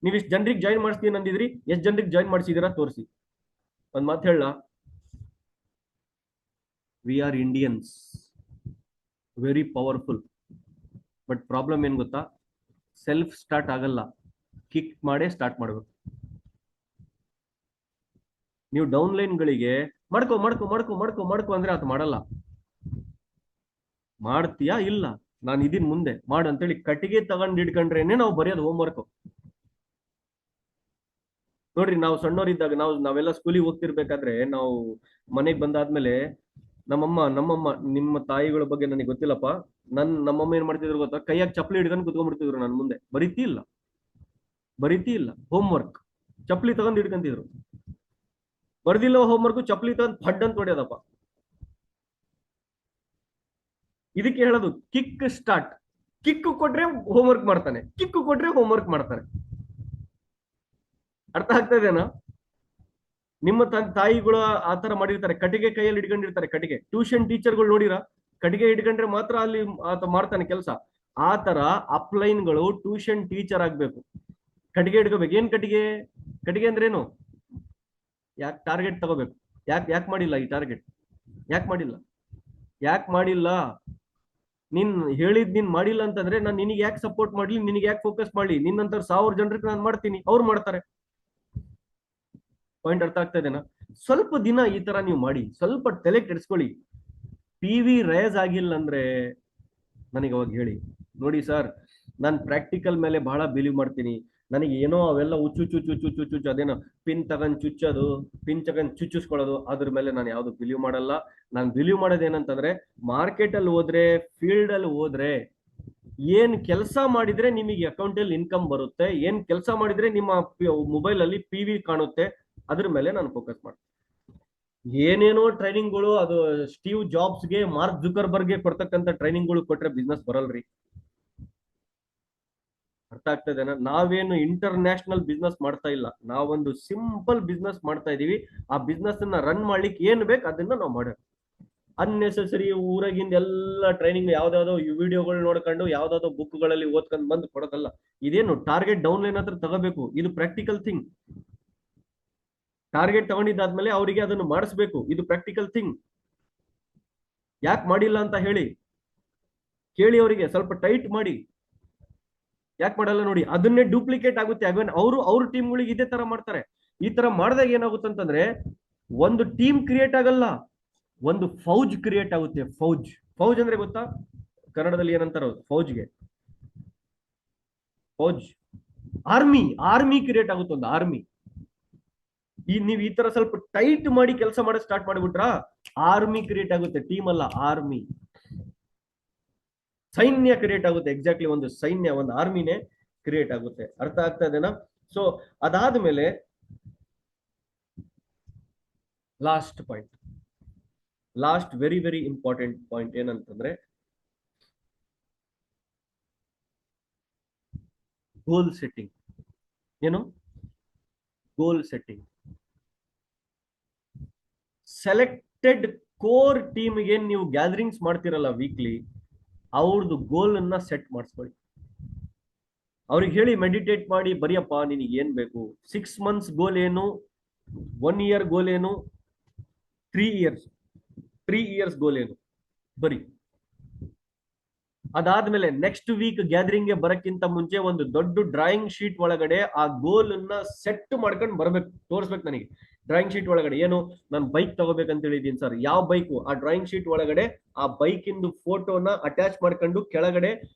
ನೀವು ಇಷ್ಟು ಜನರಿಗೆ ಜಾಯಿನ್ ಮಾಡಿಸ್ತೀನಿ ಅಂದಿದ್ರಿ, ಎಷ್ಟು ಜನರಿಗೆ ಜಾಯಿನ್ ಮಾಡಿಸಿದೀರಾ ತೋರಿಸಿ. ಒಂದ್ ಮಾತು ಹೇಳ, we are Indians, very powerful. But problem ಏನ್ ಗೊತ್ತಾ, ಸೆಲ್ಫ್ ಸ್ಟಾರ್ಟ್ ಆಗಲ್ಲ, ಕಿಕ್ ಮಾಡೇ ಸ್ಟಾರ್ಟ್ ಮಾಡ್ಬೇಕು. ನೀವು ಡೌನ್ಲೈನ್ಗಳಿಗೆ ಮಾಡ್ಕೊ ಅಂದ್ರೆ ಅದು ಮಾಡಲ್ಲ. ಮಾಡ್ತೀಯಾ? ಇಲ್ಲ, ನಾನು ಇದೀನ್ ಮುಂದೆ ಮಾಡು ಅಂತೇಳಿ ಕಟ್ಟಿಗೆ ತಗೊಂಡ್ ಹಿಡ್ಕೊಂಡ್ರೇನೆ ನಾವು ಬರೆಯೋದು ಹೋಮ್ವರ್ಕ್. ನೋಡ್ರಿ, ನಾವು ಸಣ್ಣವರಿದ್ದಾಗ ನಾವೆಲ್ಲ ಸ್ಕೂಲಿಗೆ ಹೋಗ್ತಿರ್ಬೇಕಾದ್ರೆ, ನಾವು ಮನೆಗೆ ಬಂದಾದ್ಮೇಲೆ ನಮ್ಮಮ್ಮ ನಿಮ್ಮ ತಾಯಿಗಳ ಬಗ್ಗೆ ನನಗೆ ಗೊತ್ತಿಲ್ಲಪ್ಪ, ನಮ್ಮಮ್ಮ ಏನ್ ಮಾಡ್ತಿದ್ರು ಗೊತ್ತಾ, ಕೈಯಾಗ ಚಪ್ಪಲಿ ಹಿಡ್ಕೊಂಡು ಕುತ್ಕೊಂಡ್ಬಿಡ್ತಿದ್ರು ನನ್ನ ಮುಂದೆ. ಬರೀತಿ ಇಲ್ಲ ಹೋಮ್ವರ್ಕ್, ಚಪ್ಪಲಿ ತಗೊಂಡ್ ಹಿಡ್ಕೊಂತಿದ್ರು. ಬರ್ದಿಲ್ಲ ಹೋಮ್ವರ್ಕ್, ಚಪ್ಪಲಿ ತಗೊಂಡ್ ಫಡ್ ಅಂತ ಹೊಡೆಯೋದಪ್ಪ. ಇದಕ್ಕೆ ಹೇಳೋದು ಕಿಕ್ ಸ್ಟಾರ್ಟ್. ಕಿಕ್ ಕೊಟ್ರೆ ಹೋಮ್ವರ್ಕ್ ಮಾಡ್ತಾನೆ, ಕಿಕ್ ಕೊಟ್ರೆ ಹೋಮ್ವರ್ಕ್ ಮಾಡ್ತಾನೆ. ಅರ್ಥ ಆಗ್ತಾ ಇದೆನಾ? ನಿಮ್ಮ ತಾಯಿಗಳು ಆತರ ಮಾಡಿರ್ತಾರೆ, ಕಟ್ಟಿಗೆ ಕೈಯಲ್ಲಿ ಹಿಡ್ಕೊಂಡಿರ್ತಾರೆ. ಕಟ್ಟಿಗೆ ಟ್ಯೂಷನ್ ಟೀಚರ್ಗಳು ನೋಡಿರ, ಕಟ್ಟಿಗೆ ಹಿಡ್ಕೊಂಡ್ರೆ ಮಾತ್ರ ಅಲ್ಲಿ ಆತ ಮಾಡ್ತಾನೆ ಕೆಲಸ. ಆ ತರ ಅಪ್ಲೈನ್ಗಳು ಟ್ಯೂಷನ್ ಟೀಚರ್ ಆಗ್ಬೇಕು, ಕಟ್ಟಿಗೆ ಹಿಡ್ಕೋಬೇಕು. ಏನ್ ಕಟ್ಟಿಗೆ ಅಂದ್ರೆ ಏನು? ಯಾಕೆ ಟಾರ್ಗೆಟ್ ತಗೋಬೇಕು? ಯಾಕೆ ಮಾಡಿಲ್ಲ ಈ ಟಾರ್ಗೆಟ್? ಯಾಕೆ ಮಾಡಿಲ್ಲ? ನೀನ್ ಹೇಳಿದ್ ನೀನ್ ಮಾಡಿಲ್ಲ ಅಂತಂದ್ರೆ ನಾನು ನಿನಗೆ ಯಾಕೆ ಸಪೋರ್ಟ್ ಮಾಡ್ಲಿ, ನಿನಗೆ ಯಾಕೆ ಫೋಕಸ್ ಮಾಡ್ಲಿ? ನಿನ್ನಂತರ 1000 ಜನರಿಗೆ ನಾನು ಮಾಡ್ತೀನಿ, ಅವ್ರು ಮಾಡ್ತಾರೆ. ಪಾಯಿಂಟ್ ಅರ್ಥ ಆಗ್ತಾ ಇದೆನಾ? ಸ್ವಲ್ಪ ದಿನ ಈ ತರ ನೀವು ಮಾಡಿ, ಸ್ವಲ್ಪ ತಲೆ ಕೆಡಿಸ್ಕೊಳ್ಳಿ. PV ರೈಸ್ ಆಗಿಲ್ಲ ಅಂದ್ರೆ ನನಗೆ ಅವಾಗ ಹೇಳಿ, ನೋಡಿ ಸರ್ ನಾನು ಪ್ರಾಕ್ಟಿಕಲ್ ಮೇಲೆ ಬಹಳ ಬಿಲೀವ್ ಮಾಡ್ತೀನಿ, ನನಗೆ ಏನೋ ಅವೆಲ್ಲ ಹುಚ್ಚು ಚುಚ್ಚು ಚುಚ್ಚು ಚುಚ್ಚು ಅದೇನೋ ಪಿನ್ ತಗೊಂಡ್ ಚುಚ್ಚೋದು, ಪಿನ್ ತಗೊಂಡ್ ಚುಚ್ಚಿಸ್ಕೊಳ್ಳೋದು, ಅದ್ರ ಮೇಲೆ ನಾನು ಯಾವ್ದು ಬಿಲೀವ್ ಮಾಡಲ್ಲ. ನಾನು ಬಿಲೀವ್ ಮಾಡೋದು ಏನಂತಂದ್ರೆ, ಮಾರ್ಕೆಟ್ ಅಲ್ಲಿ ಹೋದ್ರೆ, ಫೀಲ್ಡ್ ಅಲ್ಲಿ ಹೋದ್ರೆ ಏನ್ ಕೆಲಸ ಮಾಡಿದ್ರೆ ನಿಮಗೆ ಅಕೌಂಟ್ ಅಲ್ಲಿ ಇನ್ಕಮ್ ಬರುತ್ತೆ, ಏನ್ ಕೆಲಸ ಮಾಡಿದ್ರೆ ನಿಮ್ಮ ಮೊಬೈಲ್ ಅಲ್ಲಿ PV ಕಾಣುತ್ತೆ, ಅದ್ರ ಮೇಲೆ ನಾನು ಫೋಕಸ್ ಮಾಡ್ತೀನಿ. ಏನೇನೋ ಟ್ರೈನಿಂಗ್ಗಳು, ಅದು ಸ್ಟೀವ್ ಜಾಬ್ಸ್ಗೆ, ಮಾರ್ಕ್ ಜುಕರ್ಬರ್ಗ್ಗೆ ಕೊಡ್ತಕ್ಕಂಥ ಟ್ರೈನಿಂಗ್ಗಳು ಕೊಟ್ರೆ ಬಿಸ್ನೆಸ್ ಬರಲ್ರಿ. ಅರ್ಥ ಆಗ್ತದೇನಾ? ನಾವೇನು ಇಂಟರ್ನ್ಯಾಷನಲ್ ಬಿಸ್ನೆಸ್ ಮಾಡ್ತಾ ಇಲ್ಲ, ನಾವೊಂದು ಸಿಂಪಲ್ ಬಿಸ್ನೆಸ್ ಮಾಡ್ತಾ ಇದೀವಿ. ಆ ಬಿಸ್ನೆಸ್ ಅನ್ನ ರನ್ ಮಾಡ್ಲಿಕ್ಕೆ ಏನ್ ಬೇಕು ಅದನ್ನ ನಾವು ಮಾಡೋಣ. ಅನ್ನೆಸೆಸರಿ ಊರಾಗಿಂದ ಎಲ್ಲ ಟ್ರೈನಿಂಗ್ ಯಾವ್ದಾವ್ದೋ ವಿಡಿಯೋಗಳು ನೋಡ್ಕೊಂಡು ಯಾವ್ದಾವ್ದೋ ಬುಕ್ಗಳಲ್ಲಿ ಓದ್ಕೊಂಡು ಬಂದು ಕೊಡೋದಲ್ಲ. ಇದೇನು ಟಾರ್ಗೆಟ್ ಡೌನ್ ಲೈನ್ ಹತ್ರ ತಗೋಬೇಕು, ಇದು ಪ್ರಾಕ್ಟಿಕಲ್ ಥಿಂಗ್. ಟಾರ್ಗೆಟ್ ತಗೊಂಡಿದ್ದಾದ್ಮೇಲೆ ಅವರಿಗೆ ಅದನ್ನು ಮಾಡಿಸ್ಬೇಕು, ಇದು ಪ್ರಾಕ್ಟಿಕಲ್ ಥಿಂಗ್. ಯಾಕೆ ಮಾಡಿಲ್ಲ ಅಂತ ಹೇಳಿ ಕೇಳಿ, ಅವರಿಗೆ ಸ್ವಲ್ಪ ಟೈಟ್ ಮಾಡಿ. ಯಾಕೆ ಮಾಡಲ್ಲ ನೋಡಿ, ಅದನ್ನೇ ಡೂಪ್ಲಿಕೇಟ್ ಆಗುತ್ತೆ. ಅವ್ರ ಟೀಮ್ಗಳಿಗೆ ಇದೇ ತರ ಮಾಡ್ತಾರೆ. ಈ ತರ ಮಾಡಿದಾಗ ಏನಾಗುತ್ತೆ ಅಂತಂದ್ರೆ, ಒಂದು ಟೀಮ್ ಕ್ರಿಯೇಟ್ ಆಗಲ್ಲ, ಒಂದು ಫೌಜ್ ಕ್ರಿಯೇಟ್ ಆಗುತ್ತೆ. ಫೌಜ್, ಫೌಜ್ ಅಂದ್ರೆ ಗೊತ್ತಾ ಕನ್ನಡದಲ್ಲಿ ಏನಂತಾರ ಫೌಜ್ಗೆ? ಫೌಜ್, ಆರ್ಮಿ ಕ್ರಿಯೇಟ್ ಆಗುತ್ತೆ, ಒಂದು ಆರ್ಮಿ. ನೀವು ಈ ತರ ಸ್ವಲ್ಪ ಟೈಟ್ ಮಾಡಿ ಕೆಲಸ ಮಾಡೋದು ಸ್ಟಾರ್ಟ್ ಮಾಡಿಬಿಟ್ರ, ಆರ್ಮಿ ಕ್ರಿಯೇಟ್ ಆಗುತ್ತೆ. ಟೀಮ್ ಅಲ್ಲ, ಆರ್ಮಿ, ಸೈನ್ಯ ಕ್ರಿಯೇಟ್ ಆಗುತ್ತೆ. ಎಕ್ಸಾಕ್ಟ್ಲಿ, ಒಂದು ಸೈನ್ಯ, ಒಂದು ಆರ್ಮಿನೇ ಕ್ರಿಯೇಟ್ ಆಗುತ್ತೆ. ಅರ್ಥ ಆಗ್ತಾ ಇದೆನಾ? ಸೊ ಅದಾದ್ಮೇಲೆ last point, last very very important point ಏನಂತಂದ್ರೆ, ಗೋಲ್ ಸೆಟ್ಟಿಂಗ್. ಏನು ಗೋಲ್ ಸೆಟ್ಟಿಂಗ್? ಸೆಲೆಕ್ಟೆಡ್ ಕೋರ್ ಟೀಮ್ಗೆ ನೀವು ಗ್ಯಾದರಿಂಗ್ಸ್ ಮಾಡ್ತಿರಲ್ಲ ವೀಕ್ಲಿ, ಅವ್ರದ್ದು ಗೋಲ್ ಅನ್ನ ಸೆಟ್ ಮಾಡಿಸ್ಕೊಳ್ಳಿ. ಅವ್ರಿಗೆ ಹೇಳಿ, ಮೆಡಿಟೇಟ್ ಮಾಡಿ, ಬರಿಯಪ್ಪ ನಿನಗೆ ಏನ್ ಬೇಕು, 6 months ಗೋಲ್ ಏನು, 1 year ಗೋಲ್ ಏನು, 3 years ಗೋಲ್ ಏನು, ಬರಿ. ಅದಾದ್ಮೇಲೆ ನೆಕ್ಸ್ಟ್ ವೀಕ್ ಗ್ಯಾದರಿಂಗ್ ಗೆ ಬರಕ್ಕಿಂತ ಮುಂಚೆ ಒಂದು ದೊಡ್ಡ ಡ್ರಾಯಿಂಗ್ ಶೀಟ್ ಒಳಗಡೆ ಆ ಗೋಲ್ ಅನ್ನ ಸೆಟ್ ಮಾಡ್ಕೊಂಡು ಬರ್ಬೇಕು, ತೋರಿಸ್ಬೇಕು ನನಗೆ. ಡ್ರಾಯಿಂಗ್ ಶೀಟ್ ಒಳಗಡೆ ಏನು, ನಾನು ಬೈಕ್ ತಗೋಬೇಕಂತ ಹೇಳಿದೀನಿ ಸರ್, ಯಾವ ಬೈಕು? ಆ ಡ್ರಾಯಿಂಗ್ ಶೀಟ್ ಒಳಗಡೆ ಆ ಬೈಕ್ ಇಂದು ಫೋಟೋನ ಅಟ್ಯಾಚ್ ಮಾಡ್ಕೊಂಡು ಕೆಳಗಡೆ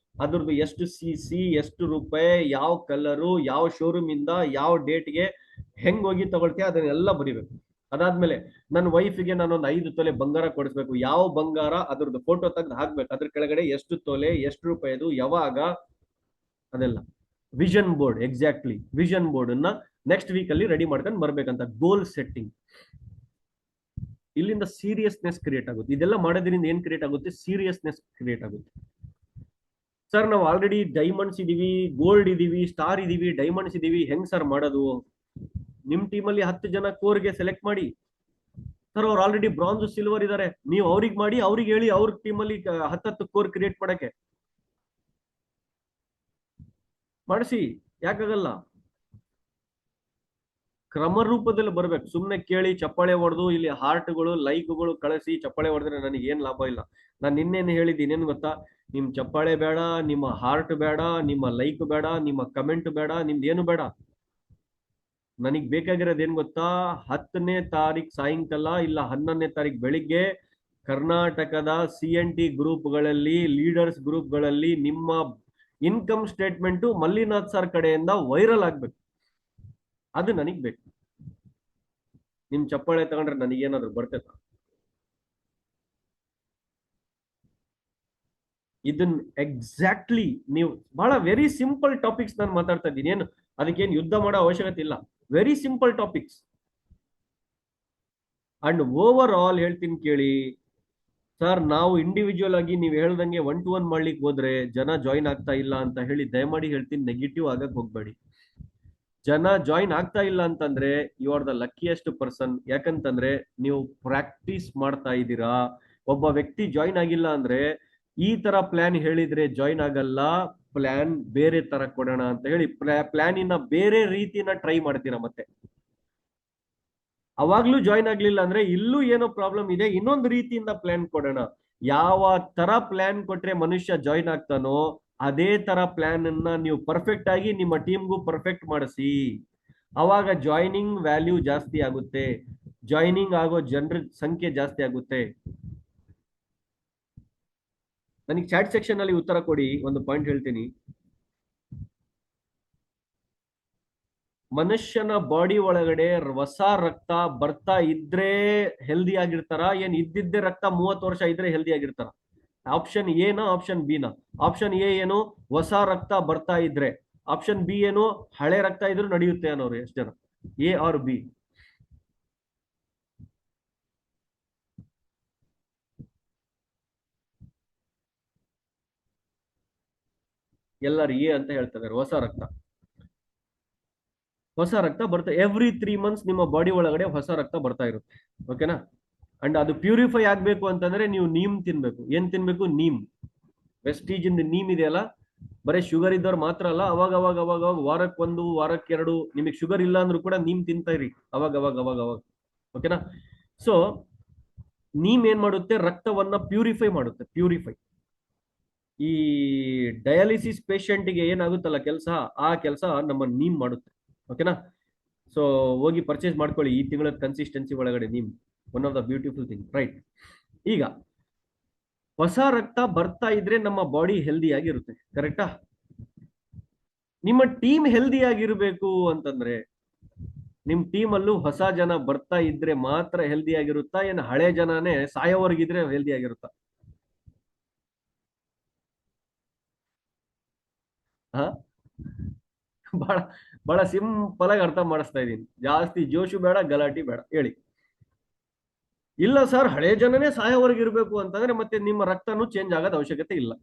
ಅದ್ರದ್ದು ಎಷ್ಟು CC, ಎಷ್ಟು ರೂಪಾಯಿ, ಯಾವ ಕಲರು, ಯಾವ ಶೋರೂಮ್ ಇಂದ, ಯಾವ ಡೇಟ್ಗೆ, ಹೆಂಗ್ ಹೋಗಿ ತಗೊಳ್ತೀಯ, ಅದನ್ನೆಲ್ಲ ಬರಿಬೇಕು. ಅದಾದ್ಮೇಲೆ ನನ್ನ ವೈಫ್ಗೆ ನಾನೊಂದು 5 ತೊಲೆ ಬಂಗಾರ ಕೊಡಿಸ್ಬೇಕು, ಯಾವ ಬಂಗಾರ, ಅದ್ರದ್ದು ಫೋಟೋ ತೆಗೆದು ಹಾಕ್ಬೇಕು, ಅದ್ರ ಕೆಳಗಡೆ ಎಷ್ಟು ತೊಲೆ, ಎಷ್ಟು ರೂಪಾಯಿದು, ಯಾವಾಗ, ಅದೆಲ್ಲ. Vision board, exactly vision board ಅನ್ನ ನೆಕ್ಸ್ಟ್ ವೀಕ್ ಅಲ್ಲಿ ರೆಡಿ ಮಾಡ್ಕೊಂಡು ಬರ್ಬೇಕಂತ. Goal setting. ಇಲ್ಲಿಂದ ಸೀರಿಯಸ್ನೆಸ್ ಕ್ರಿಯೇಟ್ ಆಗುತ್ತೆ. ಇದೆಲ್ಲ ಮಾಡೋದ್ರಿಂದ ಏನ್ ಕ್ರಿಯೇಟ್ ಆಗುತ್ತೆ? ಸೀರಿಯಸ್ನೆಸ್ ಕ್ರಿಯೇಟ್ ಆಗುತ್ತೆ. ಸರ್ ನಾವು ಆಲ್ರೆಡಿ ಡೈಮಂಡ್ಸ್ ಇದೀವಿ, ಗೋಲ್ಡ್ ಇದೀವಿ, ಸ್ಟಾರ್ ಇದೀವಿ, ಡೈಮಂಡ್ಸ್ ಇದೀವಿ, ಹೆಂಗ್ ಸರ್ ಮಾಡೋದು? ನಿಮ್ ಟೀಮಲ್ಲಿ 10 ಜನ ಕೋರ್ಗೆ ಸೆಲೆಕ್ಟ್ ಮಾಡಿ. ಸರ್ ಅವ್ರು ಆಲ್ರೆಡಿ ಬ್ರಾಂಜ್, ಸಿಲ್ವರ್ ಇದಾರೆ, ನೀವು ಅವ್ರಿಗೆ ಮಾಡಿ, ಅವ್ರಿಗೆ ಹೇಳಿ ಅವ್ರ ಟೀಮಲ್ಲಿ 10 ಕೋರ್ ಕ್ರಿಯೇಟ್ ಮಾಡಕ್ಕೆ ಮಾಡಿಸಿ. ಯಾಕಾಗಲ್ಲ? ಕ್ರಮ ರೂಪದಲ್ಲಿ ಬರ್ಬೇಕು. ಸುಮ್ನೆ ಕೇಳಿ ಚಪ್ಪಾಳೆ ಹೊಡೆದು ಇಲ್ಲಿ ಹಾರ್ಟ್ಗಳು, ಲೈಕ್ಗಳು ಕಳಿಸಿ ಚಪ್ಪಾಳೆ ಹೊಡೆದ್ರೆ ನನಗೆ ಏನ್ ಲಾಭ ಇಲ್ಲ. ನಾನು ನಿನ್ನೇನು ಹೇಳಿದ್ದೀನಿ ಏನ್ ಗೊತ್ತಾ? ನಿಮ್ ಚಪ್ಪಾಳೆ ಬೇಡ, ನಿಮ್ಮ ಹಾರ್ಟ್ ಬೇಡ, ನಿಮ್ಮ ಲೈಕ್ ಬೇಡ, ನಿಮ್ಮ ಕಮೆಂಟ್ ಬೇಡ, ನಿಮ್ದು ಏನು ಬೇಡ. ನನಗ್ ಬೇಕಾಗಿರೋದು ಏನ್ ಗೊತ್ತಾ? 10ನೇ ತಾರೀಕು ಸಾಯಂಕಾಲ ಇಲ್ಲ 11ನೇ ತಾರೀಕು ಬೆಳಿಗ್ಗೆ ಕರ್ನಾಟಕದ CNT ಗ್ರೂಪ್ಗಳಲ್ಲಿ, ಲೀಡರ್ಸ್ ಗ್ರೂಪ್ಗಳಲ್ಲಿ ನಿಮ್ಮ ಇನ್ಕಮ್ ಸ್ಟೇಟ್ಮೆಂಟ್ ಮಲ್ಲಿನಾಥ್ ಸರ್ ಕಡೆಯಿಂದ ವೈರಲ್ ಆಗ್ಬೇಕು. ಅದು ನನಗ್ ಬೇಕು. ನಿಮ್ ಚಪ್ಪಾಳೆ ತಗೊಂಡ್ರೆ ನನಗೇನಾದ್ರು ಬರ್ತೈತ? ಇದನ್ನ ಎಕ್ಸಾಕ್ಟ್ಲಿ ನೀವು ಬಹಳ ವೆರಿ ಸಿಂಪಲ್ ಟಾಪಿಕ್ಸ್ ನಾನು ಮಾತಾಡ್ತಾ ಇದ್ದೀನಿ. ಏನು ಅದಕ್ಕೇನು ಯುದ್ಧ ಮಾಡೋ ಅವಶ್ಯಕತೆ ಇಲ್ಲ. Very simple topics. And over all ಹೇಳ್ತೀನಿ ಕೇಳಿ ಸರ್, ನಾವು ಇಂಡಿವಿಜುವಲ್ ಆಗಿ ನೀವು ಹೇಳ್ದಂಗೆ 1 to 1 ಮಾಡ್ಲಿಕ್ಕೆ ಹೋದ್ರೆ ಜನ ಜಾಯಿನ್ ಆಗ್ತಾ ಇಲ್ಲ ಅಂತ ಹೇಳಿ ದಯಮಾಡಿ ಹೇಳ್ತೀನಿ, ನೆಗೆಟಿವ್ ಆಗಕ್ ಹೋಗ್ಬೇಡಿ. ಜನ ಜಾಯಿನ್ ಆಗ್ತಾ ಇಲ್ಲ ಅಂತಂದ್ರೆ you are the luckiest person. ಯಾಕಂತಂದ್ರೆ ನೀವು ಪ್ರಾಕ್ಟೀಸ್ ಮಾಡ್ತಾ ಇದ್ದೀರಾ. ಒಬ್ಬ ವ್ಯಕ್ತಿ ಜಾಯಿನ್ ಆಗಿಲ್ಲ ಅಂದ್ರೆ ಈ ತರ ಪ್ಲಾನ್ ಹೇಳಿದ್ರೆ ಜಾಯಿನ್ ಆಗಲ್ಲ, ಪ್ಲಾನ್ ಬೇರೆ ತರ ಕೊಡೋಣ ಅಂತ ಹೇಳಿ ಪ್ಲಾನಿನ ಬೇರೆ ರೀತಿನ ಟ್ರೈ ಮಾಡ್ತೀರಾ. ಮತ್ತೆ ಅವಾಗ್ಲೂ ಜಾಯಿನ್ ಆಗ್ಲಿಲ್ಲ ಅಂದ್ರೆ ಇಲ್ಲೂ ಏನೋ ಪ್ರಾಬ್ಲಮ್ ಇದೆ, ಇನ್ನೊಂದು ರೀತಿಯಿಂದ ಪ್ಲಾನ್ ಕೊಡೋಣ. ಯಾವ ತರ ಪ್ಲಾನ್ ಕೊಟ್ರೆ ಮನುಷ್ಯ ಜಾಯಿನ್ ಆಗ್ತಾನೋ ಅದೇ ತರ ಪ್ಲಾನ್ ಅನ್ನ ನೀವು ಪರ್ಫೆಕ್ಟ್ ಆಗಿ ನಿಮ್ಮ ಟೀಮ್ಗೂ ಪರ್ಫೆಕ್ಟ್ ಮಾಡಿಸಿ. ಅವಾಗ ಜಾಯ್ನಿಂಗ್ ವ್ಯಾಲ್ಯೂ ಜಾಸ್ತಿ ಆಗುತ್ತೆ, ಜಾಯ್ನಿಂಗ್ ಆಗೋ ಜನರ ಸಂಖ್ಯೆ ಜಾಸ್ತಿ ಆಗುತ್ತೆ. ನನಗೆ ಚಾಟ್ ಸೆಕ್ಷನ್ ಅಲ್ಲಿ ಉತ್ತರ ಕೊಡಿ, ಒಂದು ಪಾಯಿಂಟ್ ಹೇಳ್ತೀನಿ. ಮನುಷ್ಯನ ಬಾಡಿ ಒಳಗಡೆ ಹೊಸ ರಕ್ತ ಬರ್ತಾ ಇದ್ರೆ ಹೆಲ್ದಿ ಆಗಿರ್ತಾರ, ಏನ್ ಇದ್ದಿದ್ದೆ ರಕ್ತ 30 ವರ್ಷ ಇದ್ರೆ ಹೆಲ್ದಿ ಆಗಿರ್ತಾರ? ಆಪ್ಷನ್ ಎ ನಾ ಆಪ್ಷನ್ ಬಿ ನಾ? ಆಪ್ಷನ್ ಎ ಏನು, ಹೊಸ ರಕ್ತ ಬರ್ತಾ ಇದ್ರೆ. ಆಪ್ಷನ್ ಬಿ ಏನು, ಹಳೆ ರಕ್ತ ಇದ್ರು ನಡೆಯುತ್ತೆ ಅನ್ನೋರು ಎಷ್ಟು ಜನ? A or B? ಎಲ್ಲರೂ ಎ ಅಂತ ಹೇಳ್ತಾ ಇದಾರೆ. ಹೊಸ ರಕ್ತ ಬರ್ತಾ ಎವ್ರಿ 3 ಮಂತ್ಸ್ ನಿಮ್ಮ ಬಾಡಿ ಒಳಗಡೆ ಹೊಸ ರಕ್ತ ಬರ್ತಾ ಇರುತ್ತೆ. ಓಕೆನಾ? ಅಂಡ್ ಅದು ಪ್ಯೂರಿಫೈ ಆಗ್ಬೇಕು ಅಂತಂದ್ರೆ ನೀವು ನೀಮ್ ತಿನ್ಬೇಕು. ಏನ್ ತಿನ್ಬೇಕು? ನೀಮ್. ವೆಸ್ಟೀಜ್ ಇಂದ ನೀಮ್ ಇದೆಯಲ್ಲ, ಬರೀ ಶುಗರ್ ಇದ್ದವ್ರು ಮಾತ್ರ ಅಲ್ಲ, ಅವಾಗ ಅವಾಗ ಅವಾಗ ಅವಾಗ ವಾರಕ್ಕೊಂದು ವಾರಕ್ಕೆರಡು ನಿಮಗೆ ಶುಗರ್ ಇಲ್ಲ ಅಂದ್ರೂ ಕೂಡ ನೀಮ್ ತಿಂತಾ ಇರಿ ಅವಾಗ ಅವಾಗ ಅವಾಗ ಅವಾಗ. ಓಕೆನಾ? ಸೊ ನೀಮ್ ಏನ್ ಮಾಡುತ್ತೆ? ರಕ್ತವನ್ನ ಪ್ಯೂರಿಫೈ ಮಾಡುತ್ತೆ. ಪ್ಯೂರಿಫೈ. ಈ ಡಯಾಲಿಸಿಸ್ ಪೇಷಂಟ್ಗೆ ಏನಾಗುತ್ತಲ್ಲ ಕೆಲಸ, ಆ ಕೆಲಸ ನಮ್ಮ ನೀಮ್ ಮಾಡುತ್ತೆ. ಓಕೆನಾ? ಸೊ ಹೋಗಿ ಪರ್ಚೇಸ್ ಮಾಡ್ಕೊಳ್ಳಿ ಈ ತಿಂಗಳ ಕನ್ಸಿಸ್ಟೆನ್ಸಿ ಒಳಗಡೆ neem. One of the beautiful thing, right? ಈಗ ಹೊಸ ರಕ್ತ ಬರ್ತಾ ಇದ್ರೆ ನಮ್ಮ ಬಾಡಿ ಹೆಲ್ದಿ ಆಗಿರುತ್ತೆ, ಕರೆಕ್ಟಾ? ನಿಮ್ಮ ಟೀಮ್ ಹೆಲ್ದಿ ಆಗಿರ್ಬೇಕು ಅಂತಂದ್ರೆ ನಿಮ್ ಟೀಮ್ ಅಲ್ಲೂ ಹೊಸ ಜನ ಬರ್ತಾ ಇದ್ರೆ ಮಾತ್ರ ಹೆಲ್ದಿ ಆಗಿರುತ್ತಾ, ಏನ್ ಹಳೆ ಜನನೇ ಸಾಯೋವರ್ಗಿದ್ರೆ ಹೆಲ್ದಿ ಆಗಿರುತ್ತಾ? ಹಾ, ಬಹಳ ಬಹಳ ಸಿಂಪಲ್ ಆಗಿ ಅರ್ಥ ಮಾಡಿಸ್ತಾ ಇದ್ದೀನಿ. ಜಾಸ್ತಿ ಜೋಶು ಬೇಡ, ಗಲಾಟಿ ಬೇಡ. ಹೇಳಿ. ಇಲ್ಲ ಸರ್, ಹಳೆ ಜನನೇ ಸಾಯೋವರೆಗೆ ಇರ್ಬೇಕು ಅಂತಂದ್ರೆ ಮತ್ತೆ ನಿಮ್ಮ ರಕ್ತನೂ ಚೇಂಜ್ ಆಗೋದ್ ಅವಶ್ಯಕತೆ ಇಲ್ಲ.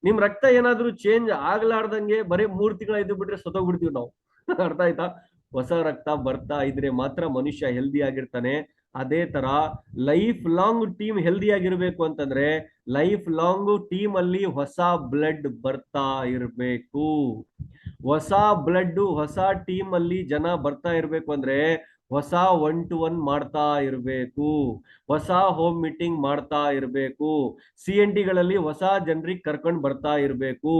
ನಿಮ್ ರಕ್ತ ಏನಾದ್ರೂ ಚೇಂಜ್ ಆಗ್ಲಾರ್ದಂಗೆ ಬರೀ 3 ತಿಂಗಳ ಇದ್ದು ಬಿಟ್ರೆ ಸತ್ತೋಗ್ಬಿಡ್ತೀವಿ ನಾವು. ಅರ್ಥ ಆಯ್ತಾ? ಹೊಸ ರಕ್ತ ಬರ್ತಾ ಇದ್ರೆ ಮಾತ್ರ ಮನುಷ್ಯ ಹೆಲ್ದಿ ಆಗಿರ್ತಾನೆ. ಅದೇ ತರ ಲೈಫ್ ಲಾಂಗ್ ಟೀಮ್ ಹೆಲ್ದಿ ಆಗಿರ್ಬೇಕು ಅಂತಂದ್ರೆ ಲೈಫ್ ಲಾಂಗ್ ಟೀಮ್ ಅಲ್ಲಿ ಹೊಸ ಬ್ಲಡ್ ಬರ್ತಾ ಇರ್ಬೇಕು. ಹೊಸ ಬ್ಲಡ್ ಹೊಸ ಟೀಮ್ ಅಲ್ಲಿ ಜನ ಬರ್ತಾ ಇರ್ಬೇಕು ಅಂದ್ರೆ ಹೊಸ 1-to-1 ಮಾಡ್ತಾ ಇರ್ಬೇಕು, ಹೊಸ ಹೋಮ್ ಮೀಟಿಂಗ್ ಮಾಡ್ತಾ ಇರ್ಬೇಕು, CNT ಗಳಲ್ಲಿ ಹೊಸ ಜನರಿಗೆ ಕರ್ಕೊಂಡ್ ಬರ್ತಾ ಇರ್ಬೇಕು,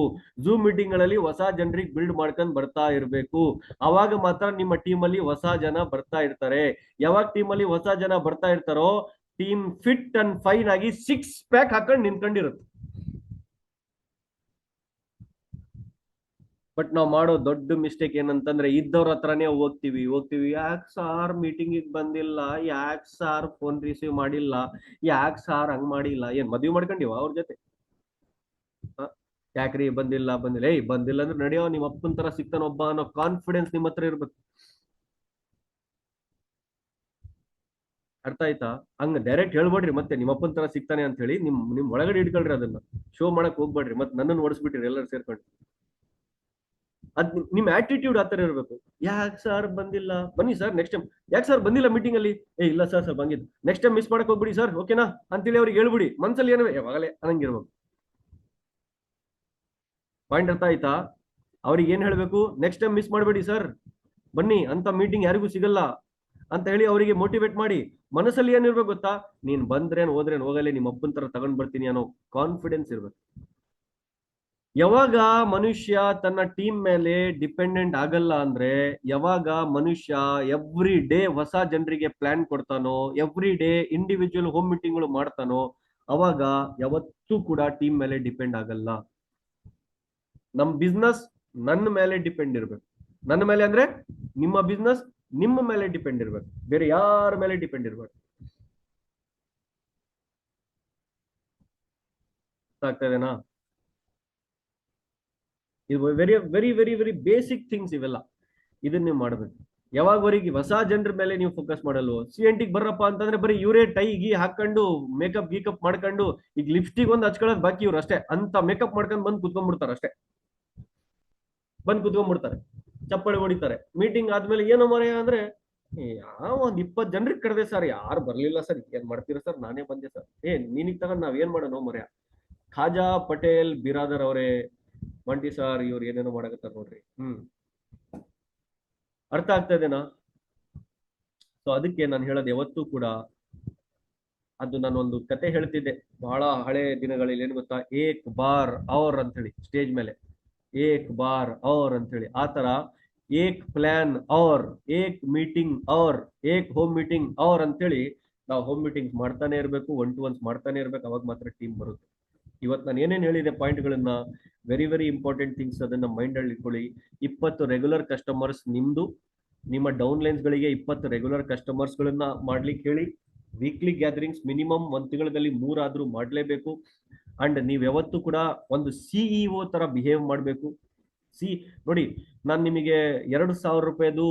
ಝೂಮ್ ಮೀಟಿಂಗ್ ಗಳಲ್ಲಿ ಹೊಸ ಜನರಿಗೆ ಬಿಲ್ಡ್ ಮಾಡ್ಕೊಂಡ್ ಬರ್ತಾ ಇರ್ಬೇಕು. ಅವಾಗ ಮಾತ್ರ ನಿಮ್ಮ ಟೀಮ್ ಅಲ್ಲಿ ಹೊಸ ಜನ ಬರ್ತಾ ಇರ್ತಾರೆ. ಯಾವಾಗ ಟೀಮ್ ಅಲ್ಲಿ ಹೊಸ ಜನ ಬರ್ತಾ ಇರ್ತಾರೋ ಟೀಮ್ ಫಿಟ್ ಅಂಡ್ ಫೈನ್ ಆಗಿ 6 ಪ್ಯಾಕ್ ಹಾಕೊಂಡ್ ನಿಂತ್ಕೊಂಡಿರುತ್ತೆ. ಬಟ್ ನಾವು ಮಾಡೋ ದೊಡ್ಡ ಮಿಸ್ಟೇಕ್ ಏನಂತಂದ್ರೆ ಇದ್ದವ್ರ ಹತ್ರನೇ ಹೋಗ್ತೀವಿ. ಯಾಕೆ ಸಾರ್ ಮೀಟಿಂಗ್ ಬಂದಿಲ್ಲ, ಯಾಕೆ ಸಾರ್ ಫೋನ್ ರಿಸೀವ್ ಮಾಡಿಲ್ಲ, ಯಾಕೆ ಸಾರ್ ಹಂಗ್ ಮಾಡಿಲ್ಲ? ಏನ್ ಮದ್ವೆ ಮಾಡ್ಕೊಂಡಿವ ಅವ್ರ ಜೊತೆ? ಯಾಕ್ರಿ ಬಂದಿಲ್ಲ? ಏಯ್ ಬಂದಿಲ್ಲ ಅಂದ್ರೆ ನಡೆಯೋ, ನಿಮ್ಮ ಅಪ್ಪನ ತರ ಸಿಗ್ತಾನ ಒಬ್ಬ ಅನ್ನೋ ಕಾನ್ಫಿಡೆನ್ಸ್ ನಿಮ್ಮ ಹತ್ರ ಇರ್ಬೇಕು. ಅರ್ಥ ಆಯ್ತಾ? ಹಂಗ ಡೈರೆಕ್ಟ್ ಹೇಳ್ಬೇಡ್ರಿ ಮತ್ತೆ ನಿಮ್ಮ ಅಪ್ಪನ ತರ ಸಿಗ್ತಾನೆ ಅಂತ ಹೇಳಿ. ನಿಮ್ ಒಳಗಡೆ ಇಟ್ಕೊಳ್ರಿ, ಅದನ್ನ ಶೋ ಮಾಡಕ್ ಹೋಗ್ಬೇಡ್ರಿ. ಮತ್ತೆ ನನ್ನನ್ನು ಓಡಿಸ್ಬಿಟ್ರಿ ಎಲ್ಲರೂ ಸೇರ್ಕೊಂಡು. ಅದ್ ನಿಮ್ ಆಟಿಟ್ಯೂಡ್ ಆತರ ಇರ್ಬೇಕು. ಯಾಕೆ ಸರ್ ಬಂದಿಲ್ಲ? ಬನ್ನಿ ಸರ್ ನೆಕ್ಸ್ಟ್ ಟೈಮ್. ಯಾಕೆ ಸರ್ ಬಂದಿಲ್ಲ ಮೀಟಿಂಗ್ ಅಲ್ಲಿ? ಇಲ್ಲ ಸರ್ ಬಂದಿದ್ದು. ನೆಕ್ಸ್ಟ್ ಟೈಮ್ ಮಿಸ್ ಮಾಡಕ್ ಹೋಗ್ಬಿಡಿ ಸರ್, ಓಕೆನಾ ಅಂತೇಳಿ ಅವ್ರಿಗೆ ಹೇಳ್ಬಿಡಿ. ಮನ್ಸಲ್ಲಿ ಏನೋ ಯಾವಾಗಲೇ ಅನ್ನಂಗಿರ್ಬೇಕು. ಪಾಯಿಂಟ್ ಅರ್ಥ ಆಯ್ತಾ? ಅವ್ರಿಗೆ ಏನ್ ಹೇಳ್ಬೇಕು? ನೆಕ್ಸ್ಟ್ ಟೈಮ್ ಮಿಸ್ ಮಾಡಬೇಡಿ ಸರ್, ಬನ್ನಿ, ಅಂತ ಮೀಟಿಂಗ್ ಯಾರಿಗೂ ಸಿಗಲ್ಲ ಅಂತ ಹೇಳಿ ಅವರಿಗೆ ಮೋಟಿವೇಟ್ ಮಾಡಿ. ಮನಸ್ಸಲ್ಲಿ ಏನಿರ್ಬೇಕು ಗೊತ್ತಾ? ನೀನ್ ಬಂದ್ರೇನ್ ಹೋದ್ರೇನ್ ಹೋಗಲೇ, ನಿಮ್ಮ ಅಪ್ಪನ ತರ ತಗೊಂಡ್ ಬರ್ತೀನಿ ಅನ್ನೋ ಕಾನ್ಫಿಡೆನ್ಸ್ ಇರ್ಬೇಕು. ಯಾವಾಗ ಮನುಷ್ಯ ತನ್ನ ಟೀಮ್ ಮೇಲೆ ಡಿಪೆಂಡೆಂಟ್ ಆಗಲ್ಲ ಅಂದ್ರೆ, ಯಾವಾಗ ಮನುಷ್ಯ ಎವ್ರಿ ಡೇ ಹೊಸ ಜನರಿಗೆ ಪ್ಲಾನ್ ಕೊಡ್ತಾನೋ, ಎವ್ರಿ ಡೇ ಇಂಡಿವಿಜುವಲ್ ಹೋಮ್ ಮೀಟಿಂಗ್ಗಳು ಮಾಡ್ತಾನೋ, ಅವಾಗ ಯಾವತ್ತೂ ಕೂಡ ಟೀಮ್ ಮೇಲೆ ಡಿಪೆಂಡ್ ಆಗಲ್ಲ. ನಮ್ ಬಿಸ್ನೆಸ್ ನನ್ನ ಮೇಲೆ ಡಿಪೆಂಡ್ ಇರ್ಬೇಕು. ನನ್ನ ಮೇಲೆ ಅಂದ್ರೆ ನಿಮ್ಮ ಬಿಸ್ನೆಸ್ ನಿಮ್ಮ ಮೇಲೆ ಡಿಪೆಂಡ್ ಇರ್ಬೇಕು, ಬೇರೆ ಯಾರ ಮೇಲೆ ಡಿಪೆಂಡ್ ಇರ್ಬೇಕು. ಆಗ್ತಾ ಇದೆನಾ? ಇದು very very very very basic things ಇವೆಲ್ಲ. ಇದನ್ನ ನೀವು ಮಾಡಬೇಕು. ಯಾವಾಗವರೆಗೆ ಹೊಸ ಜನರ ಮೇಲೆ ನೀವು ಫೋಕಸ್ ಮಾಡಲ್ವೋ, CNT ಬರ್ರಪ್ಪ ಅಂತಂದ್ರೆ ಬರೀ ಇವರೇ ಟೈ ಗಿ ಹಾಕೊಂಡು ಮೇಕಪ್ ಗೀಕಪ್ ಮಾಡ್ಕೊಂಡು, ಈಗ ಲಿಪ್ಸ್ಟಿಕ್ ಒಂದು ಹಚ್ಕೊಳ್ಳೋದು ಬಾಕಿ ಇವ್ರು ಅಷ್ಟೇ, ಅಂತ ಮೇಕಪ್ ಮಾಡ್ಕೊಂಡು ಬಂದು ಕುತ್ಕೊಂಡ್ಬಿಡ್ತಾರೆ ಅಷ್ಟೇ. ಬಂದು ಕುತ್ಕೊಂಡ್ಬಿಡ್ತಾರೆ, ಚಪ್ಪಳಿ ಹೊಡಿತಾರೆ. ಮೀಟಿಂಗ್ ಆದ್ಮೇಲೆ ಏನೋ ಮರೆಯ ಅಂದ್ರೆ, ಯಾವ ಒಂದ್ 20 ಜನರಿಗೆ ಕರೆದೆ ಸರ್, ಯಾರು ಬರ್ಲಿಲ್ಲ ಸರ್, ಏನ್ ಮಾಡ್ತೀರಾ ಸರ್, ನಾನೇ ಬಂದೆ ಸರ್. ನೀನಿಗ್ ತಗೊಂಡ್ ನಾವ್ ಏನ್ ಮಾಡೋಣ ಮರೆಯ? ಖಾಜಾ ಪಟೇಲ್ ಬಿರಾದರ್ ಅವರೇ, ಮಂಟಿ ಸರ್ ಇವ್ರು ಏನೇನೋ ಮಾಡಕತ್ತಾರ ನೋಡ್ರಿ. ಅರ್ಥ ಆಗ್ತಾ ಇದೆನಾ? ಸೊ ಅದಕ್ಕೆ ನಾನು ಹೇಳೋದು ಯಾವತ್ತೂ ಕೂಡ, ಅದು ನಾನು ಒಂದು ಕತೆ ಹೇಳ್ತಿದ್ದೆ ಬಹಳ ಹಳೆ ದಿನಗಳಲ್ಲಿ. ಏನ್ ಗೊತ್ತಾ? ಏಕ್ ಬಾರ್ ಔರ್ ಅಂತ ಹೇಳಿ, ಸ್ಟೇಜ್ ಮೇಲೆ ಏಕ್ ಬಾರ್ ಔರ್ ಅಂತ ಹೇಳಿ. ಆತರ ಏಕ್ ಪ್ಲಾನ್ ಆರ್ ಏಕ್ ಮೀಟಿಂಗ್ ಆರ್ ಏಕ್ ಹೋಮ್ ಮೀಟಿಂಗ್ ಆರ್ ಅಂತೇಳಿ ನಾವು ಹೋಮ್ ಮೀಟಿಂಗ್ ಮಾಡ್ತಾನೆ ಇರಬೇಕು, 1-to-1 ಮಾಡ್ತಾನೆ ಇರ್ಬೇಕು, ಅವಾಗ ಮಾತ್ರ ಟೀಮ್ ಬರುತ್ತೆ. ಇವತ್ತು ನಾನು ಏನೇನು ಹೇಳಿದೆ ಪಾಯಿಂಟ್ಗಳನ್ನ, ವೆರಿ ವೆರಿ ಇಂಪಾರ್ಟೆಂಟ್ ಥಿಂಗ್ಸ್, ಅದನ್ನ ಮೈಂಡ್ ಅಲ್ಲಿ ಇಟ್ಕೊಳ್ಳಿ. 20 ರೆಗ್ಯುಲರ್ ಕಸ್ಟಮರ್ಸ್ ನಿಮ್ದು, ನಿಮ್ಮ ಡೌನ್ ಲೈನ್ಸ್ ಗಳಿಗೆ 20 ರೆಗ್ಯುಲರ್ ಕಸ್ಟಮರ್ಸ್ ಗಳನ್ನ ಮಾಡ್ಲಿಕ್ಕೆ ಹೇಳಿ. ವೀಕ್ಲಿ ಗ್ಯಾದರಿಂಗ್ಸ್ ಮಿನಿಮಮ್ 1 ತಿಂಗಳಲ್ಲಿ 3 ಆದ್ರೂ ಮಾಡ್ಲೇಬೇಕು. ಅಂಡ್ ನೀವ್ ಯಾವತ್ತೂ ಕೂಡ ಒಂದು ಸಿಇಒ ತರ ಬಿಹೇವ್ ಮಾಡಬೇಕು. ನೋಡಿ, ನಾನು ನಿಮಗೆ 2,000 ರೂಪಾಯಿದು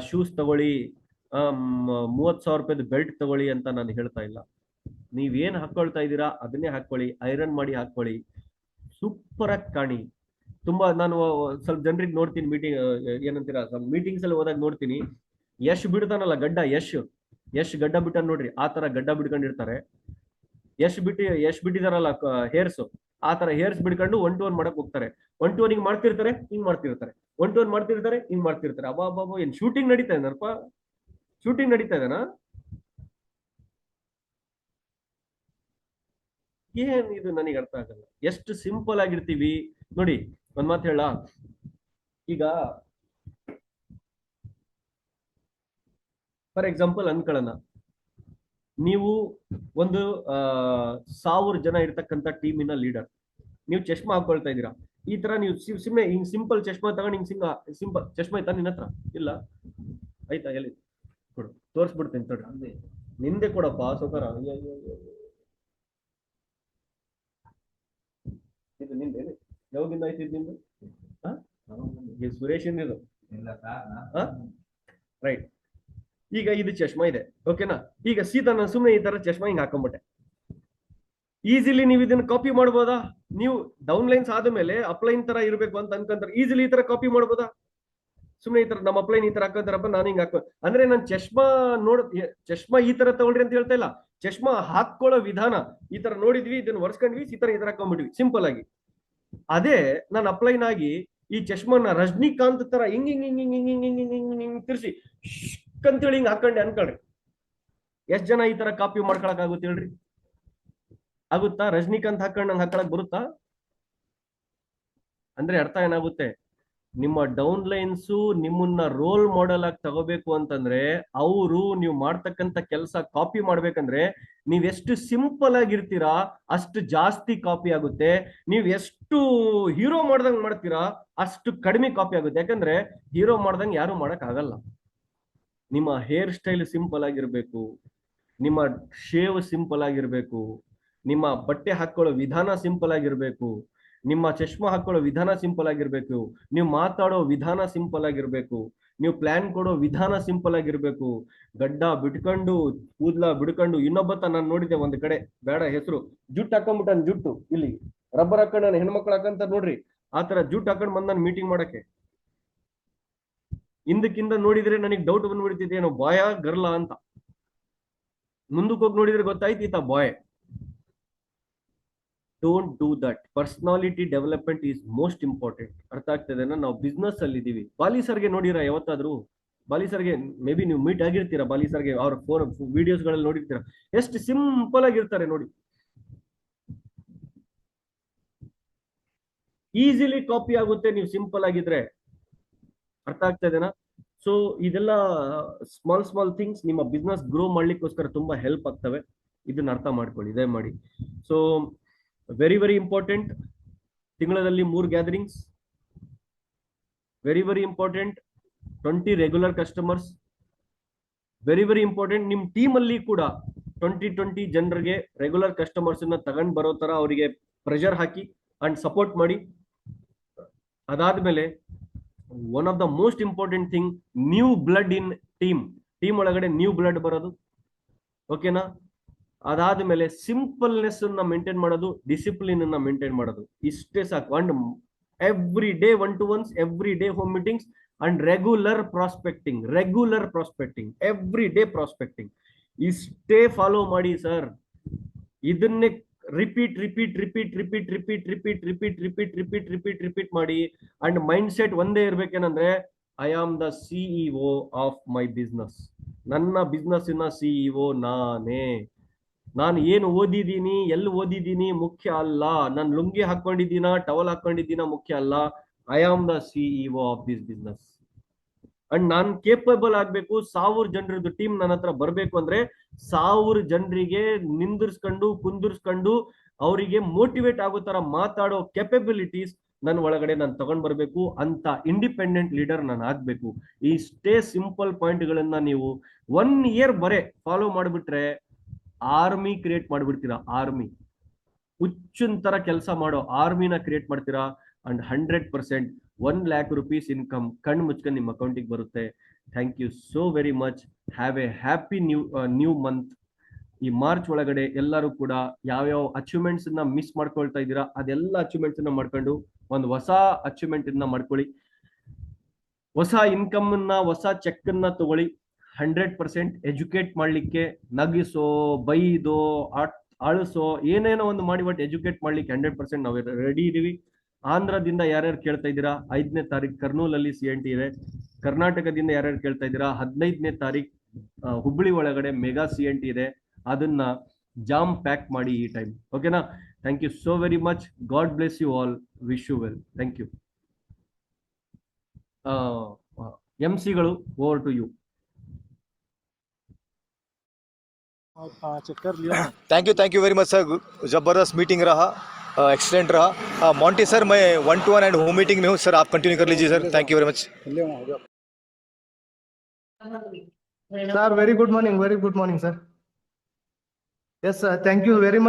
ಶೂಸ್ ತಗೊಳ್ಳಿ, 30,000 ರೂಪಾಯಿದು ಬೆಲ್ಟ್ ತಗೊಳ್ಳಿ ಅಂತ ನಾನು ಹೇಳ್ತಾ ಇಲ್ಲ. ನೀವೇನ್ ಹಾಕೊಳ್ತಾ ಇದ್ದೀರಾ ಅದನ್ನೇ ಹಾಕೊಳ್ಳಿ, ಐರನ್ ಮಾಡಿ ಹಾಕೊಳ್ಳಿ, ಸೂಪರ್ ಆಗಿ ಕಾಣಿ. ತುಂಬಾ ನಾನು ಸ್ವಲ್ಪ ಜನರಿಗೆ ನೋಡ್ತೀನಿ, ಮೀಟಿಂಗ್ ಏನಂತೀರಾ, ಮೀಟಿಂಗ್ಸ್ ಅಲ್ಲಿ ಹೋದಾಗ ನೋಡ್ತೀನಿ, ಯಶ್ ಬಿಡ್ತಾನಲ್ಲ ಗಡ್ಡ, ಯಶ್ ಗಡ್ಡ ಬಿಟ್ಟ ನೋಡ್ರಿ, ಆ ತರ ಗಡ್ಡ ಬಿಡ್ಕೊಂಡಿರ್ತಾರೆ. ಯಶ್ ಬಿಟ್ಟಿದಾರಲ್ಲ ಹೇರ್ಸ್, ಆ ತರ ಹೇರ್ಸ್ ಬಿಡ್ಕೊಂಡು 1-to-1 ಮಾಡಕ್ ಹೋಗ್ತಾರೆ. 1-to-1 ಹಿಂಗ್ ಮಾಡ್ತಿರ್ತಾರೆ, ಹಿಂಗ್ ಮಾಡ್ತಿರ್ತಾರೆ, 1-to-1 ಮಾಡ್ತಿರ್ತಾರೆ, ಹಿಂಗ್ ಮಾಡ್ತಿರ್ತಾರೆ. ಅಬ್ಬಾ, ಏನ್ ಶೂಟಿಂಗ್ ನಡೀತಾ ಇದೆನಪ್ಪ, ಶೂಟಿಂಗ್ ನಡೀತಾ ಇದೆನಾ? ಏನ್ ಇದು ನನಗೆ ಅರ್ಥ ಆಗಲ್ಲ. ಎಷ್ಟು ಸಿಂಪಲ್ ಆಗಿರ್ತೀವಿ ನೋಡಿ. ಒಂದ್ ಮಾತು ಹೇಳ, ಈಗ ಫಾರ್ ಎಕ್ಸಾಂಪಲ್ ಅನ್ಕೊಳ್ಳೋಣ, ನೀವು ಒಂದು 1000 ಜನ ಇರ್ತಕ್ಕಂಥ ಟೀಮಿನ ಲೀಡರ್, ನೀವು ಚಶ್ಮಾ ಹಾಕೊಳ್ತಾ ಇದ್ದೀರಾ. ಈ ತರ ನೀವು ಸುಮ್ಮನೆ ಹಿಂಗ್ ಸಿಂಪಲ್ ಚಶ್ಮಾ ತಗೊಂಡು ಹಿಂಗ್ ಸಿಂಪಲ್ ಚಶ್ಮಾ ಆಯ್ತಾ ನಿನ್ನ ಹತ್ರ? ಇಲ್ಲ ಆಯ್ತಾ? ಎಲ್ಲಿ ಕೊಡು, ತೋರಿಸ್ಬಿಡ್ತೇನೆ ತಡ್ರಿ. ನಿಂದೆ ಕೊಡಪ್ಪ ಸೌಕರ. ಇದು ನಿಂದೆ? ಯಾವಾಗಿಂದ ಆಯ್ತು ಇದು ನಿಂದು? ಸುರೇಶ್ ಇದು ರೈಟ್. ಈಗ ಇದು ಚಶ್ಮಾ ಇದೆ, ಓಕೆನಾ? ಈಗ ಸೀದಾ ನಾನು ಸುಮ್ಮನೆ ಈ ತರ ಚಶ್ಮಾ ಹಿಂಗ್ ಹಾಕೊಂಡ್ಬಿಟ್ಟೆ. ಈಸಿಲಿ ನೀವು ಇದನ್ನ ಕಾಪಿ ಮಾಡ್ಬೋದಾ? ನೀವು ಡೌನ್ ಲೈನ್ಸ್ ಆದ್ಮೇಲೆ ಅಪ್ಲೈನ್ ತರ ಇರ್ಬೇಕು ಅಂತ ಅನ್ಕೊಂತಾರೆ, ಈಸಿಲಿ ಈ ತರ ಕಾಪಿ ಮಾಡ್ಬೋದಾ? ಸುಮ್ಮನೆ ಈ ತರ ನಮ್ಮ ಅಪ್ಲೈನ್ ಈ ತರ ಹಾಕೋತಾರಪ್ಪ, ನಾನು ಹಿಂಗ್ ಹಾಕೋ ಅಂದ್ರೆ ನಾನು ಚಶ್ಮಾ ಈ ತರ ತಗೊಳ್ರಿ ಅಂತ ಹೇಳ್ತಾ ಇಲ್ಲ. ಚಶ್ಮಾ ಹಾಕೊಳ್ಳೋ ವಿಧಾನ ಈ ತರ ನೋಡಿದ್ವಿ, ಇದನ್ನ ಒರ್ಸ್ಕೊಂಡ್ವಿ, ಈ ತರ ಹಾಕೊಂಡ್ಬಿಟ್ವಿ ಸಿಂಪಲ್ ಆಗಿ. ಅದೇ ನಾನು ಅಪ್ಲೈನ್ ಆಗಿ ಈ ಚಶ್ಮಾನ ರಜನಿಕಾಂತ್ ತರ ಹಿಂಗ್ ಹಿಂಗ್ ಹಿಂಗ್ ಹಿಂಗ್ ಹಿಂಗ್ ಹಿಂಗ್ ಹಿಂಗ್ ಹಿಂಗ್ ಹಿಂಗ್ ತಿರ್ಸಿ ಅಂತೇಳಿ ಹಿಂಗ್ ಹಾಕೊಂಡೆ ಅನ್ಕೊಳ್ರಿ, ಎಷ್ಟ್ ಜನ ಈ ತರ ಕಾಪಿ ಮಾಡ್ಕೊಳಕ್ ಆಗುತ್ತೆ ಹೇಳ್ರಿ? ಆಗುತ್ತಾ? ರಜನಿಕಾಂತ್ ಹಾಕೊಂಡ್ ಹಾಕೊಳಕ್ ಬರುತ್ತಾ? ಅಂದ್ರೆ ಅರ್ಥ ಏನಾಗುತ್ತೆ, ನಿಮ್ಮ ಡೌನ್ ಲೈನ್ಸ್ ನಿಮ್ಮನ್ನ ರೋಲ್ ಮಾಡೆಲ್ ಆಗಿ ತಗೋಬೇಕು ಅಂತಂದ್ರೆ, ಅವರು ನೀವು ಮಾಡ್ತಕ್ಕಂಥ ಕೆಲಸ ಕಾಪಿ ಮಾಡ್ಬೇಕಂದ್ರೆ ನೀವ್ ಎಷ್ಟು ಸಿಂಪಲ್ ಆಗಿರ್ತೀರಾ ಅಷ್ಟು ಜಾಸ್ತಿ ಕಾಪಿ ಆಗುತ್ತೆ. ನೀವ್ ಎಷ್ಟು ಹೀರೋ ಮಾಡ್ದಂಗ್ ಮಾಡ್ತೀರಾ ಅಷ್ಟು ಕಡಿಮೆ ಕಾಪಿ ಆಗುತ್ತೆ. ಯಾಕಂದ್ರೆ ಹೀರೋ ಮಾಡ್ದಂಗ್ ಯಾರು ಮಾಡಕ್ ಆಗಲ್ಲ. ನಿಮ್ಮ ಹೇರ್ ಸ್ಟೈಲ್ ಸಿಂಪಲ್ ಆಗಿರ್ಬೇಕು, ನಿಮ್ಮ ಶೇವ್ ಸಿಂಪಲ್ ಆಗಿರ್ಬೇಕು, ನಿಮ್ಮ ಬಟ್ಟೆ ಹಾಕೊಳ್ಳೋ ವಿಧಾನ ಸಿಂಪಲ್ ಆಗಿರ್ಬೇಕು, ನಿಮ್ಮ ಚಶ್ಮಾ ಹಾಕೊಳ್ಳೋ ವಿಧಾನ ಸಿಂಪಲ್ ಆಗಿರ್ಬೇಕು, ನೀವು ಮಾತಾಡೋ ವಿಧಾನ ಸಿಂಪಲ್ ಆಗಿರ್ಬೇಕು, ನೀವು ಪ್ಲಾನ್ ಕೊಡೋ ವಿಧಾನ ಸಿಂಪಲ್ ಆಗಿರ್ಬೇಕು. ಗಡ್ಡ ಬಿಟ್ಕೊಂಡು ಕೂದ್ಲ ಬಿಡ್ಕೊಂಡು, ಇನ್ನೊಬ್ಬತ್ತ ನಾನು ನೋಡಿದ್ದೆ ಒಂದ್ ಕಡೆ, ಬೇಡ ಹೆಸರು, ಜುಟ್ಟು ಹಾಕೊಂಡ್ಬಿಟ್ಟ, ಜುಟ್ಟು ಇಲ್ಲಿ ರಬ್ಬರ್ ಹಾಕೊಂಡು ನಾನು ಹೆಣ್ಮಕ್ಳು ಹಾಕಂತ ನೋಡ್ರಿ, ಆತರ ಜುಟ್ಟು ಹಾಕೊಂಡ್ ಬಂದ್ ನಾನು ಮೀಟಿಂಗ್ ಮಾಡಕ್ಕೆ. ಹಿಂದಕ್ಕಿಂದ ನೋಡಿದ್ರೆ ನನಗೆ ಡೌಟ್ ಬಂದ್ಬಿಡ್ತಿದ್ದೆ, ಏನೋ ಬಾಯ ಗರ್ಲ ಅಂತ. ಮುಂದಕ್ಕೆ ಹೋಗಿ ನೋಡಿದ್ರೆ ಗೊತ್ತಾಯ್ತು ಈತ boy. Don't do that. Personality development is most important. ಅರ್ಥ ಆಗ್ತದೇನಾ? ನಾವು ಬಿಸ್ನೆಸ್ ಅಲ್ಲಿ ಇದೀವಿ. ಬಾಲಿ ಸರ್ಗೆ ನೋಡಿರಾ ಯಾವತ್ತಾದ್ರೂ? ಬಾಲಿ ಸರ್ಗೆ ಮೇ ಬಿ ನೀವು ಮೀಟ್ ಆಗಿರ್ತೀರಾ, ಬಾಲಿ ಸರ್ಗೆ ಅವ್ರ ವಿಡಿಯೋಸ್ ಗಳಲ್ಲಿ ನೋಡಿರ್ತೀರಾ, ಎಷ್ಟು ಸಿಂಪಲ್ ಆಗಿರ್ತಾರೆ ನೋಡಿ. ಈಸಿಲಿ ಕಾಪಿ ಆಗುತ್ತೆ ನೀವು ಸಿಂಪಲ್ ಆಗಿದ್ರೆ. ಅರ್ಥ ಆಗ್ತಾ ಇದೆನಾ? ಸೊ ಇದೆಲ್ಲ ಸ್ಮಾಲ್ ಥಿಂಗ್ಸ್ ನಿಮ್ಮ ಬಿಸ್ನೆಸ್ ಗ್ರೋ ಮಾಡ್ಲಿಕ್ಕೋಸ್ಕರ ತುಂಬಾ ಹೆಲ್ಪ್ ಆಗ್ತವೆ. ಇದನ್ನ ಅರ್ಥ ಮಾಡ್ಕೊಳ್ಳಿ ದಯಮಾಡಿ. ಸೊ ವೆರಿ ವೆರಿ ಇಂಪಾರ್ಟೆಂಟ್, ತಿಂಗಳಲ್ಲಿ 3 gatherings, very very important. 20 regular customers, very very important. ನಿಮ್ ಟೀಮ್ ಅಲ್ಲಿ ಕೂಡ 20 ಜನರಿಗೆ ರೆಗ್ಯುಲರ್ ಕಸ್ಟಮರ್ಸ್ ನ ತಗೊಂಡ್ ಬರೋ ತರ ಅವರಿಗೆ ಪ್ರೆಷರ್ ಹಾಕಿ ಅಂಡ್ ಸಪೋರ್ಟ್ ಮಾಡಿ. ಅದಾದ್ಮೇಲೆ one of the most important thing, new blood in team ಒಳಗಡೆ ನ್ಯೂ ಬ್ಲಡ್ ಬರೋದು, ಓಕೆನಾ? ಅದಾದ್ಮೇಲೆ ಸಿಂಪಲ್ನೆಸ್ ಅನ್ನ ಮೇಂಟೈನ್ ಮಾಡೋದು, ಡಿಸಿಪ್ಲಿನ್ ಅನ್ನ ಮೇಂಟೈನ್ ಮಾಡೋದು, ಇಷ್ಟೇ ಸಾಕು. And every day 1-to-1s, every day home meetings and regular prospecting, every day prospecting. ಇಷ್ಟೇ ಫಾಲೋ ಮಾಡಿ ಸರ್. ಇದನ್ನೇ ರಿಪೀಟ್ ಮಾಡಿ. ಅಂಡ್ ಮೈಂಡ್ ಸೆಟ್ ಒಂದೇ ಇರ್ಬೇಕೇನಂದ್ರೆ, I am the CEO of my business. ನನ್ನ ಬಿಸ್ನೆಸ್ಸಿನ ಸಿಇಒ ನಾನೇ. ನಾನು ಏನು ಓದಿದ್ದೀನಿ, ಎಲ್ಲಿ ಓದಿದ್ದೀನಿ ಮುಖ್ಯ ಅಲ್ಲ, ನಾನು ಲುಂಗಿ ಹಾಕೊಂಡಿದ್ದೀನ ಟವಲ್ ಹಾಕೊಂಡಿದ್ದೀನ ಮುಖ್ಯ ಅಲ್ಲ. I am the CEO of this business. And non capable ಆಗ್ಬೇಕು, 1000 ಜನರದ್ದು ಟೀಮ್ ನನ್ನ ಹತ್ರ ಬರ್ಬೇಕು ಅಂದ್ರೆ 1000 ಜನರಿಗೆ ನಿಂದಿರ್ಸ್ಕೊಂಡು ಕುಂದಿರ್ಸ್ಕೊಂಡು ಅವರಿಗೆ ಮೋಟಿವೇಟ್ ಆಗೋ ತರ ಮಾತಾಡೋ ಕೆಪಬಿಲಿಟೀಸ್ ನನ್ನ ಒಳಗಡೆ ನಾನು ತಗೊಂಡ್ ಬರ್ಬೇಕು. ಅಂತ ಇಂಡಿಪೆಂಡೆಂಟ್ ಲೀಡರ್ ನಾನು ಆಗ್ಬೇಕು. ಇಷ್ಟೇ ಸಿಂಪಲ್ ಪಾಯಿಂಟ್ ಗಳನ್ನ ನೀವು 1 ಇಯರ್ ಬರೇ ಫಾಲೋ ಮಾಡ್ಬಿಟ್ರೆ ಆರ್ಮಿ ಕ್ರಿಯೇಟ್ ಮಾಡ್ಬಿಡ್ತೀರಾ. ಆರ್ಮಿ ಹುಚ್ಚಿನ ತರ ಕೆಲಸ ಮಾಡೋ ಆರ್ಮಿನ ಕ್ರಿಯೇಟ್ ಮಾಡ್ತೀರಾ. ಅಂಡ್ 100% 1 lakh rupees ಇನ್ಕಮ್ ಕಣ್ಣು ಮುಚ್ಕೊಂಡು ನಿಮ್ಮ ಅಕೌಂಟಿಗೆ ಬರುತ್ತೆ. Thank you so very much. Have a happy new month. ಈ ಮಾರ್ಚ್ ಒಳಗಡೆ ಎಲ್ಲರೂ ಕೂಡ ಯಾವ್ಯಾವ ಅಚೀವ್ಮೆಂಟ್ಸ್ ನ ಮಿಸ್ ಮಾಡ್ಕೊಳ್ತಾ ಇದ್ದೀರಾ ಅದೆಲ್ಲ ಅಚೀವ್ಮೆಂಟ್ಸ್ ನ ಮಾಡ್ಕೊಂಡು ಒಂದು ಹೊಸ ಅಚೀವ್ಮೆಂಟ್ ಇಂದ ಮಾಡ್ಕೊಳ್ಳಿ. ಹೊಸ ಇನ್ಕಮ್ ಹೊಸ ಚೆಕ್ ಅನ್ನ ತಗೊಳ್ಳಿ. 100% ಎಜುಕೇಟ್ ಮಾಡ್ಲಿಕ್ಕೆ, ನಗಿಸೋ, ಬೈದೋ, ಅಳಿಸೋ, ಏನೇನೋ ಒಂದು ಮಾಡಿ ಬಟ್ ಎಜುಕೇಟ್ ಮಾಡ್ಲಿಕ್ಕೆ 100% ನಾವು ರೆಡಿ ಇದೀವಿ. ಆಂಧ್ರದಿಂದ ಯಾರ್ಯಾರು ಕೇಳ್ತಾ ಇದ್ದೀರಾ, 5ನೇ ತಾರೀಕು ಕರ್ನೂಲಲ್ಲಿ CNT ಇದೆ. ಕರ್ನಾಟಕದಿಂದ ಯಾರ್ಯಾರು ಕೇಳ್ತಾ ಇದ್ದೀರಾ, 15ನೇ ತಾರೀಕು ಹುಬ್ಬಳ್ಳಿ ಒಳಗಡೆ ಮೆಗಾ CNT ಇದೆ. ಅದನ್ನ ಜಾಮ್ ಪ್ಯಾಕ್ ಮಾಡಿ ಈ ಟೈಮ್. ಓಕೆನಾ? Thank you so very much. God bless you all. Wish you well. Thank you. MC ಗಳು, over to you. Thank you very much sir. ज़बरदस्त मीटिंग रहा, एक्सीलेंट रहा. मॉन्टी सर, मैं 1-to-1 एंड होम मीटिंग में हूँ sir, आप continue कर लीजिए sir. Thank you very much. Sir, very good morning, sir. Yes, sir. Thank you very much.